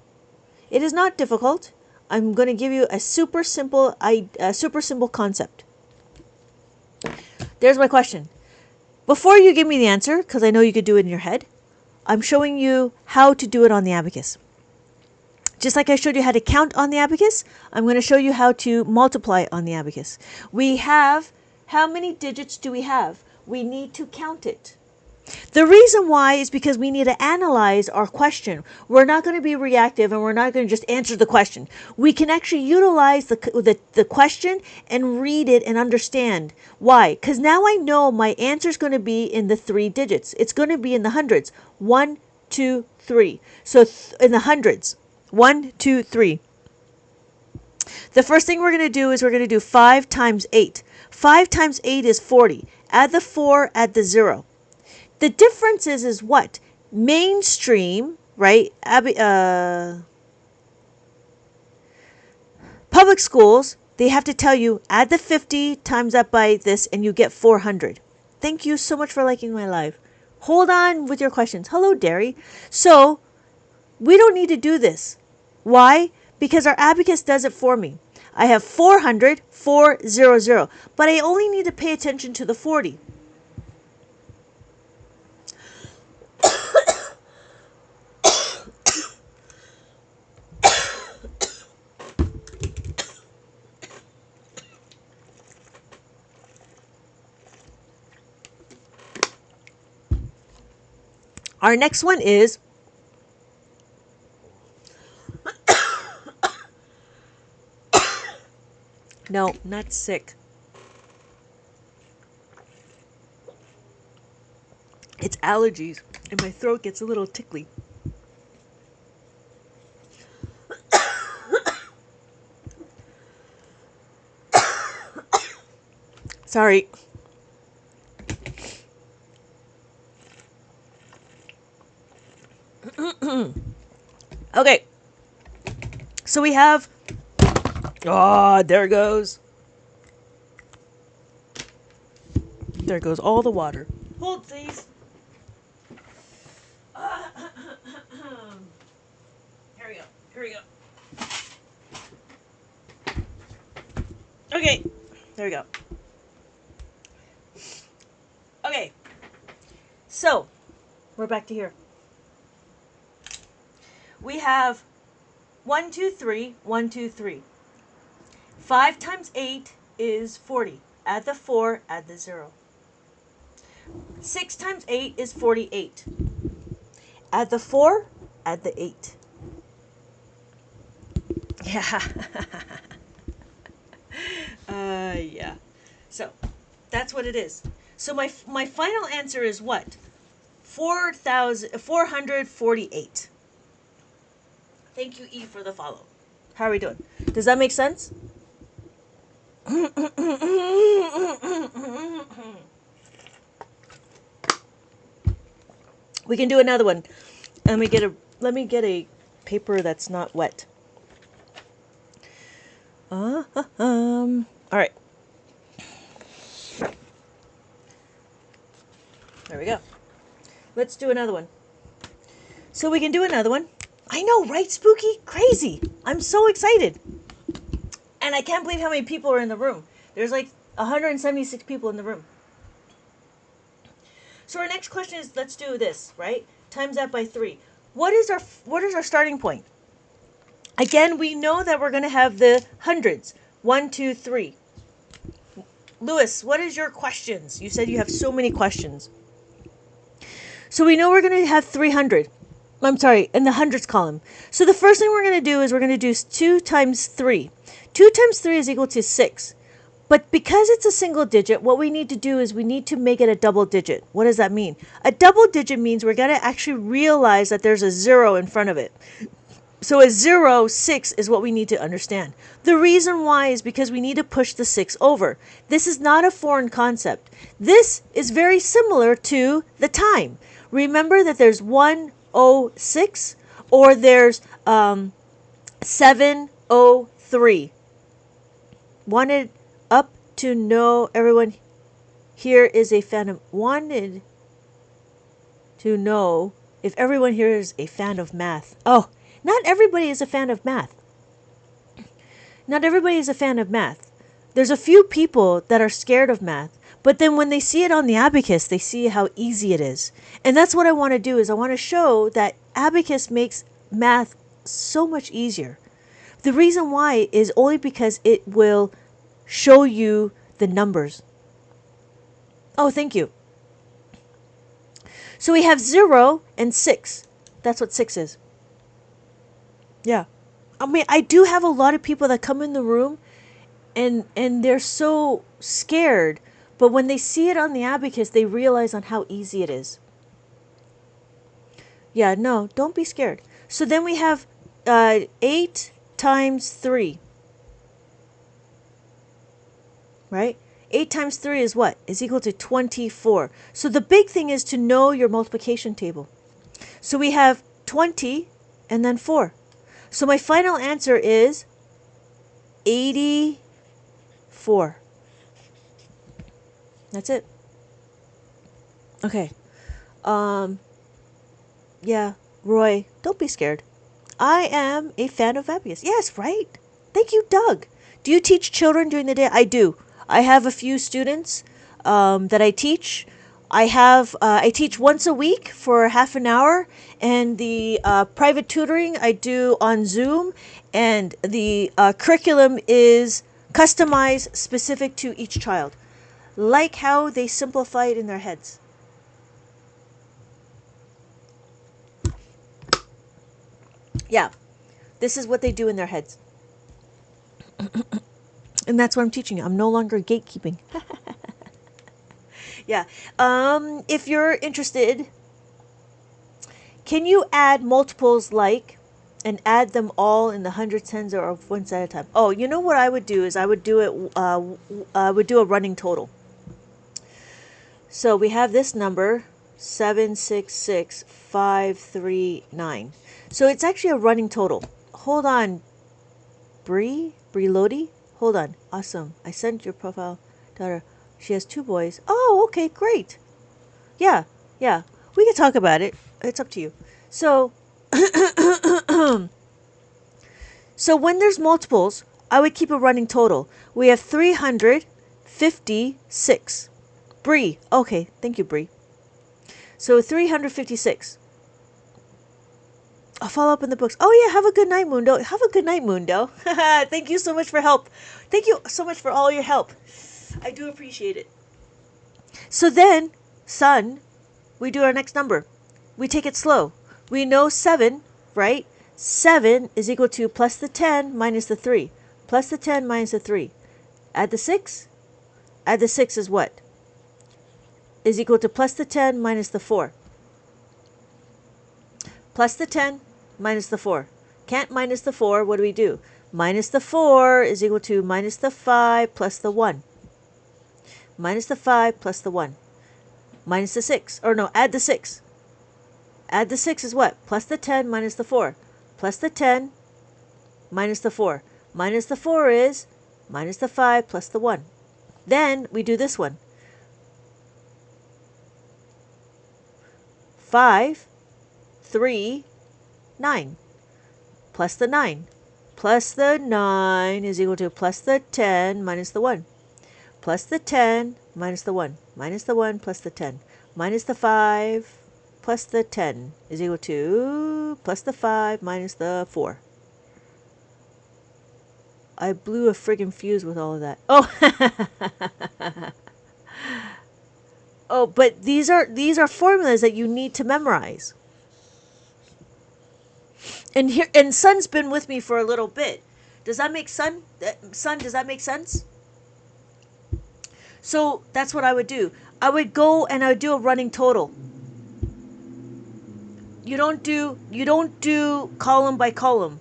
It is not difficult. I'm going to give you a super simple concept. There's my question. Before you give me the answer, because I know you could do it in your head, I'm showing you how to do it on the abacus. Just like I showed you how to count on the abacus, I'm going to show you how to multiply on the abacus. We have, how many digits do we have? We need to count it. The reason why is because we need to analyze our question. We're not going to be reactive and we're not going to just answer the question. We can actually utilize the question and read it and understand. Why? Because now I know my answer is going to be in the 3 digits. It's going to be in the hundreds. 1, 2, 3. So in the hundreds. 1, 2, 3. The first thing we're going to do is we're going to do 5 times 8. 5 times 8 is 40. Add the 4, add the 0. The difference is what? Mainstream, right? Public schools, they have to tell you, add the 50 times that by this, and you get 400. Thank you so much for liking my live. Hold on with your questions. Hello, Derry. So, we don't need to do this. Why? Because our abacus does it for me. I have 400, 400, but I only need to pay attention to the 40. Our next one is no, not sick. It's allergies and my throat gets a little tickly. Sorry. Okay. So we have... Oh, there it goes. There goes all the water. Hold, please. Here we go. Okay. There we go. Okay. So, we're back to here. We have 1, 2, 3, 1, 2, 3. 5 times 8 is 40. Add the 4, add the 0. 6 times 8 is 48. Add the 4, add the 8. Yeah. Yeah. So, that's what it is. So my final answer is what? 448. Thank you, E, for the follow. How are we doing? Does that make sense? We can do another one. Let me get a paper that's not wet. All right. There we go. Let's do another one. So we can do another one. I know, right, Spooky? Crazy. I'm so excited. And I can't believe how many people are in the room. There's like 176 people in the room. So our next question is, let's do this, right? Times that by 3. What is our starting point? Again, we know that we're going to have the hundreds. 1, 2, 3. Lewis, what is your questions? You said you have so many questions. So we know we're going to have 300. I'm sorry, in the hundreds column. So the first thing we're going to do is we're going to do 2 times 3. 2 times 3 is equal to 6. But because it's a single digit, what we need to do is we need to make it a double digit. What does that mean? A double digit means we're going to actually realize that there's a 0 in front of it. So a 0, 6 is what we need to understand. The reason why is because we need to push the 6 over. This is not a foreign concept. This is very similar to the time. Remember that there's 106 or there's 703. Wanted up to know everyone here is a fan of... Wanted to know if everyone here is a fan of math. Oh, not everybody is a fan of math. Not everybody is a fan of math. There's a few people that are scared of math, but then when they see it on the Abacus, they see how easy it is. And that's what I want to do, is I want to show that Abacus makes math so much easier. The reason why is only because it will show you the numbers. Oh, thank you. So we have 0 and 6. That's what 6 is. Yeah. I mean, I do have a lot of people that come in the room and they're so scared, but when they see it on the Abacus, they realize on how easy it is. Yeah, no, don't be scared. So then we have 8 times 3. Right? 8 times 3 is what? Is equal to 24. So the big thing is to know your multiplication table. So we have 20 and then 4. So my final answer is 84. That's it. Okay. Yeah, Roy, don't be scared. I am a fan of Abacus. Yes, right? Thank you, Doug. Do you teach children during the day? I do. I have a few students that I teach. I teach once a week for half an hour, and the private tutoring I do on Zoom, and the curriculum is customized specific to each child, like how they simplify it in their heads. Yeah, this is what they do in their heads. And that's what I'm teaching you. I'm no longer gatekeeping. Yeah. If you're interested, can you add multiples like and add them all in the hundreds, tens, or ones at a time? Oh, you know what I would do is I would do it. I would do a running total. So we have this number 766,539. So it's actually a running total. Hold on, Bree Lodi. Hold on. Awesome. I sent your profile daughter. She has 2 boys. Oh, okay, great. Yeah. We can talk about it. It's up to you. So, so when there's multiples, I would keep a running total. We have 356. Bree. Okay, thank you, Bree. So 356. I'll follow up in the books. Oh yeah, have a good night, Mundo. Have a good night, Mundo. Thank you so much for help. Thank you so much for all your help. I do appreciate it. So then, son, we do our next number. We take it slow. We know 7, right? 7 is equal to plus the 10 minus the 3. Plus the 10 minus the 3. Add the 6. Add the 6 is what? Is equal to plus the 10 minus the 4. Plus the 10 minus the 4. Can't minus the 4. What do we do? Minus the 4 is equal to minus the 5 plus the 1. Minus the 5 plus the 1. Minus the 6. Or no, add the 6. Add the 6 is what? Plus the 10 minus the 4. Plus the 10 minus the 4. Minus the 4 is minus the 5 plus the 1. Then we do this one. 5, 3, 9. Plus the 9. Plus the 9 is equal to plus the 10 minus the 1. plus the 10 minus the 1 minus the 1 plus the 10 minus the 5 plus the 10 is equal to plus the 5 minus the 4. I blew a friggin' fuse with all of that. Oh, oh, but these are formulas that you need to memorize. And here, and Sun's been with me for a little bit. Does that make Sun? Sun, does that make sense? So that's what I would do. I would go and I would do a running total. You don't do column by column.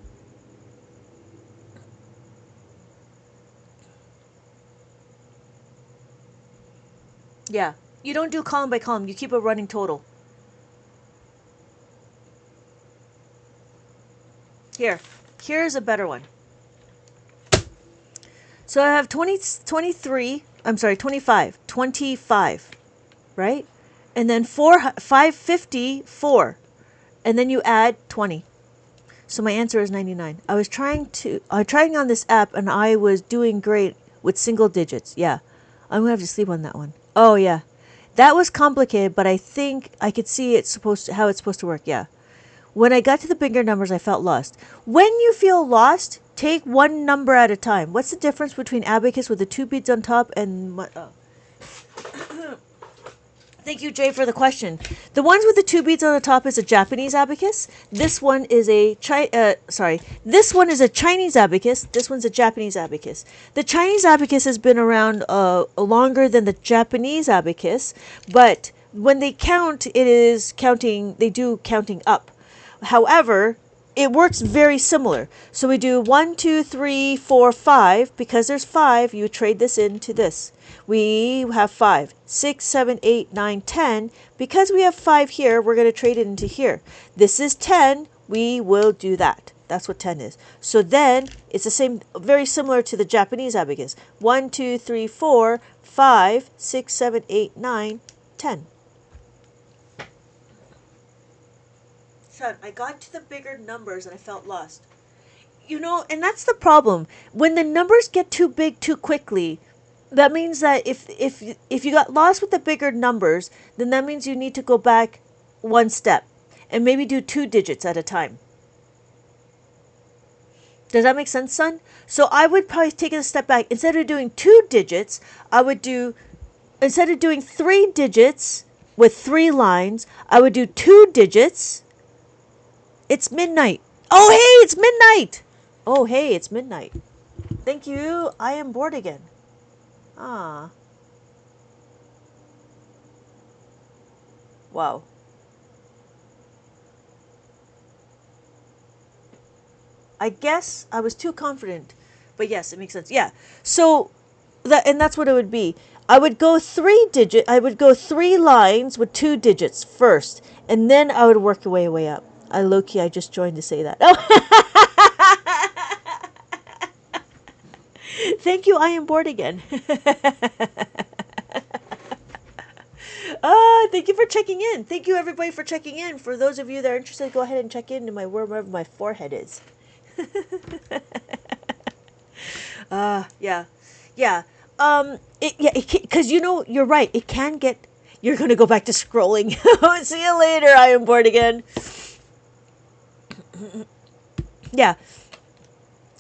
Yeah, you don't do column by column. You keep a running total. Here's a better one. So I have 25, right? And then 554, and then you add 20. So my answer is 99. I was trying on this app, and I was doing great with single digits. Yeah, I'm gonna have to sleep on that one. Oh yeah, that was complicated, but I think I could see how it's supposed to work. Yeah. When I got to the bigger numbers, I felt lost. When you feel lost, take one number at a time. What's the difference between Abacus with the 2 beads on top and... Thank you, Jay, for the question. The ones with the 2 beads on the top is a Japanese abacus. This one is This one is a Chinese abacus. This one's a Japanese abacus. The Chinese abacus has been around longer than the Japanese abacus, but when they count, they do counting up. However, it works very similar. So we do 1, 2, 3, 4, 5. Because there's 5, you trade this into this. We have 5, 6, 7, 8, 9, 10. Because we have 5 here, we're going to trade it into here. This is 10. We will do that. That's what 10 is. So then it's the same, very similar to the Japanese abacus. 1, 2, 3, 4, 5, 6, 7, 8, 9, 10. Son, I got to the bigger numbers and I felt lost. You know, and that's the problem. When the numbers get too big too quickly, that means that if you got lost with the bigger numbers, then that means you need to go back one step and maybe do 2 digits at a time. Does that make sense, son? So I would probably take it a step back. Instead of doing 2 digits, instead of doing 3 digits with 3 lines, I would do 2 digits. It's midnight. Oh, hey, it's midnight. Oh, hey, it's midnight. Thank you. I am bored again. Ah. Wow. I guess I was too confident. But yes, it makes sense. Yeah. So, that's what it would be. I would go 3 lines with 2 digits first. And then I would work your way up. I just joined to say that. Oh. Thank you. I am bored again. Thank you for checking in. Thank you, everybody, for checking in. For those of you that are interested, go ahead and check in to wherever my forehead is. Yeah. Because you're right. It can get. You're gonna go back to scrolling. See you later. I am bored again. Yeah.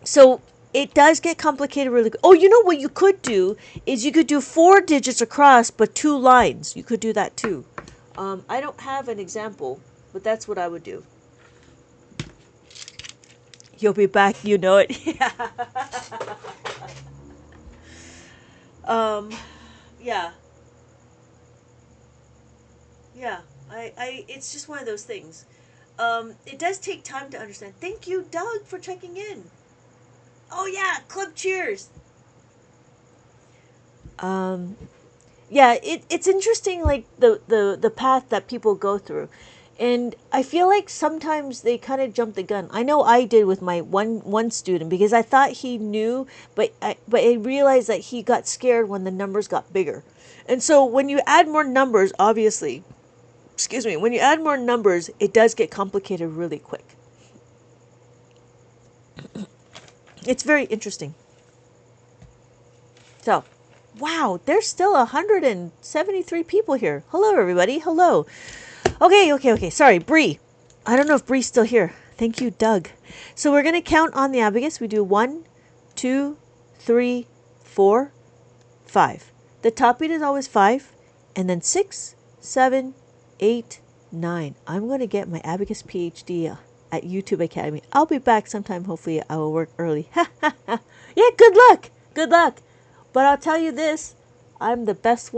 So it does get complicated really quick. Oh, you know what you could do is you could do 4 digits across but 2 lines. You could do that too. I don't have an example, but that's what I would do. You'll be back, you know it. Yeah. Yeah. Yeah. It's just one of those things. It does take time to understand. Thank you, Doug, for checking in. Oh yeah, club cheers. Yeah, it's interesting, like the path that people go through, and I feel like sometimes they kind of jump the gun. I know I did with my one student because I thought he knew, but I realized that he got scared when the numbers got bigger, and so when you add more numbers, obviously. Excuse me, when you add more numbers, it does get complicated really quick. It's very interesting. So, Wow, there's still 173 people here. Hello, everybody. Hello. Okay. Sorry, Bree. I don't know if Bree's still here. Thank you, Doug. So we're going to count on the abacus. We do 1, 2, 3, 4, 5. The top beat is always 5, and then 6, 7, 8, 9. I'm going to get my abacus PhD at YouTube Academy. I'll be back sometime. Hopefully, I will work early. Yeah, good luck. Good luck. But I'll tell you this, I'm the best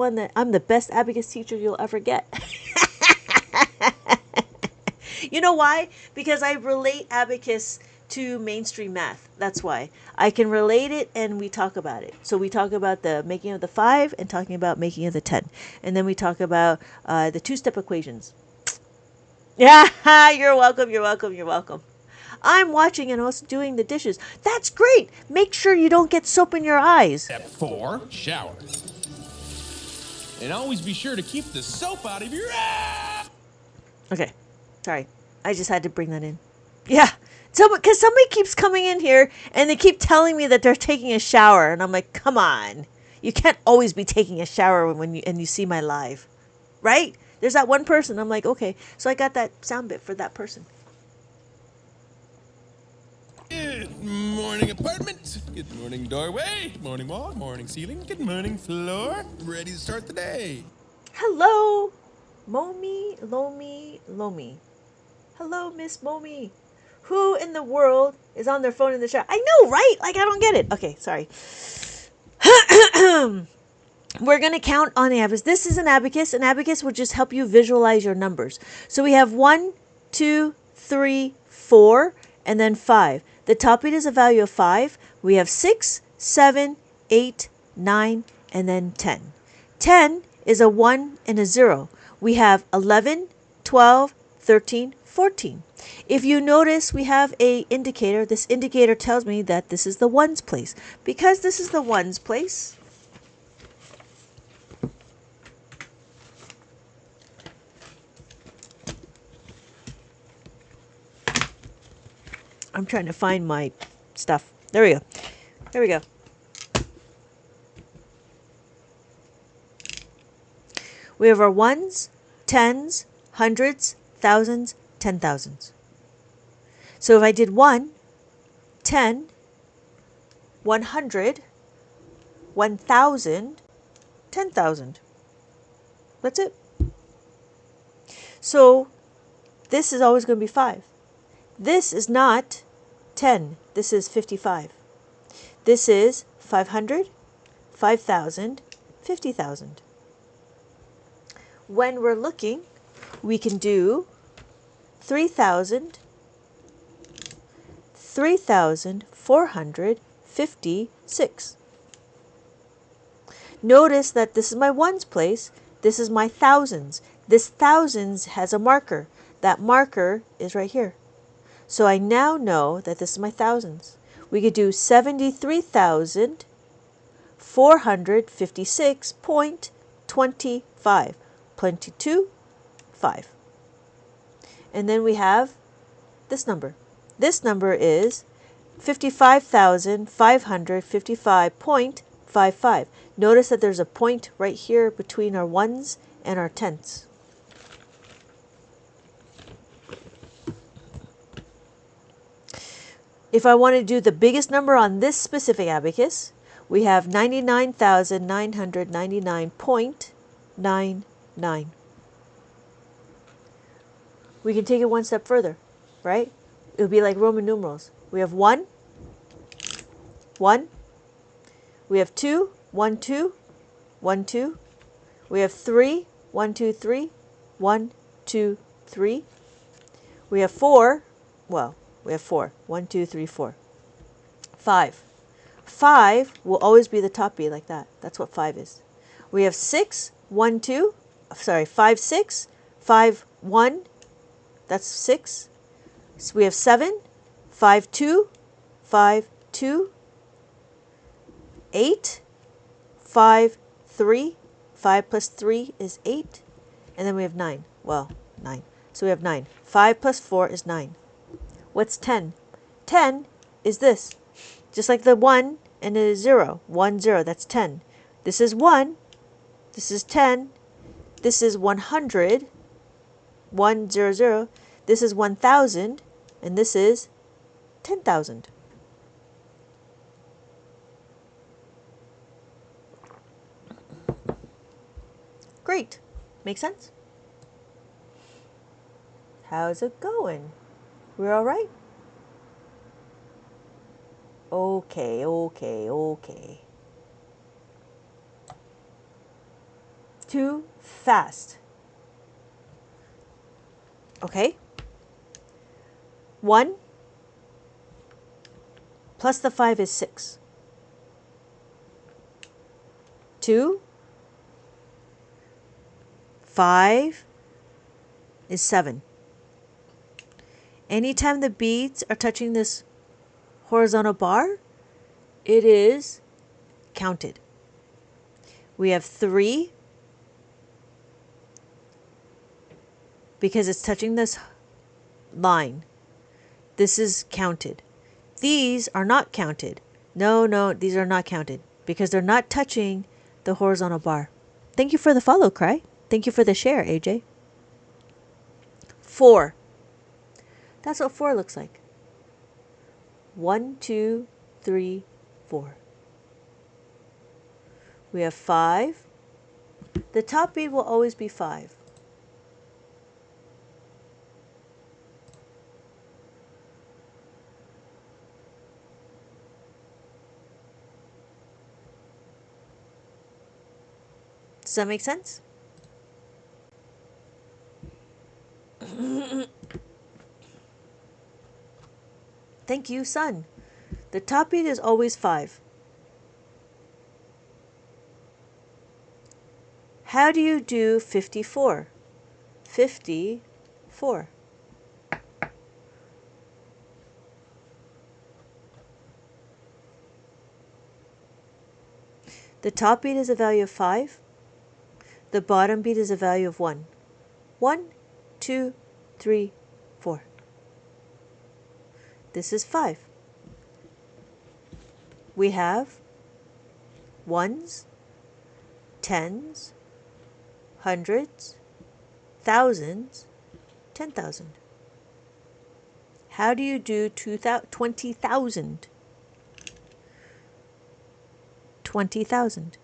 abacus teacher you'll ever get. You know why? Because I relate abacus to mainstream math. That's why. I can relate it and we talk about it. So we talk about the making of the 5 and talking about making of the 10. And then we talk about the two-step equations. Yeah, you're welcome. I'm watching and also doing the dishes. That's great. Make sure you don't get soap in your eyes. Step 4, shower. And always be sure to keep the soap out of your eye. Okay, sorry. I just had to bring that in. Yeah, because somebody keeps coming in here and they keep telling me that they're taking a shower. And I'm like, come on. You can't always be taking a shower when you see my live. Right? There's that one person. I'm like, okay. So I got that sound bit for that person. Good morning, apartment. Good morning, doorway. Morning wall, morning ceiling. Good morning, floor. Ready to start the day. Hello, Lomi. Hello, Miss Momi. Who in the world is on their phone in the shower? I know, right? Like, I don't get it. Okay, sorry. We're going to count on the abacus. This is an abacus. An abacus will just help you visualize your numbers. So we have 1, 2, 3, 4, and then 5. The top beat is a value of 5. We have 6, 7, 8, 9, and then 10. 10 is a 1 and a 0. We have 11, 12, 13, 14. If you notice, we have a indicator. This indicator tells me that this is the ones place. Because this is the ones place, I'm trying to find my stuff. There we go. Here we go. We have our ones, tens, hundreds, thousands, 10,000s. So if I did 1, 10, 100, 1,000, 10,000. That's it. So this is always going to be 5. This is not 10. This is 55. This is 500, 5,000, 50,000. When we're looking, we can do 3,000, 3,456. Notice that this is my ones place. This is my thousands. This thousands has a marker. That marker is right here. So I now know that this is my thousands. We could do 73,456.25. 22, 5. And then we have this number. This number is 55,555.55. Notice that there's a point right here between our ones and our tenths. If I want to do the biggest number on this specific abacus, we have 99,999.99. We can take it one step further, right? It would be like Roman numerals. We have 1, 1. We have 2, 1, 2, 1, 2. We have 3, 1, 2, 3, 1, 2, 3. We have 4, well, we have 4, 1, 2, 3, 4. 5. 5 will always be the top beat like that. That's what 5 is. We have 6, 1, 2. Sorry, 5, 6, 5, 1. That's 6. So we have 7, 5, 2, 5, 2, 8, 5, 3. 5 plus 3 is 8. And then we have 9. Well, 9. So we have 9. 5 plus 4 is 9. What's 10? 10 is this. Just like the 1 and the 0. 1, 0. That's 10. This is 1. This is 10. This is 100. 100. This is 1,000. And this is 10,000. Great. Make sense? How's it going? We're all right? Okay, okay, okay. Too fast. Okay. 1 plus the 5 is 6. 2, 5 is 7. Anytime the beads are touching this horizontal bar, it is counted. We have 3 because it's touching this line. This is counted. These are not counted. No, these are not counted because they're not touching the horizontal bar. Thank you for the follow, Cry. Thank you for the share, AJ. 4. That's what 4 looks like. 1, 2, 3, 4. We have 5. The top bead will always be 5. Does that make sense? Thank you, son. The top bead is always 5. How do you do 54? 54. The top bead is a value of 5. The bottom bead is a value of 1. 1, 2, 3, 4. This is 5. We have ones, tens, hundreds, thousands, 10,000. How do you do 20,000? 20,000.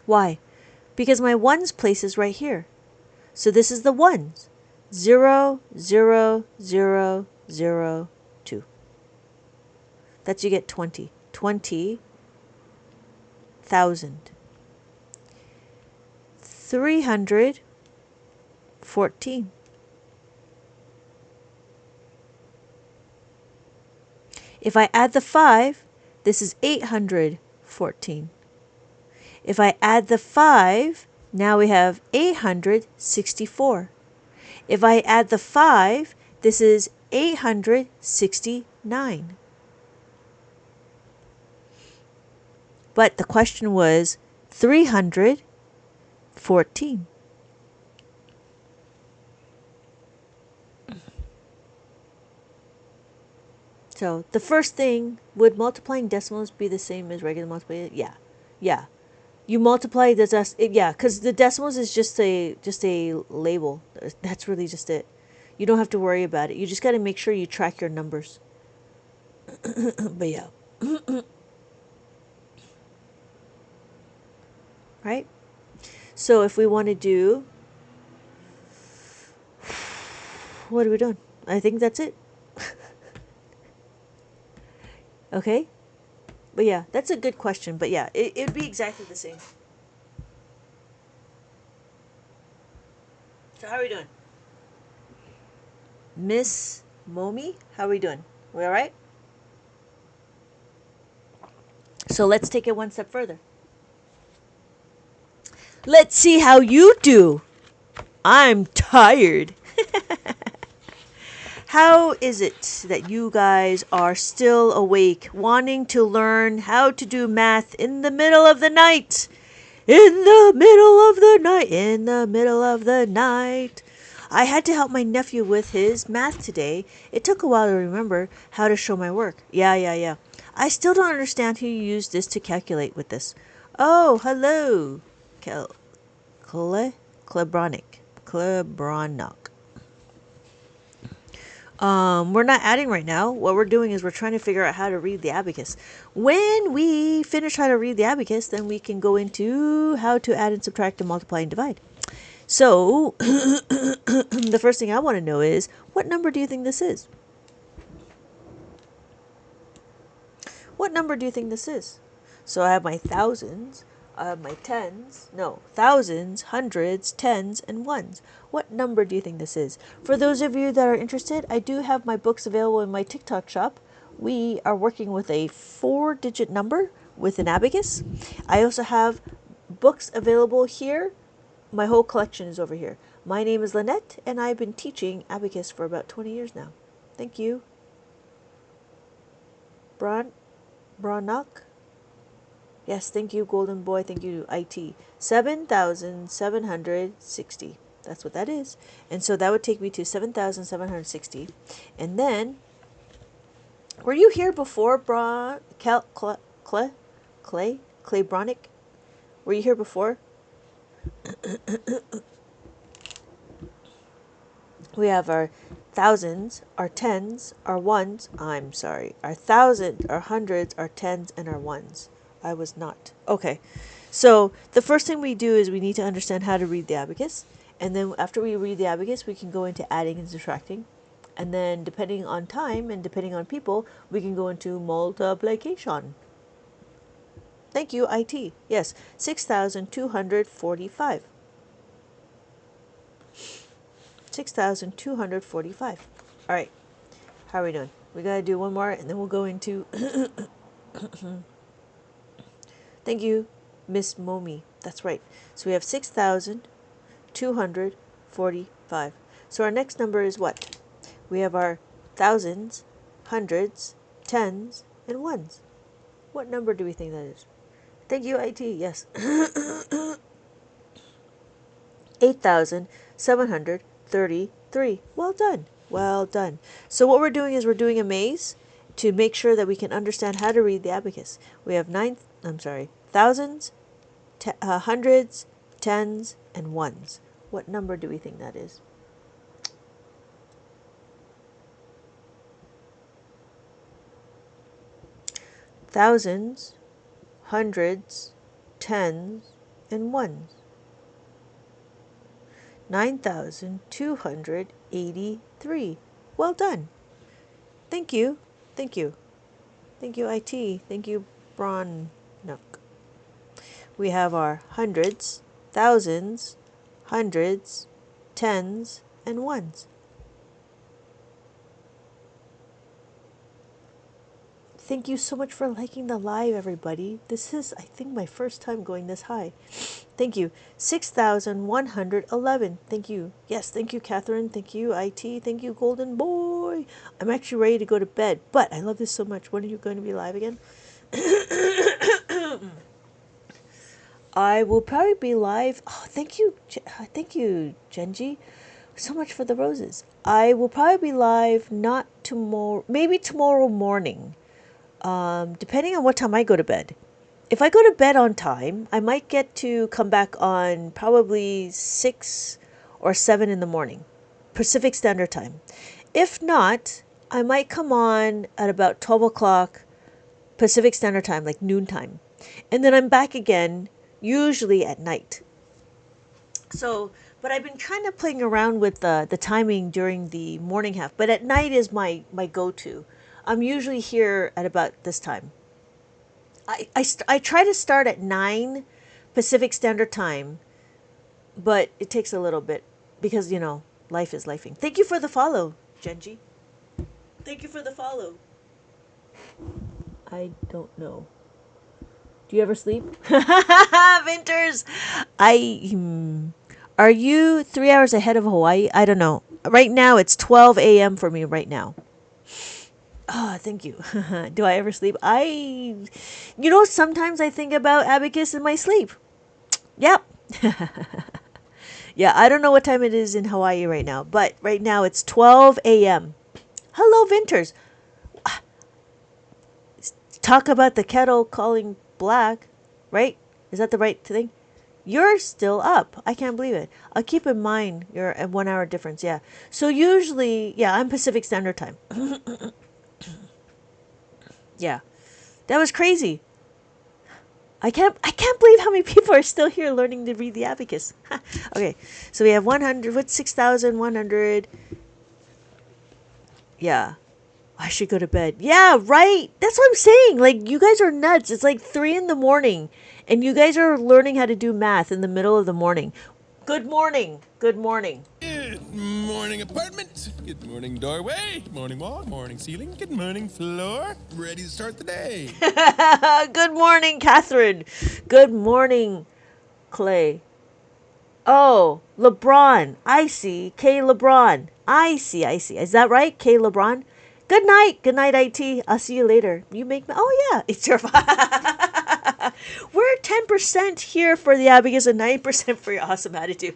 Why? Because my ones place is right here. So this is the ones. 0, 0, 0, 0, 2. That's you get 20. 20,000. 314. If I add the 5, this is 814. If I add the 5, now we have 864. If I add the 5, this is 869. But the question was 314. So the first thing, would multiplying decimals be the same as regular multiplication? Yeah. You multiply the yeah, because the decimals is just a label. That's really just it. You don't have to worry about it. You just got to make sure you track your numbers. But yeah. Right? So if we want to do, what are we doing? I think that's it. Okay? But yeah, that's a good question. But yeah, it'd be exactly the same. So how are we doing? Miss Momi, how are we doing? We all right? So let's take it one step further. Let's see how you do. I'm tired. How is it that you guys are still awake, wanting to learn how to do math in the middle of the night? In the middle of the night, in the middle of the night. I had to help my nephew with his math today. It took a while to remember how to show my work. Yeah. I still don't understand who used this to calculate with this. Oh, hello. Klebronic. We're not adding right now. What we're doing is we're trying to figure out how to read the abacus. When we finish how to read the abacus, then we can go into how to add and subtract and multiply and divide. So, the first thing I want to know is, what number do you think this is? What number do you think this is? So I have my thousands, I have my thousands, hundreds, tens, and ones. What number do you think this is? For those of you that are interested, I do have my books available in my TikTok shop. We are working with a 4-digit number with an abacus. I also have books available here. My whole collection is over here. My name is Lynette, and I've been teaching abacus for about 20 years now. Thank you. Brannock? Yes, thank you, Golden Boy. Thank you, IT. 7,760. That's what that is. And so that would take me to 7,760. And then, were you here before, Clay Bronick? Were you here before? We have our thousands, our tens, our ones. I'm sorry. Our thousands, our hundreds, our tens, and our ones. I was not. Okay. So the first thing we do is we need to understand how to read the abacus. And then after we read the abacus, we can go into adding and subtracting. And then depending on time and depending on people, we can go into multiplication. Thank you, IT. Yes, 6,245. 6,245. All right. How are we doing? We got to do one more and then we'll go into... Thank you, Miss Momi. That's right. So we have 6,245. So our next number is what? We have our thousands, hundreds, tens, and ones. What number do we think that is? Thank you, IT. Yes. 8,733. Well done. Well done. So what we're doing is we're doing a maze to make sure that we can understand how to read the abacus. We have thousands, hundreds, tens, and ones. What number do we think that is? Thousands, hundreds, tens, and ones. 9,283. Well done. Thank you. Thank you. Thank you, IT. Thank you, Bronnock. We have our hundreds, thousands, hundreds, tens, and ones. Thank you so much for liking the live, everybody. This is, I think, my first time going this high. Thank you. 6,111. Thank you. Yes, thank you, Catherine. Thank you, IT. Thank you, Golden Boy. I'm actually ready to go to bed, but I love this so much. When are you going to be live again? I will probably be live. Oh, thank you, Genji, so much for the roses. I will probably be live not tomorrow, maybe tomorrow morning, depending on what time I go to bed. If I go to bed on time, I might get to come back on probably 6 or 7 in the morning, Pacific Standard Time. If not, I might come on at about 12 o'clock Pacific Standard Time, like noontime. And then I'm back again, usually at night. So, but I've been kind of playing around with the timing during the morning half. But at night is my go-to. I'm usually here at about this time. I try to start at 9 Pacific Standard Time, but it takes a little bit because, you know, life is lifing. Thank you for the follow, Genji. Thank you for the follow. I don't know. Do you ever sleep? Vinters! Are you 3 hours ahead of Hawaii? I don't know. Right now, it's 12 a.m. for me right now. Oh, thank you. Do I ever sleep? Sometimes I think about Abacus in my sleep. Yep. Yeah, I don't know what time it is in Hawaii right now, but right now it's 12 a.m. Hello, Vinters. talk about the kettle calling black, right? Is that the right thing? You're still up. I can't believe it. I'll keep in mind your 1 hour difference. Yeah. So usually, yeah, I'm Pacific Standard Time. Yeah. That was crazy. I can't believe how many people are still here learning to read the abacus. Okay. So we have 100, what's 6,100? Yeah. I should go to bed. Yeah, right. That's what I'm saying. Like, you guys are nuts. It's like 3 in the morning, and you guys are learning how to do math in the middle of the morning. Good morning. Good morning. Good morning, apartment. Good morning, doorway. Good morning, wall. Good morning, ceiling. Good morning, floor. Ready to start the day. Good morning, Catherine. Good morning, Clay. Oh, LeBron. I see. K. LeBron. I see. Is that right? K. LeBron? Good night. Good night, IT. I'll see you later. You make me. Oh, yeah. It's your. We're 10% here for the abacus and 9% for your awesome attitude.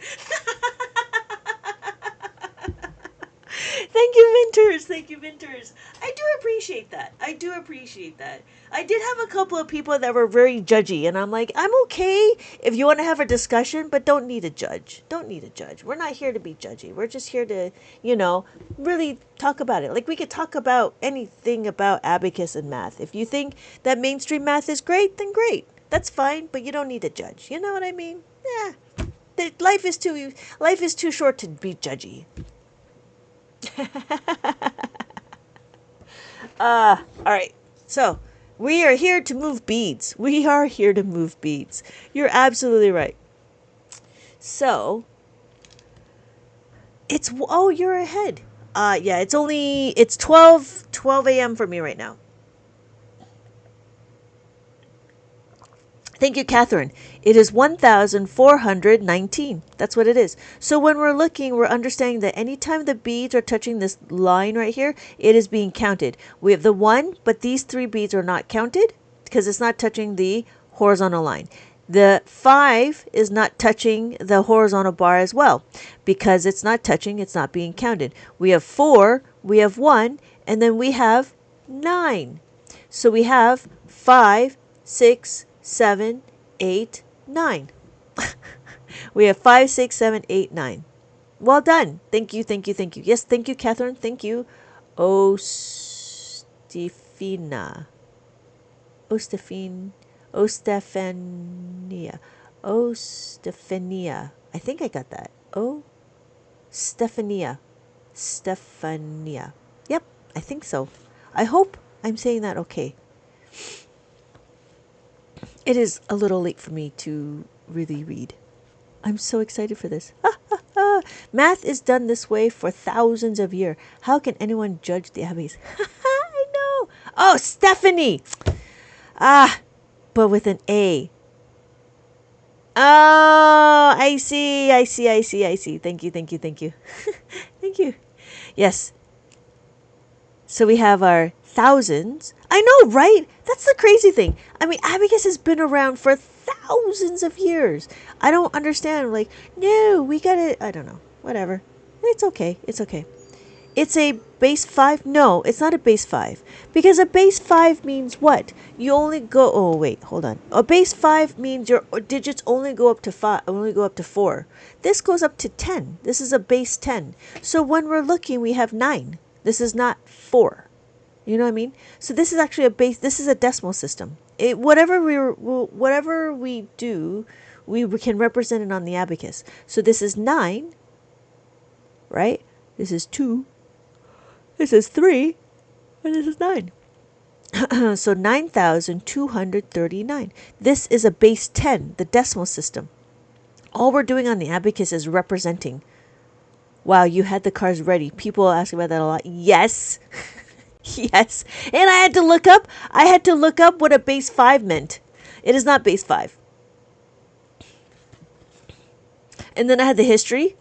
Thank you, Vinters. Thank you, Vinters. I do appreciate that. I do appreciate that. I did have a couple of people that were very judgy, and I'm like, I'm okay if you want to have a discussion, but don't need a judge. Don't need a judge. We're not here to be judgy. We're just here to, really talk about it. Like, we could talk about anything about abacus and math. If you think that mainstream math is great, then great. That's fine, but you don't need to judge. You know what I mean? Yeah. Life is too short to be judgy. All right. So we are here to move beads. We are here to move beads. You're absolutely right. So you're ahead. Yeah, it's 12 a.m. for me right now. Thank you, Catherine. It is 1,419. That's what it is. So when we're looking, we're understanding that anytime the beads are touching this line right here, it is being counted. We have the 1, but these 3 beads are not counted because it's not touching the horizontal line. The 5 is not touching the horizontal bar as well because it's not touching, it's not being counted. We have 4, we have 1, and then we have 9. So we have 5, 6, 7, 8, 9. We have 5, 6, 7, 8, 9. Well done. Thank you. Yes, thank you, Catherine. Thank you. Ostefania. Ostefania. I think I got that. Stephania. Yep, I think so. I hope I'm saying that okay. It is a little late for me to really read. I'm so excited for this. Math is done this way for thousands of years. How can anyone judge the abacus? I know. Oh, Stephanie. But with an A. Oh, I see. Thank you. Thank you. Yes. So we have our thousands. I know, right? That's the crazy thing. I mean, abacus has been around for thousands of years. I don't understand. Like, no, we gotta, I don't know. Whatever. It's okay. It's a base 5? No, it's not a base 5. Because a base 5 means what? You only go, oh, wait, hold on. A base 5 means your digits only go up to 4. This goes up to 10. This is a base 10. So when we're looking, we have 9. This is not 4. You know what I mean? So this is actually this is a decimal system. Whatever we do, we can represent it on the abacus. So this is 9, right? This is 2. This is 3. And this is 9. So 9,239. This is a base 10, the decimal system. All we're doing on the abacus is representing. Wow, you had the cards ready. People ask about that a lot. Yes. Yes. And I had to look up what a base 5 meant. It is not base 5. And then I had the history.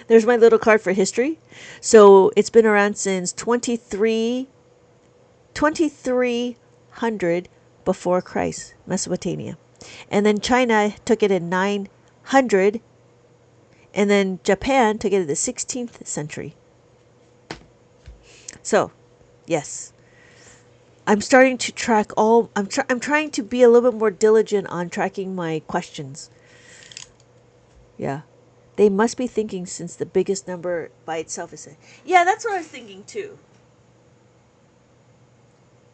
There's my little card for history. So it's been around since 2300 before Christ, Mesopotamia. And then China took it in 900. And then Japan took it in the 16th century. So, yes. I'm starting to track all. I'm trying to be a little bit more diligent on tracking my questions. Yeah. They must be thinking since the biggest number by itself is a. Yeah, that's what I was thinking too.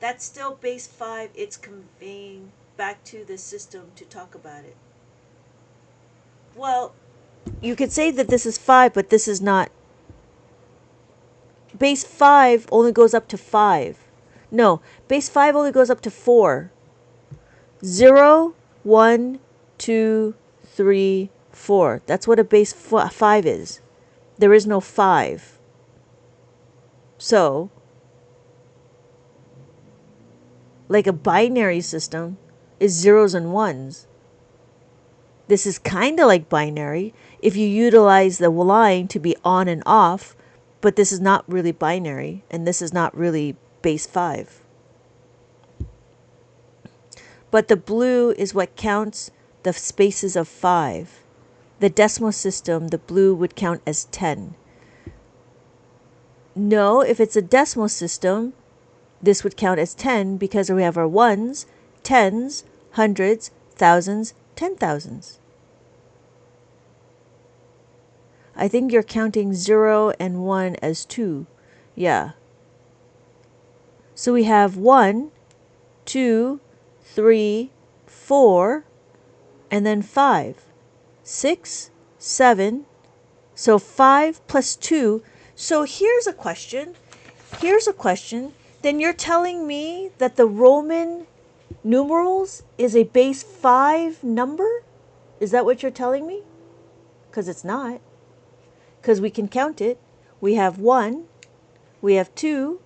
That's still base 5. It's conveying back to the system to talk about it. Well, you could say that this is 5, but this is not. Base 5 only goes up to 5. No, base 5 only goes up to 4. 0, 1, 2, 3, 4. That's what a base 5 is. There is no 5. So, like a binary system is zeros and ones. This is kind of like binary if you utilize the line to be on and off, but this is not really binary, and this is not really base 5. But the blue is what counts the spaces of 5. The decimal system, the blue would count as 10. No, if it's a decimal system, this would count as 10 because we have our ones, tens, hundreds, thousands, 10,000s. I think you're counting 0 and 1 as 2. Yeah. So we have 1, 2, 3, 4, and then 5, 6, 7. So 5 plus 2. So here's a question. Then you're telling me that the Roman numerals is a base 5 number? Is that what you're telling me? Because it's not. Because we can count it. We have 1, we have 2,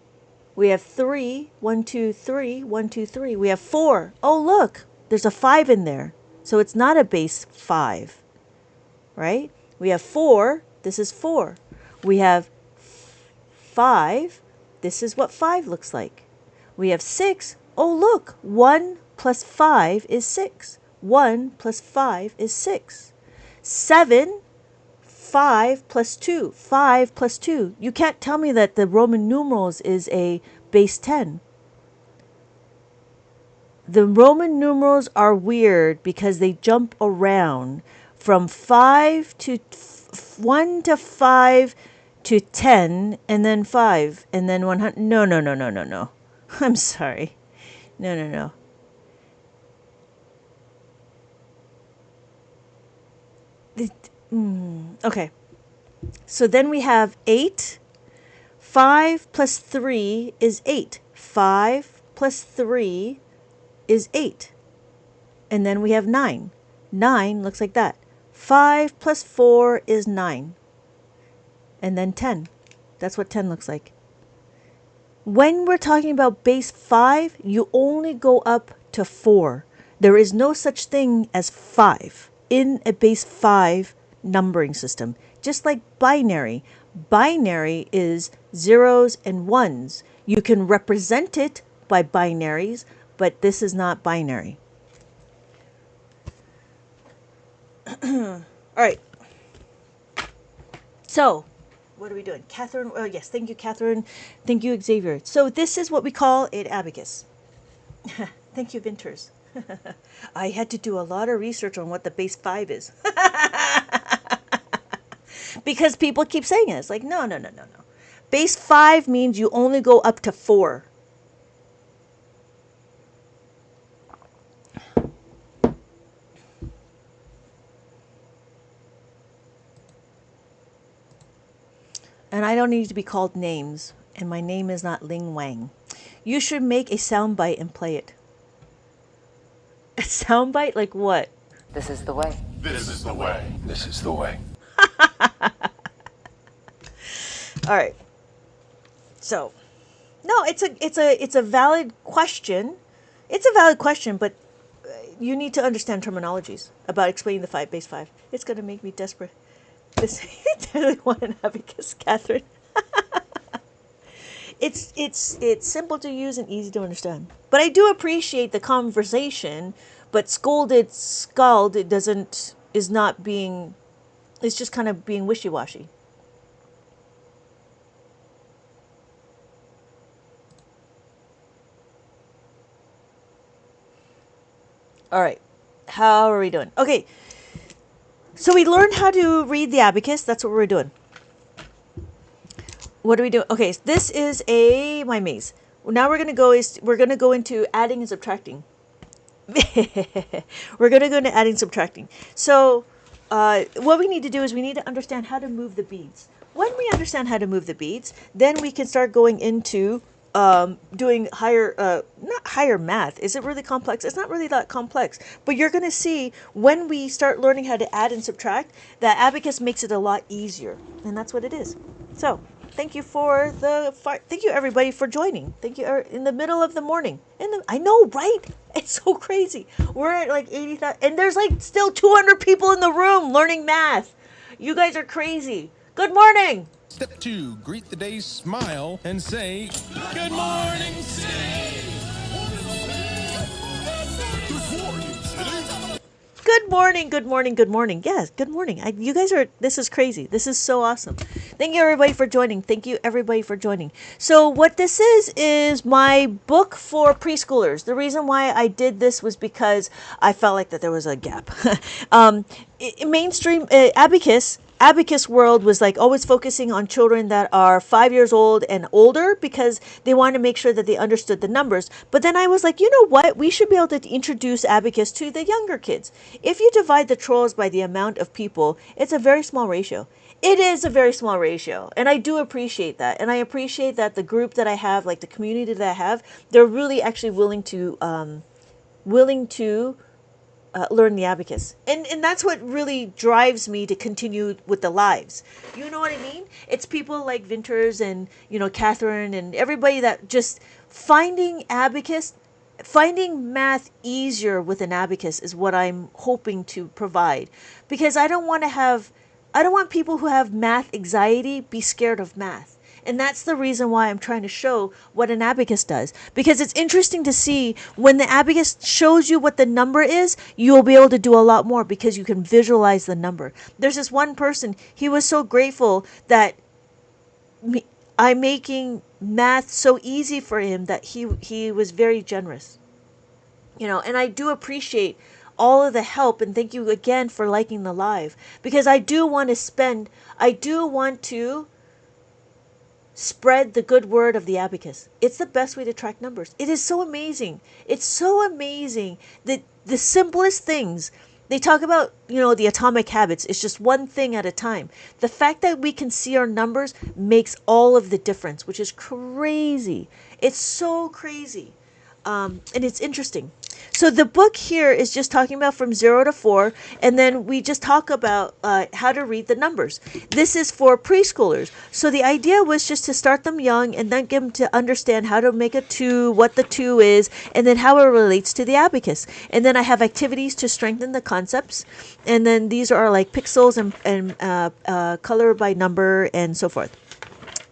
we have 3, 1, 2, 3, 1, 2, 3. We have 4. Oh, look, there's a 5 in there. So it's not a base 5, right? We have 4. This is 4. We have 5. This is what 5 looks like. We have 6. Oh, look, 1 plus 5 is 6. 1 plus 5 is 6. 7, 5 plus 2. 5 plus 2. You can't tell me that the Roman numerals is a base 10. The Roman numerals are weird because they jump around from 5 to 1 to 5 to 10 and then 5 and then 100. No. I'm sorry. No. Okay. So then we have 8. 5 plus 3 is 8. 5 plus 3 is 8. And then we have 9. 9 looks like that. 5 plus 4 is 9. And then 10. That's what 10 looks like. When we're talking about base 5, you only go up to 4. There is no such thing as 5 in a base 5 numbering system. Just like binary. Binary is zeros and ones. You can represent it by binaries, but this is not binary. All right. So, what are we doing? Catherine, oh yes, thank you, Catherine. Thank you, Xavier. So this is what we call an abacus. Thank you, Vinters. I had to do a lot of research on what the base 5 is. Because people keep saying it. It's like, no. Base 5 means you only go up to 4. And I don't need to be called names. And my name is not Ling Wang. You should make a soundbite and play it. A soundbite? Like what? This is the way. This is the way. This is the way. All right. So, no, it's a valid question. It's a valid question, but you need to understand terminologies about explaining the base 5. It's going to make me desperate. This I want an abacus, Catherine. It's simple to use and easy to understand. But I do appreciate the conversation. But scald is not being. It's just kind of being wishy-washy. All right. How are we doing? Okay. So we learned how to read the abacus. That's what we're doing. What do we do? Okay, so this is my maze. Now we're gonna go into adding and subtracting. We're gonna go into adding and subtracting. So what we need to do is we need to understand how to move the beads. When we understand how to move the beads, then we can start going into doing not higher math. Is it really complex? It's not really that complex, but you're going to see when we start learning how to add and subtract that abacus makes it a lot easier, and that's what it is. So thank you thank you everybody for joining. Thank you in the middle of the morning. I know, right? It's so crazy. We're at like 80,000, and there's like still 200 people in the room learning math. You guys are crazy. Good morning. Step 2, greet the day, smile, and say, Good morning, city! Good morning, good morning, good morning. Yes, good morning. You guys this is crazy. This is so awesome. Thank you everybody for joining. Thank you everybody for joining. So what this is my book for preschoolers. The reason why I did this was because I felt like that there was a gap. Mainstream Abacus World was like always focusing on children that are 5 years old and older because they wanted to make sure that they understood the numbers. But then I was like, you know what? We should be able to introduce Abacus to the younger kids. If you divide the trolls by the amount of people, it's a very small ratio. It is a very small ratio. And I do appreciate that. And I appreciate that the group that I have, like the community that I have, they're really actually willing to learn the abacus, and that's what really drives me to continue with the lives. You know what I mean? It's people like Vinters and Catherine and everybody that just finding math easier with an abacus is what I'm hoping to provide, because I don't want people who have math anxiety be scared of math. And that's the reason why I'm trying to show what an abacus does. Because it's interesting to see when the abacus shows you what the number is, you will be able to do a lot more because you can visualize the number. There's this one person, he was so grateful that I'm making math so easy for him that he was very generous. And I do appreciate all of the help, and thank you again for liking the live, because I do want to spread the good word of the abacus. It's the best way to track numbers. It is so amazing. It's so amazing that the simplest things, they talk about, the atomic habits. It's just one thing at a time. The fact that we can see our numbers makes all of the difference, which is crazy. It's so crazy. And it's interesting. So the book here is just talking about from 0 to 4, and then we just talk about how to read the numbers. This is for preschoolers. So the idea was just to start them young and then get them to understand how to make a 2, what the 2 is, and then how it relates to the abacus. And then I have activities to strengthen the concepts. And then these are like pixels and color by number and so forth.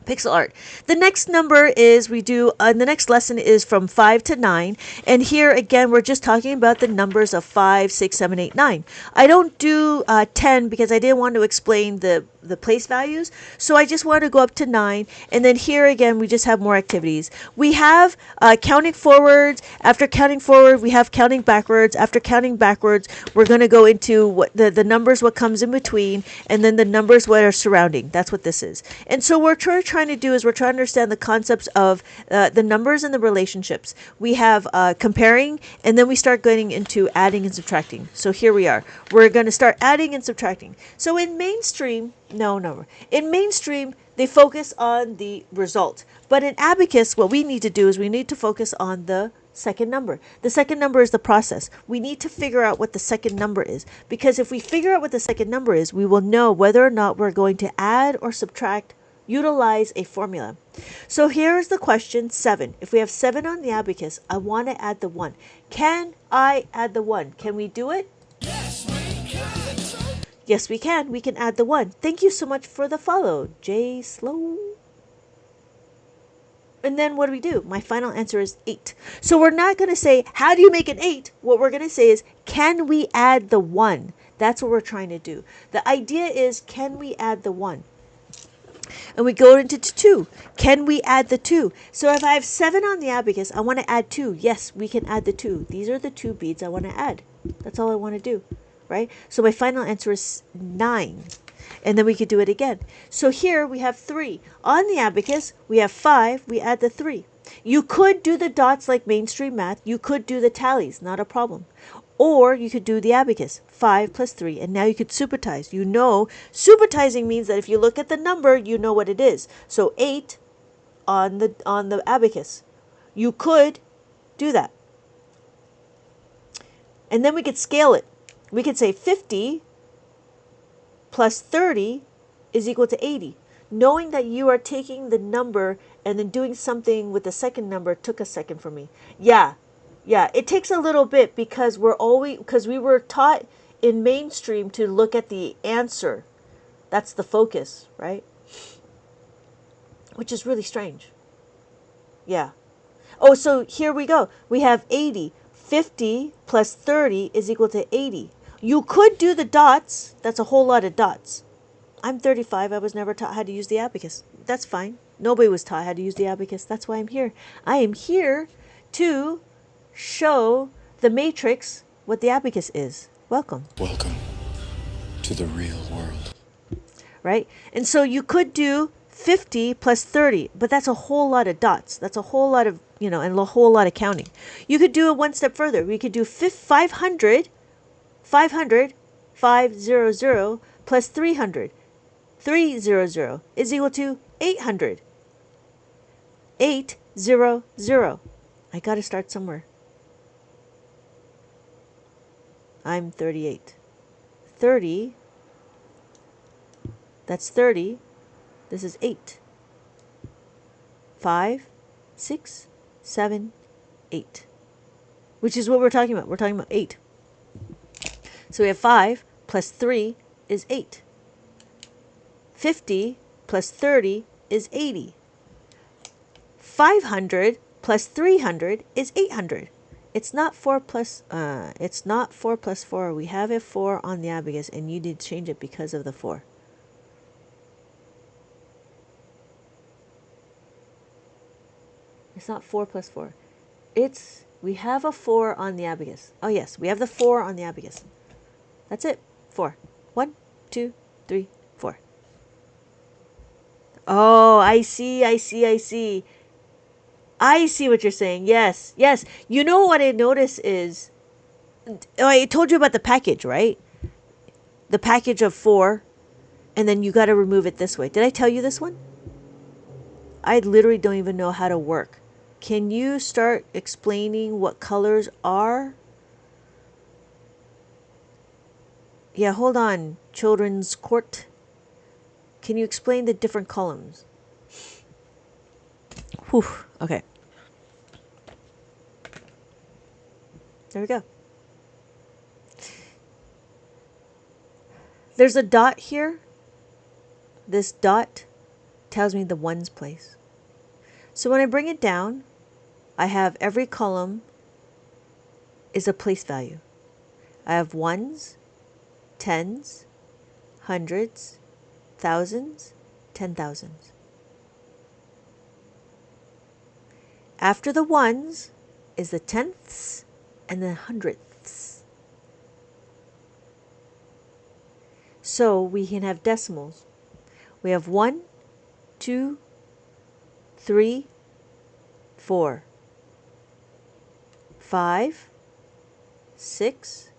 Pixel art. The next number is the next lesson is from 5 to 9, and here again we're just talking about the numbers of 5, 6, 7, 8, 9. I don't do 10 because I didn't want to explain the place values, so I just want to go up to 9, and then here again we just have more activities. We have counting forwards. After counting forward, we have counting backwards. After counting backwards, we're going to go into what the numbers, what comes in between, and then the numbers what are surrounding. That's what this is. And so we're trying to do is we're trying to understand the concepts of the numbers and the relationships. We have comparing, and then we start getting into adding and subtracting. So here we are. We're going to start adding and subtracting. So in mainstream, in mainstream, they focus on the result. But in abacus, what we need to do is we need to focus on the second number. The second number is the process. We need to figure out what the second number is, because if we figure out what the second number is, we will know whether or not we're going to add or subtract, utilize a formula. So here's the question 7. If we have 7 on the abacus, I want to add the 1. Can I add the 1? Can we do it? Yes, we can. We can add the 1. Thank you so much for the follow, Jay Slow. And then what do we do? My final answer is 8. So we're not going to say, how do you make an 8? What we're going to say is, can we add the 1? That's what we're trying to do. The idea is, can we add the 1? And we go into 2. Can we add the 2? So if I have 7 on the abacus, I want to add 2. Yes, we can add the 2. These are the 2 beads I want to add. That's all I want to do, right? So my final answer is 9. And then we could do it again. So here we have 3. On the abacus, we have 5. We add the 3. You could do the dots like mainstream math. You could do the tallies, not a problem. Or you could do the abacus, 5 plus 3, and now you could supertize. You know, supertizing means that if you look at the number, you know what it is. So 8 on the abacus. You could do that. And then we could scale it. We could say 50 plus 30 is equal to 80. Knowing that you are taking the number and then doing something with the second number took a second for me. Yeah, it takes a little bit because we were taught in mainstream to look at the answer. That's the focus, right? Which is really strange. Yeah. Oh, so here we go. We have 80. 50 plus 30 is equal to 80. You could do the dots. That's a whole lot of dots. I'm 35. I was never taught how to use the abacus. That's fine. Nobody was taught how to use the abacus. That's why I'm here. I am here to show the matrix what the abacus is. Welcome. Welcome to the real world. Right? And so you could do 50 plus 30, but that's a whole lot of dots. That's a whole lot of, and a whole lot of counting. You could do it one step further. We could do 500 plus 300. 300 is equal to 800. 800. I got to start somewhere. I'm 38. 30. That's 30. This is 8. 5, 6, 7, 8. Which is what we're talking about. We're talking about 8. So we have 5 plus 3 is 8. 50 plus 30 is 80. 500 plus 300 is 800. It's not 4 plus 4. We have a 4 on the abacus and you need to change it because of the 4. It's not 4 plus 4. We have a 4 on the abacus. Oh yes, we have the 4 on the abacus. That's it. 4. 1, 2, 3, 4. Oh, I see. I see what you're saying. Yes. You know what I notice is, I told you about the package, right? The package of 4, and then you got to remove it this way. Did I tell you this one? I literally don't even know how to work. Can you start explaining what colors are? Yeah, hold on, Children's Court. Can you explain the different columns? Whew, okay. There we go. There's a dot here. This dot tells me the ones place. So when I bring it down, I have every column is a place value. I have ones, tens, hundreds, thousands, 10,000s. After the ones is the tenths and the hundredths. So we can have decimals. We have 1, 2, 3, 4, 5, 6,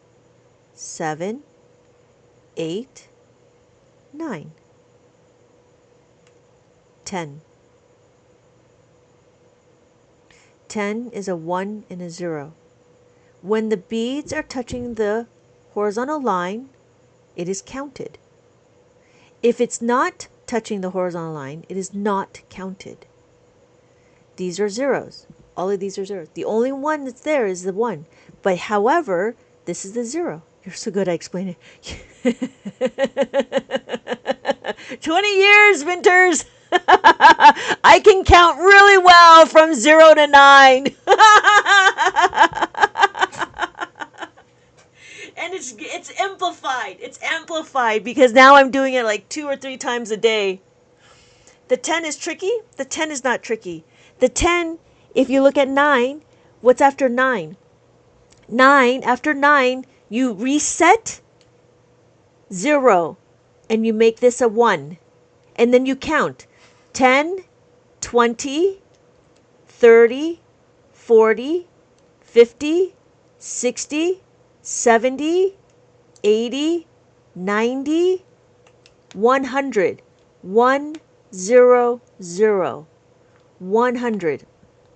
7, 8, 9, 10. 10 is a 1 and a 0. When the beads are touching the horizontal line, it is counted. If it's not touching the horizontal line, it is not counted. These are zeros. All of these are zeros. The only one that's there is the 1. But however, this is the 0. You're so good at explaining it. 20 years, Winters. I can count really well from 0 to 9. And it's amplified. It's amplified because now I'm doing it like 2 or 3 times a day. The 10 is tricky? The 10 is not tricky. The 10, if you look at 9, what's after 9? 9, after 9, you reset 0 and you make this a 1. And then you count 10, 20, 30, 40, 50, 60, 70, 80, 90, 100. 100. 100.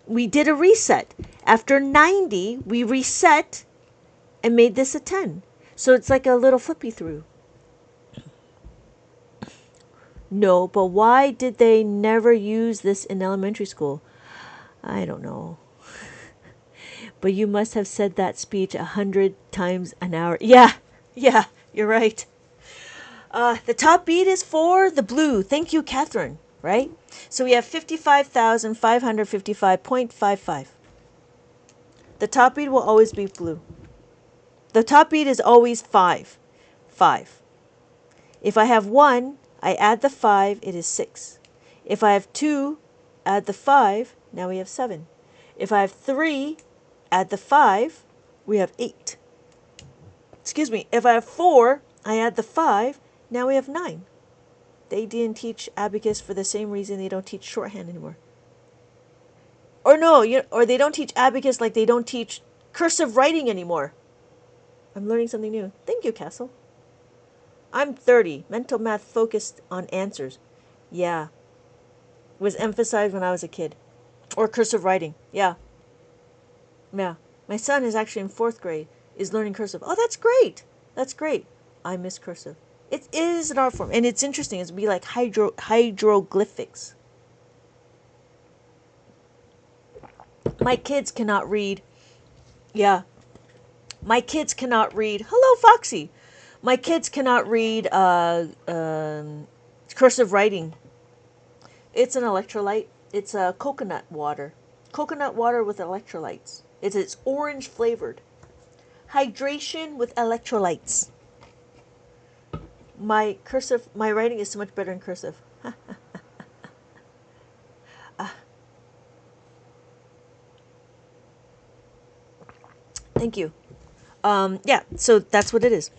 We did a reset. After 90, we reset and made this a 10. So it's like a little flippy through. No, but why did they never use this in elementary school? I don't know. But you must have said that speech 100 times an hour. Yeah, you're right. The top beat is for the blue. Thank you, Catherine. Right? So we have 55,555.55. The top beat will always be blue. The top beat is always 5. 5. If I have 1, I add the 5, it is 6. If I have 2, add the 5, now we have 7. If I have 3, add the 5, we have 8. Excuse me, if I have 4, I add the 5, now we have 9. They didn't teach Abacus for the same reason they don't teach shorthand anymore. Or no, or they don't teach Abacus like they don't teach cursive writing anymore. I'm learning something new. Thank you, Castle. I'm 30. Mental math focused on answers. Yeah. Was emphasized when I was a kid. Or cursive writing. Yeah. Yeah. My son is actually in 4th grade. Is learning cursive. Oh, that's great. That's great. I miss cursive. It is an art form. And it's interesting. It's be like hieroglyphics. My kids cannot read. Yeah. My kids cannot read. Hello, Foxy. My kids cannot read cursive writing. It's an electrolyte. It's coconut water. Coconut water with electrolytes. It's orange flavored. Hydration with electrolytes. My writing is so much better in cursive. Thank you. Yeah, so that's what it is.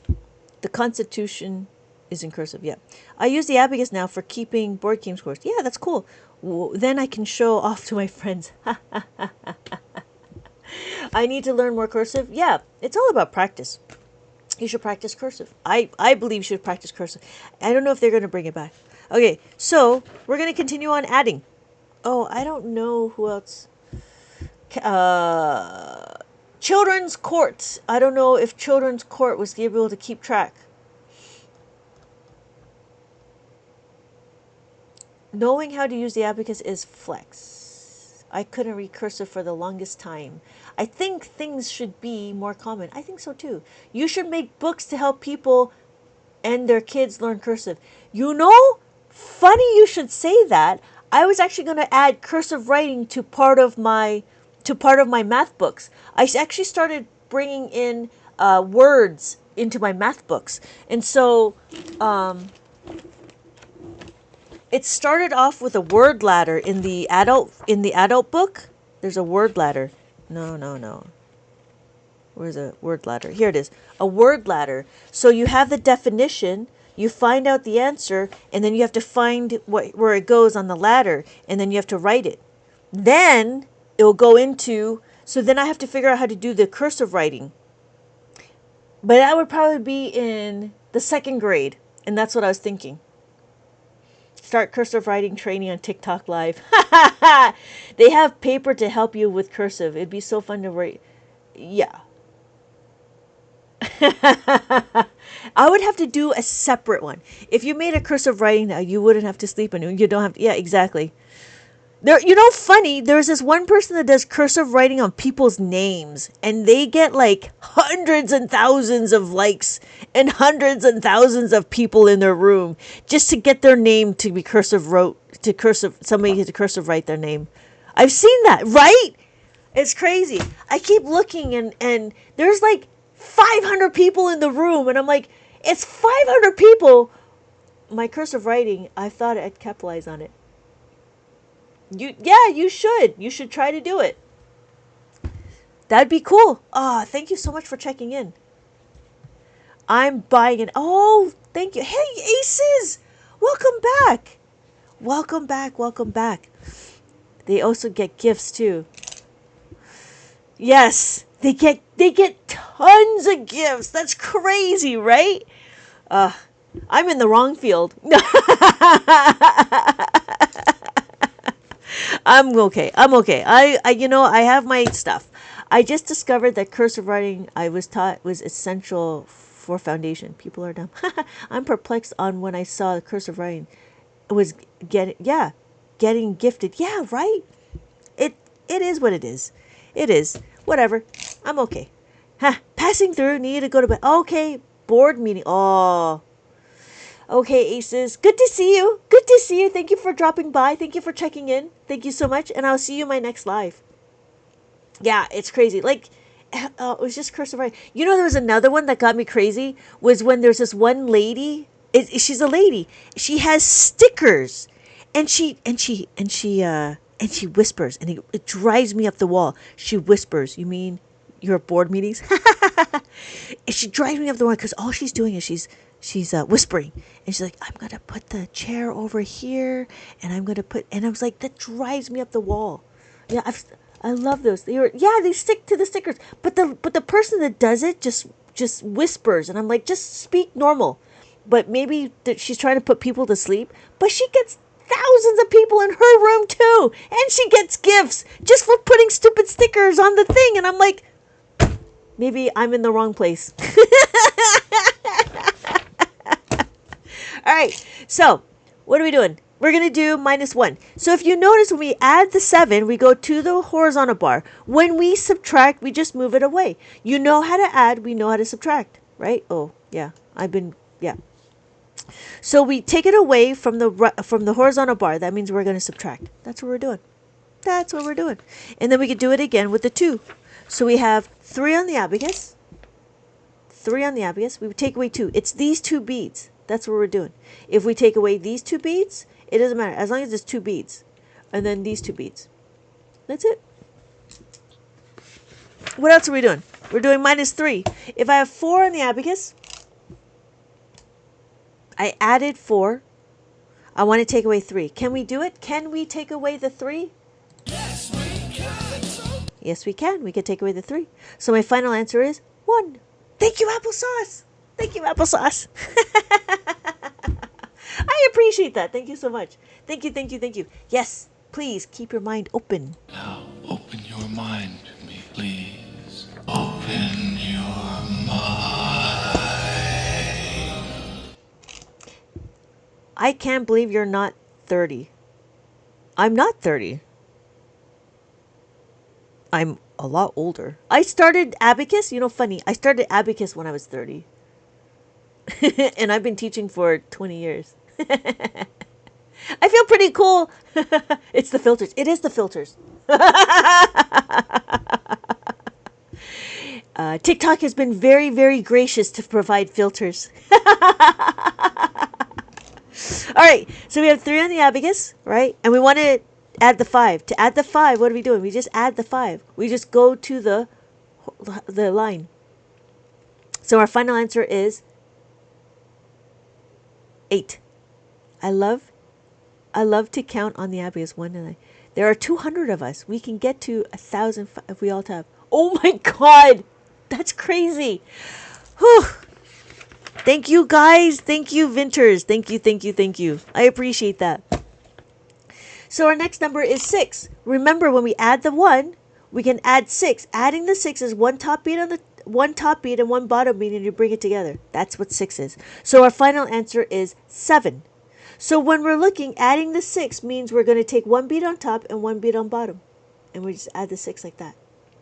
The Constitution is in cursive, yeah. I use the Abacus now for keeping board game scores. Yeah, that's cool. Then I can show off to my friends. I need to learn more cursive. Yeah, it's all about practice. You should practice cursive. I believe you should practice cursive. I don't know if they're going to bring it back. Okay, so we're going to continue on adding. Oh, I don't know who else. Children's Court. I don't know if Children's Court was able to keep track. Knowing how to use the Abacus is flex. I couldn't read cursive for the longest time. I think things should be more common. I think so too. You should make books to help people and their kids learn cursive. You know, funny you should say that. I was actually going to add cursive writing to part of my math books. I actually started bringing in words into my math books. And so it started off with a word ladder in the adult book. There's a word ladder. No. Where's a word ladder? Here it is. A word ladder. So you have the definition, you find out the answer, and then you have to find where it goes on the ladder, and then you have to write it. Then it will go into, so then I have to figure out how to do the cursive writing. But that would probably be in the 2nd grade, and that's what I was thinking. Start cursive writing training on TikTok Live. They have paper to help you with cursive. It'd be so fun to write. Yeah. I would have to do a separate one. If you made a cursive writing now, you wouldn't have to sleep in it. You don't have to. Yeah, exactly. There, funny, there's this one person that does cursive writing on people's names, and they get like hundreds and thousands of likes and hundreds and thousands of people in their room just to get their name to be somebody to cursive write their name. I've seen that, right? It's crazy. I keep looking and there's like 500 people in the room, and I'm like, it's 500 people. My cursive writing, I thought I'd capitalize on it. You should. You should try to do it. That'd be cool. Ah, thank you so much for checking in. I'm buying it. Oh, thank you. Hey, Aces! Welcome back. Welcome back. Welcome back. They also get gifts too. Yes, they get tons of gifts. That's crazy, right? I'm in the wrong field. I'm okay. I'm okay. I have my stuff. I just discovered that cursive writing I was taught was essential for foundation. People are dumb. I'm perplexed on when I saw cursive writing. It was getting gifted. Yeah, right. It is what it is. It is. Whatever. I'm okay. Passing through. Need to go to bed. Okay. Board meeting. Oh. Okay, Aces. Good to see you. Good to see you. Thank you for dropping by. Thank you for checking in. Thank you so much. And I'll see you in my next live. Yeah, it's crazy. Like, it was just cursive writing. You know, there was another one that got me crazy. Was when there's this one lady. She's a lady. She has stickers, and she whispers, and it drives me up the wall. She whispers. You mean you're at board meetings? And she drives me up the wall because all she's doing is she's whispering, and she's like, I'm gonna put the chair over here, and I'm gonna put, and I was like, that drives me up the wall. Yeah, I love those. They stick to the stickers, but the person that does it just whispers, and I'm like, just speak normal. But maybe she's trying to put people to sleep, but she gets thousands of people in her room too, and she gets gifts just for putting stupid stickers on the thing, and I'm like, maybe I'm in the wrong place. All right, so what are we doing? We're going to do -1. So if you notice, when we add the 7, we go to the horizontal bar. When we subtract, we just move it away. You know how to add, we know how to subtract, right? Oh, yeah, yeah. So we take it away from the horizontal bar. That means we're going to subtract. That's what we're doing. That's what we're doing. And then we could do it again with the 2. So we have 3 on the abacus. 3 on the abacus. We would take away 2. It's these 2 beads. That's what we're doing. If we take away these 2 beads, it doesn't matter. As long as it's 2 beads. And then these 2 beads. That's it. What else are we doing? We're doing -3. If I have 4 on the abacus, I added 4. I want to take away 3. Can we do it? Can we take away the 3? Yes, we can. Yes, we can. We can take away the 3. So my final answer is 1. Thank you, applesauce. Thank you, applesauce. I appreciate that. Thank you so much. Thank you, thank you, thank you. Yes, please keep your mind open. Now open your mind to me, please. Open your mind. I can't believe you're not 30. I'm not 30. I'm a lot older. I started Abacus. You know, funny. I started Abacus when I was 30. And I've been teaching for 20 years. I feel pretty cool. It's the filters. It is the filters. TikTok has been very, very gracious to provide filters. All right. So we have 3 on the abacus, right? And we want to add the 5. To add the 5, what are we doing? We just add the 5. We just go to the line. So our final answer is 8. I love to count on the abacus 1 and 9. There are 200 of us. We can get to 1,000 if we all tap. Oh my God, that's crazy. Whew. Thank you guys. Thank you, Vinters. Thank you, thank you, thank you. I appreciate that. So our next number is 6. Remember, when we add the 1, we can add 6. Adding the 6 is one top beat and one bottom beat, and you bring it together. That's what 6 is. So our final answer is 7. So when we're looking, adding the 6 means we're going to take one beat on top and one beat on bottom. And we just add the 6 like that.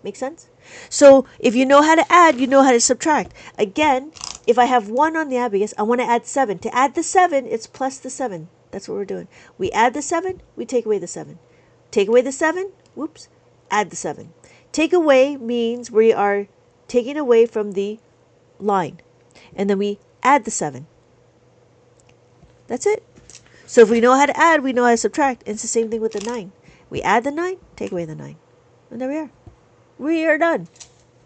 Make sense? So if you know how to add, you know how to subtract. Again, if I have 1 on the abacus, I want to add 7. To add the 7, it's plus the 7. That's what we're doing. We add the 7, we take away the 7. Take away the 7, whoops, add the 7. Take away means we are taking away from the line. And then we add the 7. That's it. So if we know how to add, we know how to subtract. And it's the same thing with the 9. We add the 9, take away the 9. And there we are. We are done.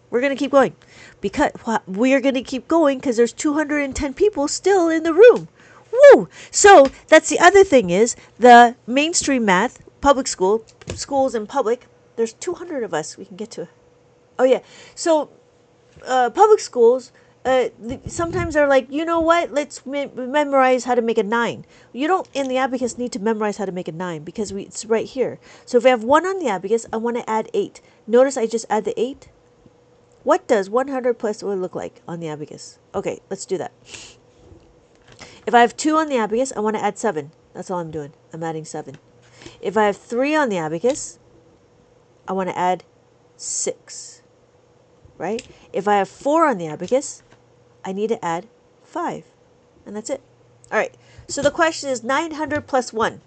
We're going to keep going. Because we are going to keep going because there's 210 people still in the room. Woo! So that's the other thing is the mainstream math, public school, schools in public, there's 200 of us we can get to. Oh yeah. So public schools, sometimes they're like, you know what? Let's memorize how to make a 9. You don't in the Abacus need to memorize how to make a 9 because it's right here. So if I have 1 on the Abacus, I want to add 8. Notice I just add the 8. What does 100 plus what look like on the Abacus? Okay, let's do that. If I have 2 on the Abacus, I want to add 7. That's all I'm doing. I'm adding 7. If I have 3 on the Abacus, I want to add 6. Right? If I have 4 on the Abacus, I need to add 5. And that's it. All right. So the question is 900 plus 1.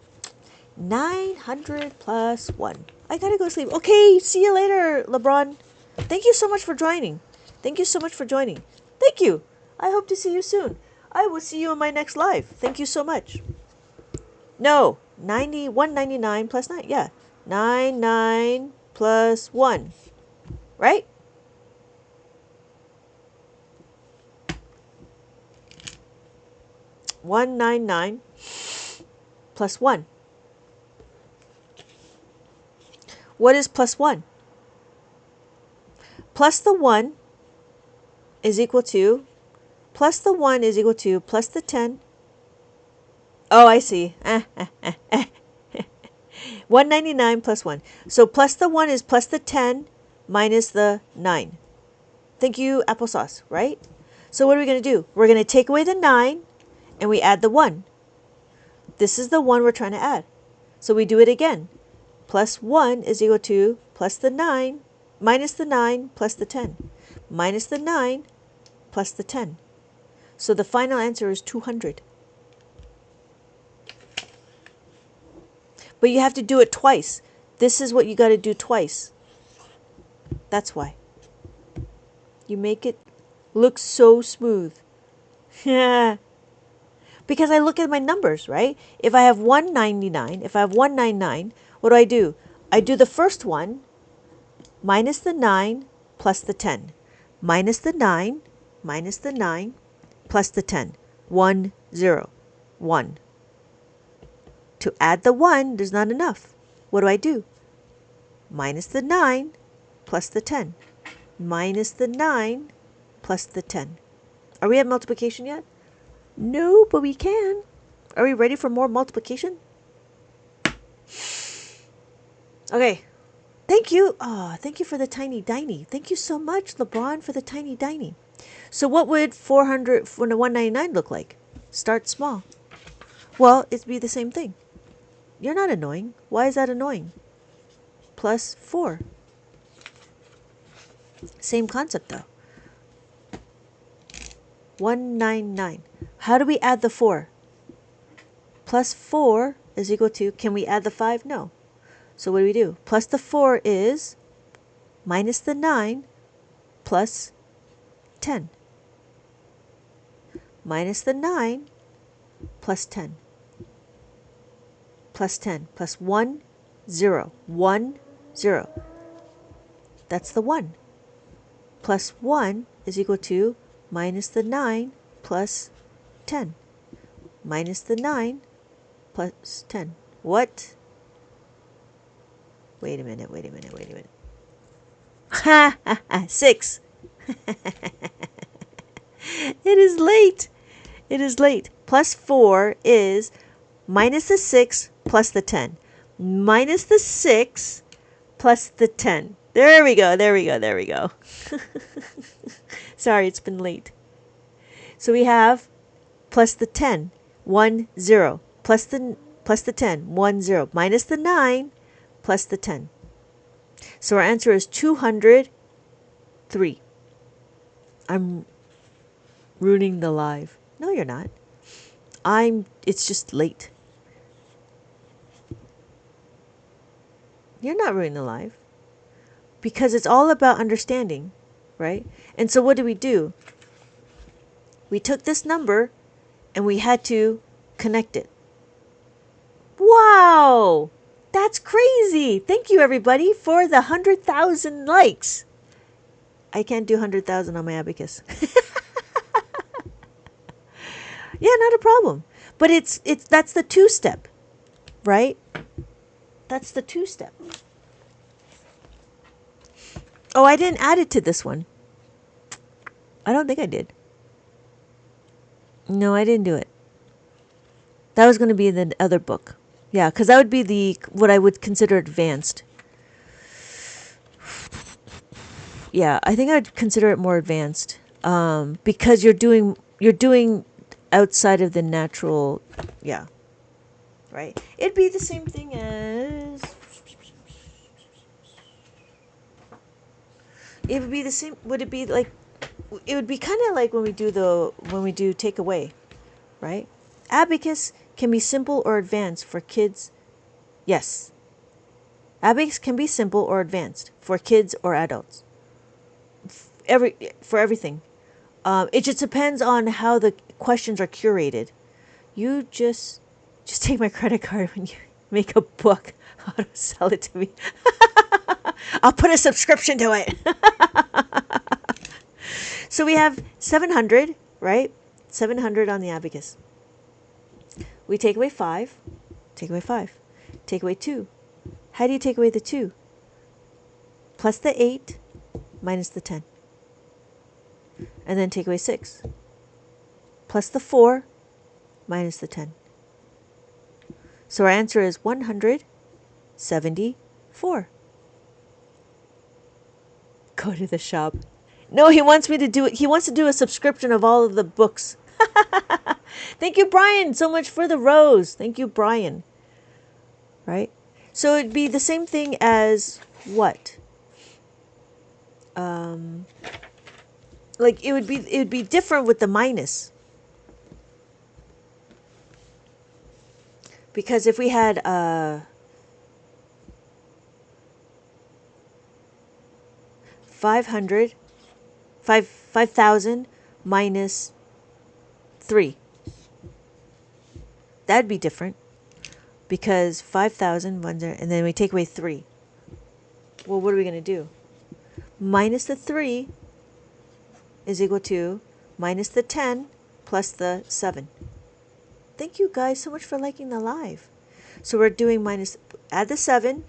900 plus 1. I got to go sleep. Okay. See you later, LeBron. Thank you so much for joining. Thank you so much for joining. Thank you. I hope to see you soon. I will see you in my next live. Thank you so much. No. 199 plus 9. Yeah. 99 plus 1. Right? $199 plus 1. What is plus 1? Plus the 1 is equal to, plus the 1 is equal to, plus the 10. Oh, I see. 199 plus 1. So plus the 1 is plus the 10 minus the 9. Thank you, applesauce, right? So what are we going to do? We're going to take away the 9 and we add the 1. This is the 1 we're trying to add. So we do it again. Plus 1 is equal to plus the 9 minus the 9 plus the 10. Minus the 9 plus the 10. So the final answer is 200. But you have to do it twice. This is what you got to do twice. That's why. You make it look so smooth. Yeah. Because I look at my numbers, right? If I have 199, if I have 199, what do? I do the first one minus the 9 plus the 10. Minus the 9 minus the 9 plus the 10. 1, 0, 1. To add the 1, there's not enough. What do? Minus the 9 plus the 10. Minus the 9 plus the 10. Are we at multiplication yet? No, but we can. Are we ready for more multiplication? Okay. Thank you. Oh, thank you for the tiny diny. Thank you so much, LeBron, for the tiny diny. So what would 199 look like? Start small. Well, it'd be the same thing. You're not annoying. Why is that annoying? Plus 4. Same concept though. 199. How do we add the 4? Plus 4 is equal to, can we add the 5? No. So what do? Plus the 4 is minus the 9 plus 10. Minus the 9 plus 10. Plus 10. Plus 1, 0. 1, 0. That's the 1. Plus 1 is equal to minus the 9 plus 10. Minus the 9 plus 10. What? Wait a minute. Ha ha ha. 6. It is late. It is late. Plus 4 is minus the 6 plus the 10. Minus the 6 plus the 10. There we go. Sorry, it's been late. So we have plus the 10, 1, 0. Plus the 10, 1, 0. Minus the 9 plus the 10. So our answer is 203. I'm ruining the live. No, you're not. It's just late. You're not ruining the live. Because it's all about understanding, right? And so what do? We took this number and we had to connect it. Wow! That's crazy. Thank you, everybody, for the 100,000 likes. I can't do 100,000 on my Abacus. Yeah, not a problem. But that's the two-step, right? That's the two-step. Oh, I didn't add it to this one. I don't think I did. No, I didn't do it. That was going to be in the other book. Yeah, because that would be what I would consider advanced. Yeah, I think I'd consider it more advanced, because you're doing outside of the natural. Yeah, right. It'd be the same thing as. It would be the same. Would it be like? It would be kind of like when we do takeaway, right? Abacus can be simple or advanced for kids. Yes. Abacus can be simple or advanced for kids or adults. For everything. It just depends on how the questions are curated. You just take my credit card when you make a book. How to sell it to me. I'll put a subscription to it. So we have 700, right? 700 on the Abacus. We take away 5. Take away 5. Take away 2. How do you take away the 2? Plus the 8 minus the 10. And then take away 6. Plus the 4 minus the 10. So our answer is 174. Go to the shop. No, he wants me to do it. He wants to do a subscription of all of the books. Thank you, Brian, so much for the rose. Thank you, Brian. Right? So it'd be the same thing as what? Like it would be different with the minus. Because if we had 5,000 minus 3. That'd be different. Because 5,000, and then we take away 3. Well, what are we going to do? Minus the 3 is equal to minus the 10 plus the 7. Thank you guys so much for liking the live. So we're doing add the 7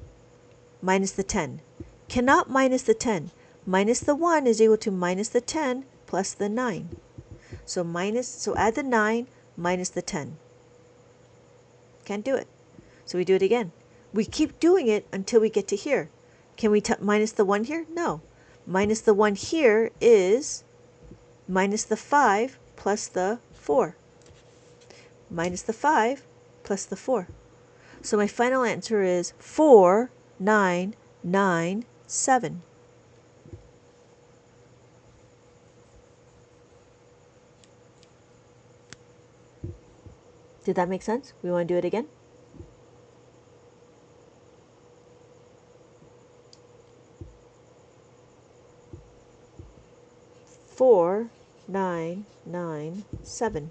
minus the 10. Cannot minus the 10. Minus the 1 is equal to minus the 10 plus the 9. So add the 9 minus the 10. Can't do it. So we do it again. We keep doing it until we get to here. Can we minus the 1 here? No. Minus the 1 here is minus the 5 plus the 4. Minus the 5 plus the 4. So my final answer is 4997. Did that make sense? We want to do it again? Four, 9, 9, 7.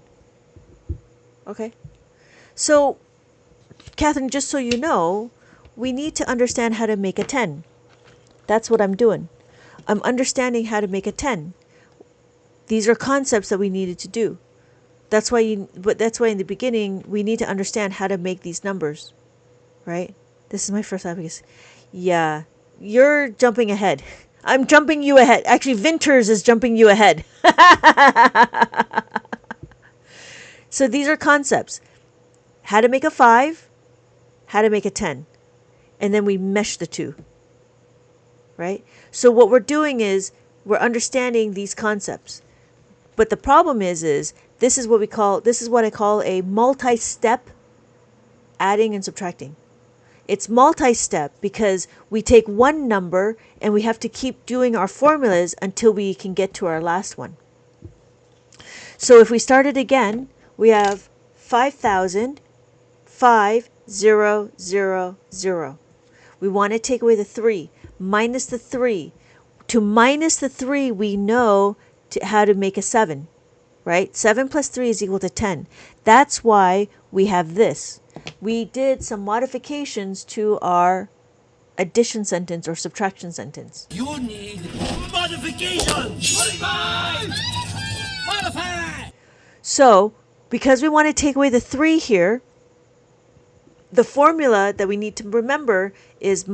Okay. So, Catherine, just so you know, we need to understand how to make a 10. That's what I'm doing. I'm understanding how to make a 10. These are concepts that we needed to do. That's why in the beginning we need to understand how to make these numbers, right? This is my first Abacus. Yeah, you're jumping ahead. I'm jumping you ahead. Actually, Vinters is jumping you ahead. So these are concepts. How to make a 5, how to make a 10. And then we mesh the two, right? So what we're doing is we're understanding these concepts. But the problem is this is what I call a multi-step adding and subtracting. It's multi-step because we take one number and we have to keep doing our formulas until we can get to our last one. So if we start it again, we have 5,000, 5, 0, 0, 0. We want to take away the 3, minus the 3. To minus the 3, we know how to make a 7, right? 7 plus 3 is equal to 10. That's why we have this. we did some modifications to our addition sentence or subtraction sentence. You need modification. Modify. So, because we want to take away the 3 here, the formula that we need to remember is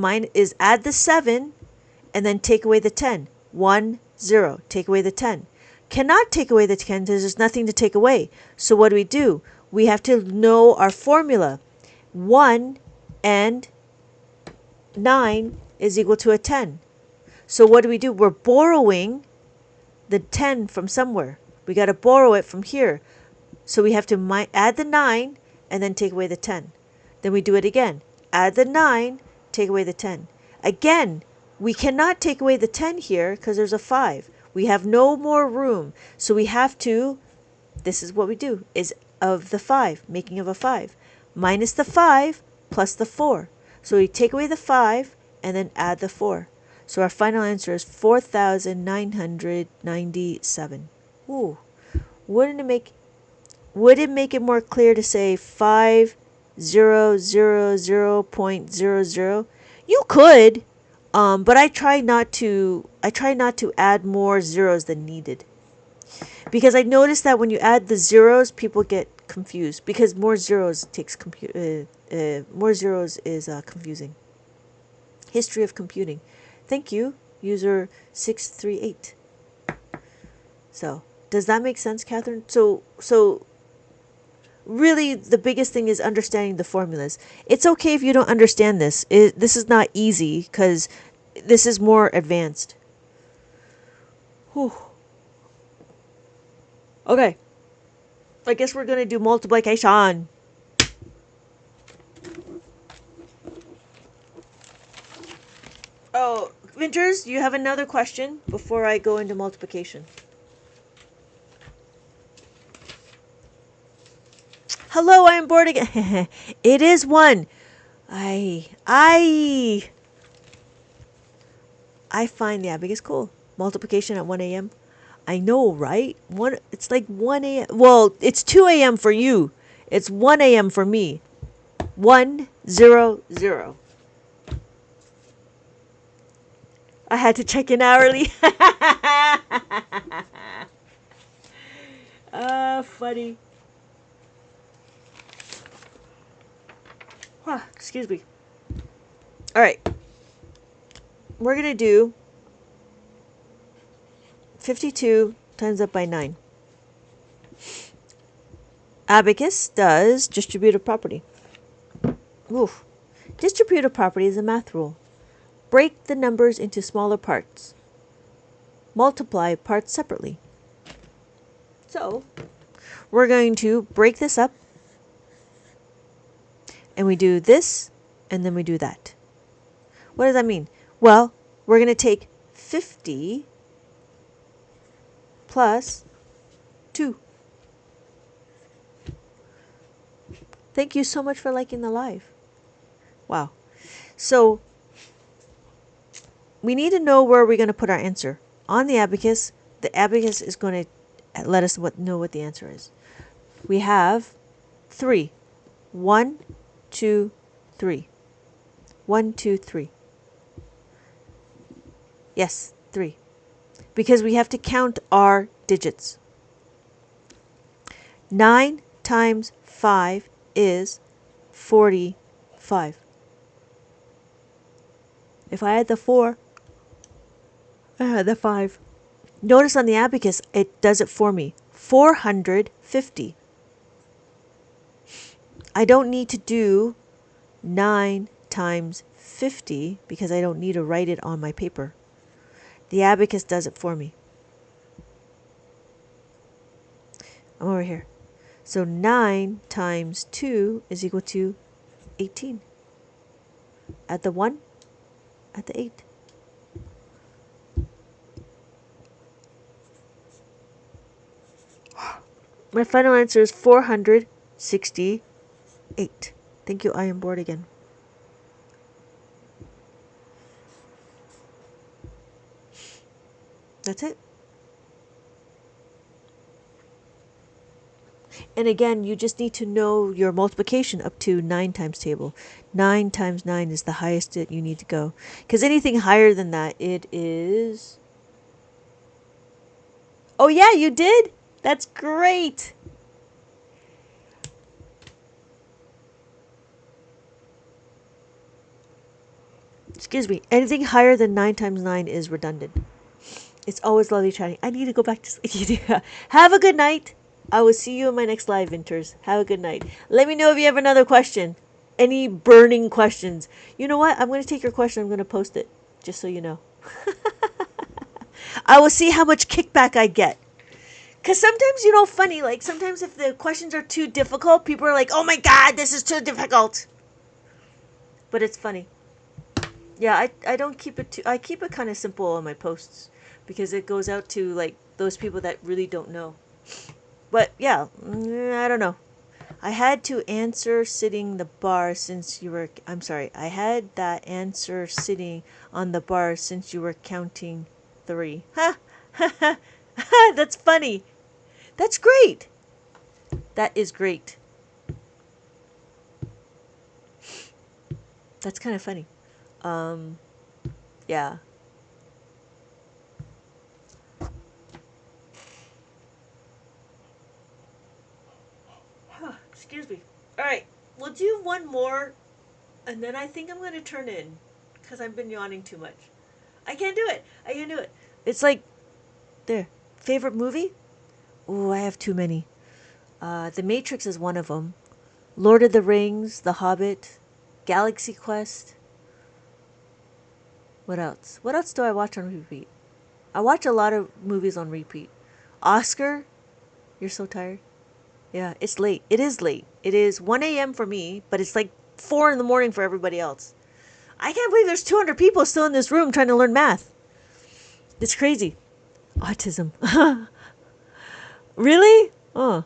add the 7 and then take away the 10. 1, 0. Take away the 10. Cannot take away the 10 because there's nothing to take away. So what do? We have to know our formula. 1 and 9 is equal to a 10. So what do? We're borrowing the 10 from somewhere. We got to borrow it from here. So we have to add the 9 and then take away the 10. Then we do it again. Add the 9, take away the 10. Again, we cannot take away the 10 here because there's a 5. We have no more room. So we have to, this is what we do, is of the 5, making of a 5. Minus the 5 plus the 4. So we take away the 5 and then add the 4. So our final answer is 4,997. Ooh, would it make it more clear to say 5000.00? You could, but I try not to add more zeros than needed, because I noticed that when you add the zeros, people get confused because more zeros more zeros is confusing. History of computing. Thank you, user 638. So, does that make sense, Catherine? So really the biggest thing is understanding the formulas. It's okay if you don't understand this. This is not easy because this is more advanced. Whew. Okay. I guess we're going to do multiplication. Oh, Vinters, you have another question before I go into multiplication? Hello, I am bored again. It is 1. I find the abacus cool. Multiplication at 1 a.m. I know, right? It's like 1 a.m. Well, it's 2 a.m. for you. It's 1 a.m. for me. 1, 0, 0. I had to check in hourly. Funny. Excuse me. All right. We're going to do 52 times up by 9. Abacus does distributive property. Oof. Distributive property is a math rule. Break the numbers into smaller parts. Multiply parts separately. So, we're going to break this up. And we do this, and then we do that. What does that mean? Well, we're going to take 50 plus 2. Thank you so much for liking the live. Wow. So, we need to know where we're going to put our answer. On the abacus is going to let us know what the answer is. We have 3. 1, 2, 3. 1, 2, 3. Yes, 3. Because we have to count our digits. 9 times 5 is 45. If I had the 4, I had the 5. Notice on the abacus, it does it for me. 450. I don't need to do 9 times 50 because I don't need to write it on my paper. The abacus does it for me. I'm over here. So 9 times 2 is equal to 18. Add the 1, add the 8. My final answer is 468. Thank you, I am bored again. That's it. And again, you just need to know your multiplication up to 9 times table. 9 times 9 is the highest that you need to go. Because anything higher than that, it is... Oh yeah, you did? That's great. Excuse me. Anything higher than 9 times 9 is redundant. It's always lovely chatting. I need to go back to sleep. Have a good night. I will see you in my next live, Vinters. Have a good night. Let me know if you have another question. Any burning questions. You know what? I'm going to take your question. I'm going to post it. Just so you know. I will see how much kickback I get. Because sometimes, you know, funny. Like, sometimes if the questions are too difficult, people are like, oh my God, this is too difficult. But it's funny. Yeah, I don't keep it too... I keep it kind of simple on my posts. Because it goes out to, like, those people that really don't know. But, yeah, I don't know. I had to answer sitting the bar since you were... I'm sorry. I had that answer sitting on the bar since you were counting 3. Ha! Ha ha! Ha! That's funny. That's great. That is great. That's kind of funny. Yeah. Excuse me. Alright, we'll do one more, and then I think I'm going to turn in, because I've been yawning too much. I can't do it. I can't do it. It's like, there. Favorite movie? Ooh, I have too many. The Matrix is one of them. Lord of the Rings, The Hobbit, Galaxy Quest. What else? What else do I watch on repeat? I watch a lot of movies on repeat. Oscar? You're so tired? Yeah, it's late. It is late. It is 1 a.m. for me, but it's like 4 in the morning for everybody else. I can't believe there's 200 people still in this room trying to learn math. It's crazy. Autism. Really? Oh.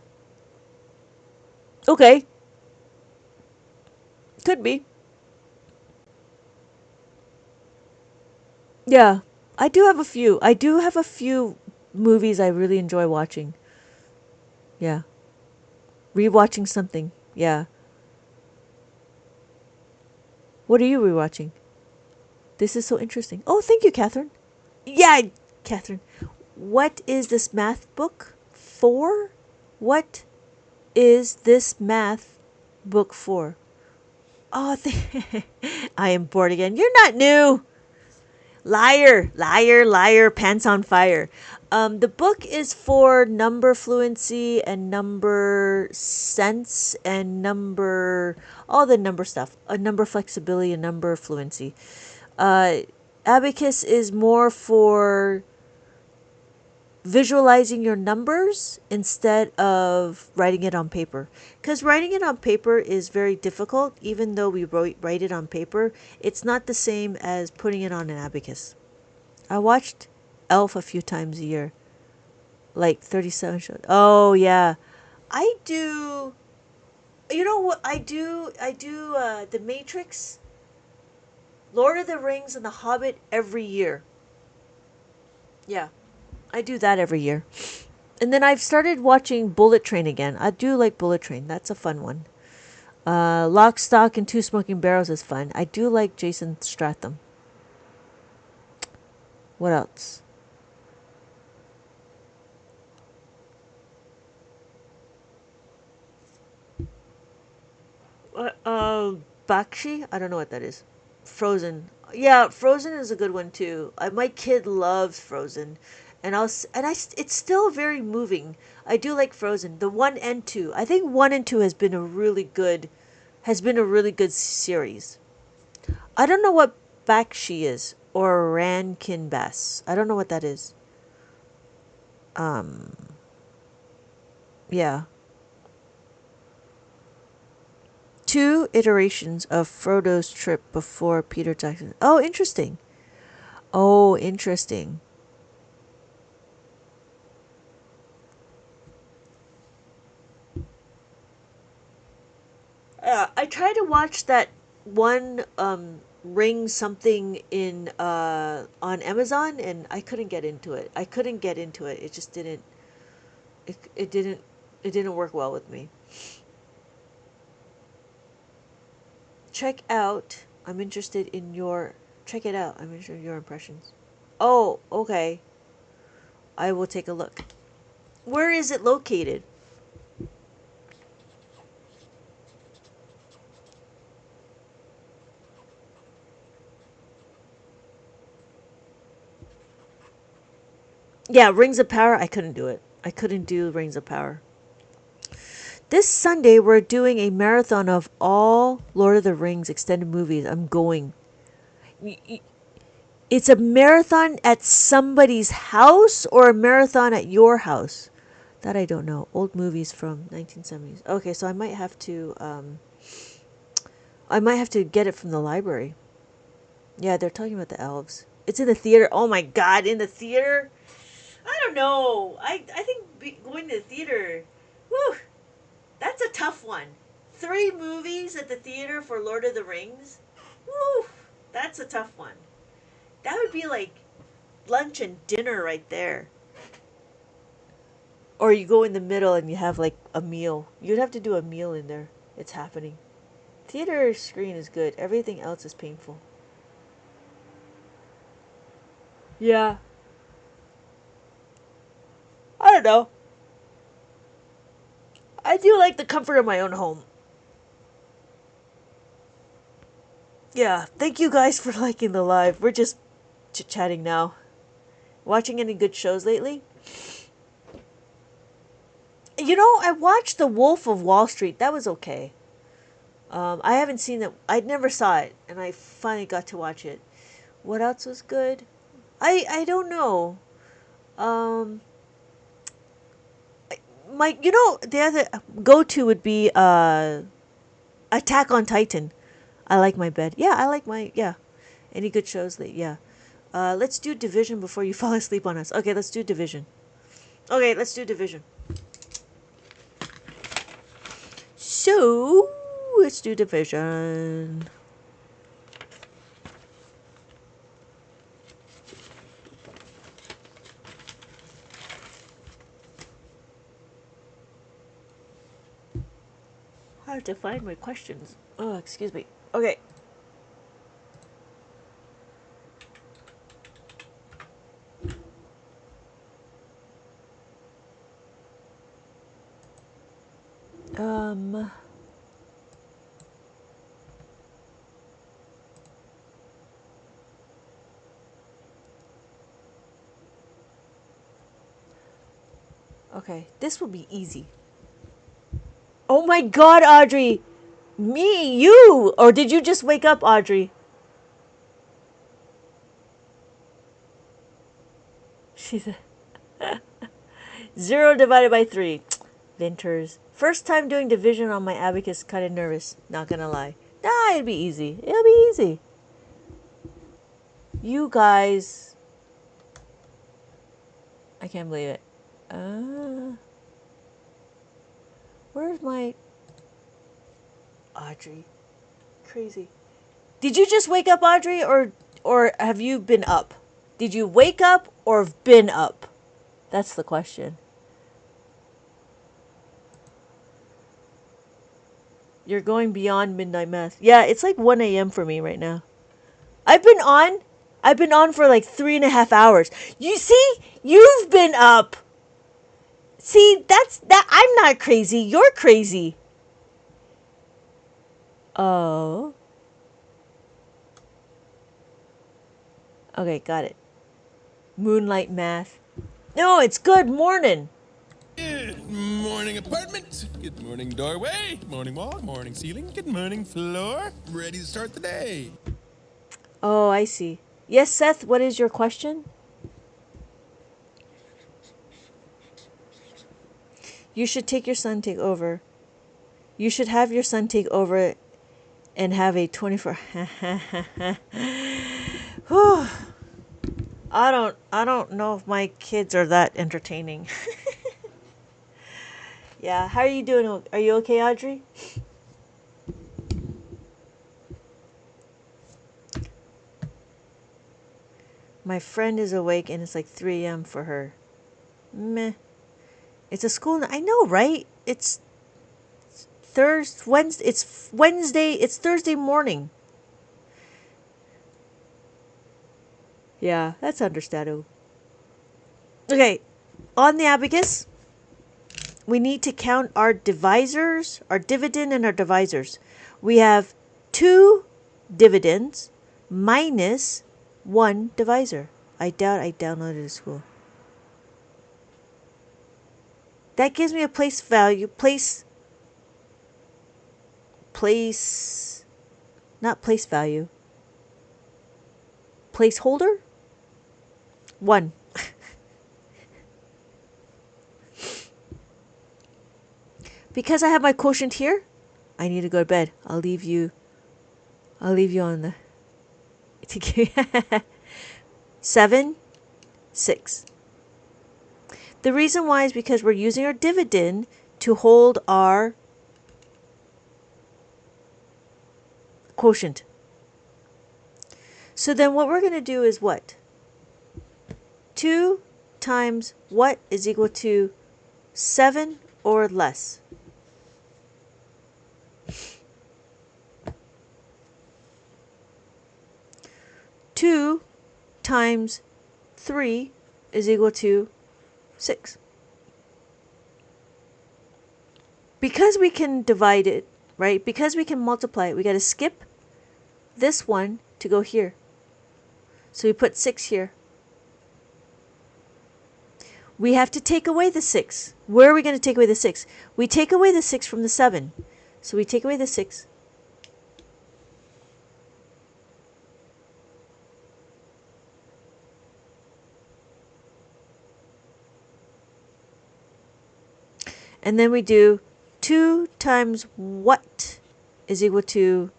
Okay. Could be. Yeah. I do have a few. I do have a few movies I really enjoy watching. Yeah. Rewatching something. Yeah. What are you rewatching? This is so interesting. Oh, thank you, Catherine. Yeah, Catherine. What is this math book for? What is this math book for? Oh, I am bored again. You're not new. Liar, liar, liar, pants on fire. The book is for number fluency and number sense and number, all the number stuff, a number flexibility and number fluency. Abacus is more for visualizing your numbers instead of writing it on paper. Because writing it on paper is very difficult. Even though we write it on paper, it's not the same as putting it on an abacus. I watched Elf a few times a year. Like 37 shows. Oh, yeah. I do... You know what I do? I do The Matrix, Lord of the Rings, and The Hobbit every year. Yeah. I do that every year. And then I've started watching Bullet Train again. I do like Bullet Train. That's a fun one. Lock, Stock, and Two Smoking Barrels is fun. I do like Jason Statham. What else? Bakshi? I don't know what that is. Frozen. Yeah, Frozen is a good one too. My kid loves Frozen. It's still very moving. I do like Frozen. The 1 and 2. I think 1 and 2 has been a really good series. I don't know what Bakshi is or Rankin Bass. I don't know what that is. Yeah. 2 iterations of Frodo's trip before Peter Jackson. Oh, interesting. Oh, interesting. I tried to watch that one ring something in on Amazon, and I couldn't get into it. It just didn't. It didn't It didn't work well with me. Check out. I'm interested in your. Check it out. I'm interested in your impressions. Oh, okay. I will take a look. Where is it located? Yeah, Rings of Power. I couldn't do it. I couldn't do Rings of Power. This Sunday, we're doing a marathon of all Lord of the Rings extended movies. I'm going. It's a marathon at somebody's house or a marathon at your house? That I don't know. Old movies from 1970s. Okay, so I might have to get it from the library. Yeah, they're talking about the elves. It's in the theater. Oh my god, in the theater? I don't know. I think going to the theater, whew, that's a tough one. 3 movies at the theater for Lord of the Rings? Whew, that's a tough one. That would be like lunch and dinner right there. Or you go in the middle and you have like a meal. You'd have to do a meal in there. It's happening. Theater screen is good. Everything else is painful. Yeah. I don't know. I do like the comfort of my own home. Yeah, thank you guys for liking the live. We're just chit-chatting now. Watching any good shows lately? You know, I watched The Wolf of Wall Street. That was okay. I haven't seen it. I never saw it, and I finally got to watch it. What else was good? I don't know. Um, the other go-to would be Attack on Titan. I like my bed. Yeah, I like my yeah. Any good shows that yeah. Let's do Division before you fall asleep on us. Okay, let's do Division. Okay, let's do Division. So, let's do Division. Hard to find my questions. Oh, excuse me. Okay. Um. Okay, this will be easy. Oh my god, Audrey! Me, you! Or did you just wake up, Audrey? She's a 0 divided by 3. Vinters. First time doing division on my Abacus, kind of nervous. Not gonna lie. Nah, it'll be easy. It'll be easy. You guys. I can't believe it. Where's my Audrey? Crazy. Did you just wake up, Audrey, or have you been up? Did you wake up or have been up? That's the question. You're going beyond midnight math. Yeah, it's like 1 a.m. for me right now. I've been on for like 3.5 hours. You see? You've been up. See, that I'm not crazy. You're crazy. Oh. Okay, got it. Moonlight math. No, it's good morning. Good morning, apartment. Good morning, doorway. Good morning, wall. Good morning, ceiling. Good morning, floor. Ready to start the day. Oh, I see. Yes, Seth, what is your question? You should take your son take over. You should have your son take over and have a 24 Whew. I don't know if my kids are that entertaining. Yeah, how are you doing? Are you okay, Audrey? My friend is awake and it's like 3 a.m. for her. Meh. It's a school. I know, right? it's Wednesday. It's Wednesday. It's Thursday morning. Yeah, that's understandable. Okay, on the abacus, we need to count our divisors, our dividend and our divisors. We have 2 dividends minus 1 divisor. I doubt I downloaded at school. That gives me a place value, not place value, placeholder? 1. Because I have my quotient here, I need to go to bed. I'll leave you on the 7, 6. The reason why is because we're using our dividend to hold our quotient. So then what we're going to do is what? 2 times what is equal to 7 or less? 2 times 3 is equal to 6. Because we can divide it, right? Because we can multiply it, we got to skip this one to go here. So we put 6 here. We have to take away the 6. Where are we going to take away the 6? We take away the 6 from the 7. So we take away the 6. And then we do 2 times what is equal to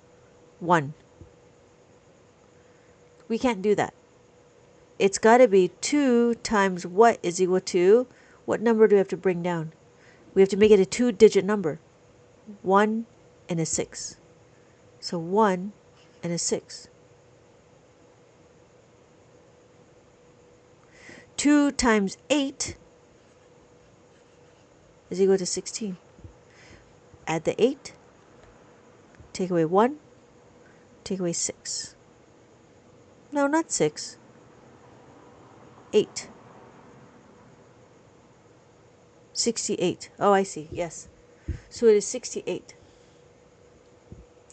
1. We can't do that. It's got to be 2 times what is equal to, what number do we have to bring down? We have to make it a 2-digit number. 1 and a 6. So 1 and a 6. 2 times 8 is equal to 16. Add the 8. Take away 1. Take away 6. No, not 6. 8. 68. Oh, I see. Yes. So it is 68.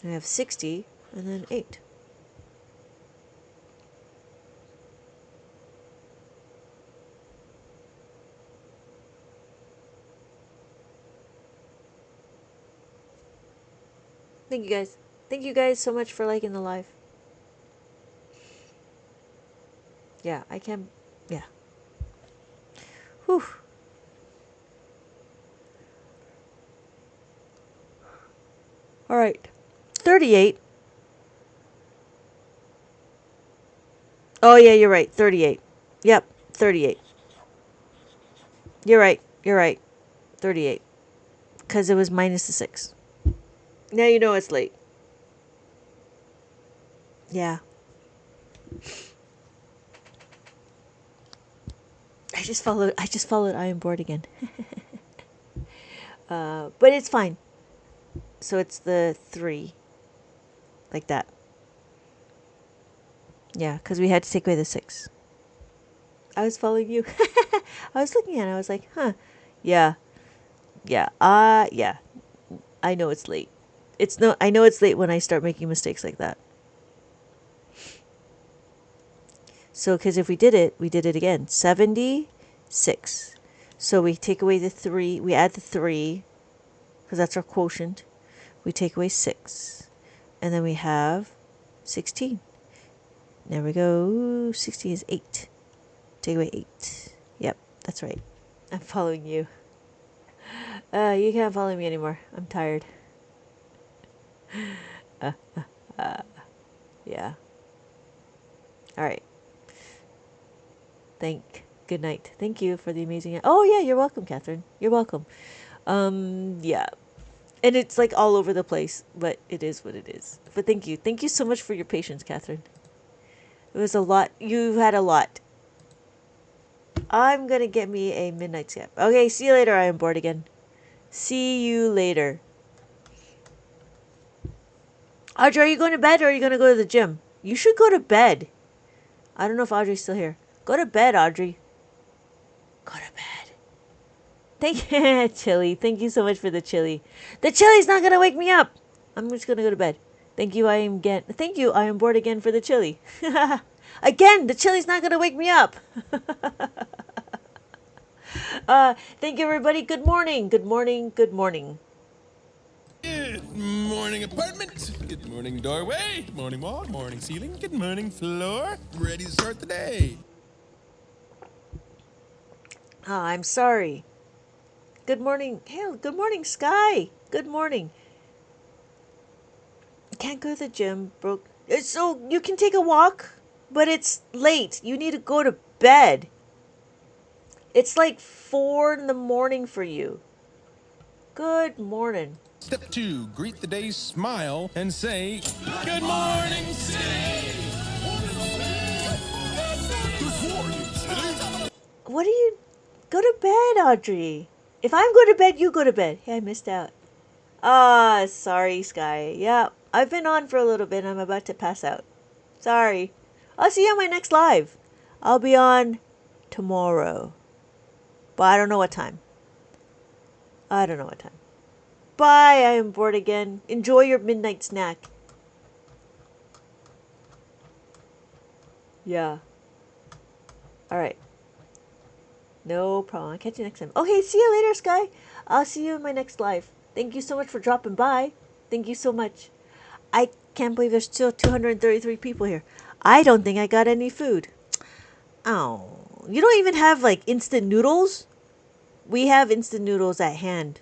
I have 60 and then 8. Thank you guys. Thank you guys so much for liking the live. Yeah, I can. Yeah. Whew. All right. 38. Oh, yeah, you're right. 38. Yep, 38. You're right. You're right. 38. Because it was minus the 6. Now you know it's late. Yeah. I just followed I am bored again. But it's fine. So it's the 3. Like that. Yeah, because we had to take away the 6. I was following you. I was looking at it. I was like, huh. Yeah. Yeah. Yeah. I know it's late. I know it's late when I start making mistakes like that. So, because if we did it again. 76. So we take away the 3. We add the 3. Because that's our quotient. We take away 6. And then we have 16. There we go. 16 is 8. Take away 8. Yep, that's right. I'm following you. You can't follow me anymore. I'm tired. Yeah. All right. Good night. Thank you for the amazing. Oh yeah, you're welcome, Catherine. You're welcome. Yeah. And it's like all over the place, but it is what it is. But thank you. Thank you so much for your patience, Catherine. It was a lot. You've had a lot. I'm going to get me a midnight scap. Okay, see you later. I am bored again. See you later. Audrey, are you going to bed or are you going to go to the gym? You should go to bed. I don't know if Audrey's still here. Go to bed, Audrey. Go to bed. Thank you, chili. Thank you so much for the chili. The chili's not going to wake me up. I'm just going to go to bed. Thank you. I am bored again for the chili. Again, the chili's not going to wake me up. Thank you, everybody. Good morning. Good morning. Good morning. Good morning, apartment. Good morning, doorway. Good morning, wall. Good morning, ceiling. Good morning, floor. Ready to start the day. I'm sorry. Good morning. Hey, good morning, Sky. Good morning. Can't go to the gym, broke. So you can take a walk, but it's late. You need to go to bed. It's like 4 in the morning for you. Good morning. Step 2, greet the day, smile, and say, Good morning, city. What are you? Go to bed, Audrey. If I'm going to bed, you go to bed. Hey, I missed out. Sorry, Sky. Yeah, I've been on for a little bit. I'm about to pass out. Sorry. I'll see you on my next live. I'll be on tomorrow. But I don't know what time. I don't know what time. Bye, I am bored again. Enjoy your midnight snack. Yeah. Alright. No problem. I'll catch you next time. Okay, see you later, Sky. I'll see you in my next live. Thank you so much for dropping by. Thank you so much. I can't believe there's still 233 people here. I don't think I got any food. Oh. You don't even have, like, instant noodles? We have instant noodles at hand.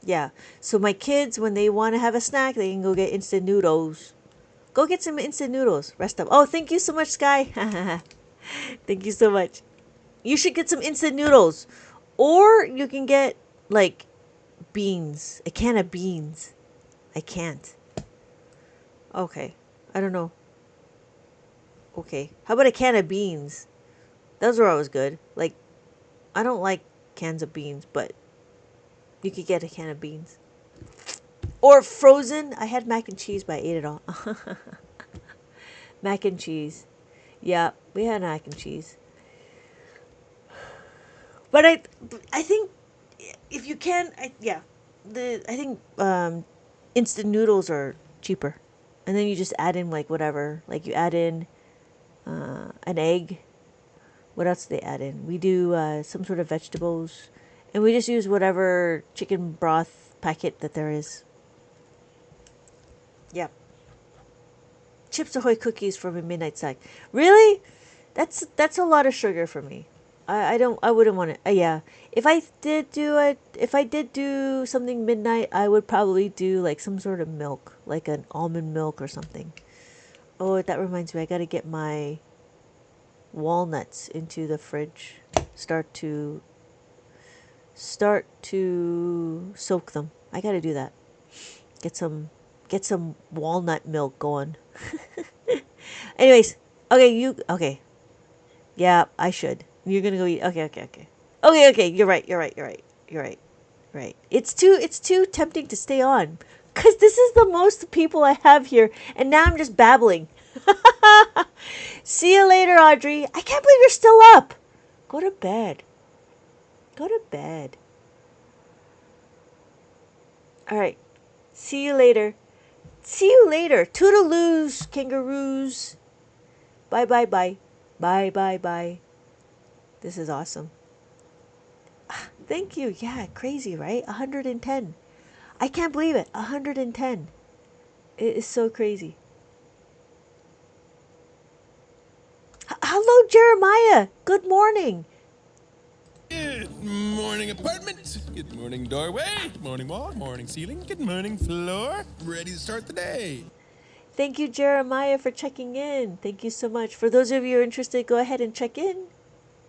Yeah. So my kids, when they want to have a snack, they can go get instant noodles. Go get some instant noodles. Rest up. Oh, thank you so much, Sky. Thank you so much. You should get some instant noodles. Or you can get, like, beans. A can of beans. I can't. Okay. I don't know. Okay. How about a can of beans? Those were always good. Like, I don't like cans of beans, but you could get a can of beans. Or frozen. I had mac and cheese, but I ate it all. Mac and cheese. Yeah, we had mac and cheese. But I think if you can, I think instant noodles are cheaper, and then you just add in like whatever, like you add in an egg. What else do they add in? We do some sort of vegetables, and we just use whatever chicken broth packet that there is. Yeah. Chips Ahoy cookies for my midnight snack. Really? That's a lot of sugar for me. I wouldn't want it. Yeah. If I did do something midnight, I would probably do like some sort of milk, like an almond milk or something. Oh, that reminds me, I gotta get my walnuts into the fridge. Start to soak them. I gotta do that. Get some walnut milk going. Anyways, okay. Yeah, I should. You're gonna go eat. Okay. You're right. It's too tempting to stay on, cause this is the most people I have here, and now I'm just babbling. See you later, Audrey. I can't believe you're still up. Go to bed. Go to bed. All right. See you later. See you later. Toodaloos, kangaroos. Bye. Bye. This is awesome. Thank you. Yeah, crazy, right? 110. I can't believe it. 110. It is so crazy. Hello, Jeremiah. Good morning. Good morning, apartment. Good morning, doorway. Good morning, wall. Good morning, ceiling. Good morning, floor. Ready to start the day. Thank you, Jeremiah, for checking in. Thank you so much. For those of you who are interested, go ahead and check in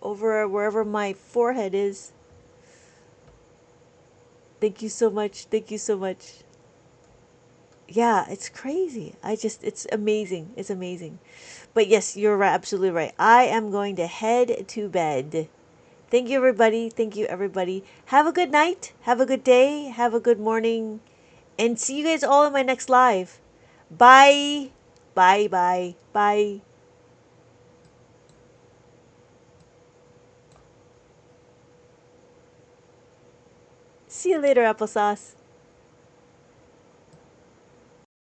over wherever my forehead is. Thank you so much. Yeah, it's crazy. It's amazing. It's amazing. But yes, you're right, absolutely right. I am going to head to bed. Thank you, everybody. Thank you, everybody. Have a good night. Have a good day. Have a good morning. And see you guys all in my next live. Bye. Bye, bye, bye. See you later, applesauce.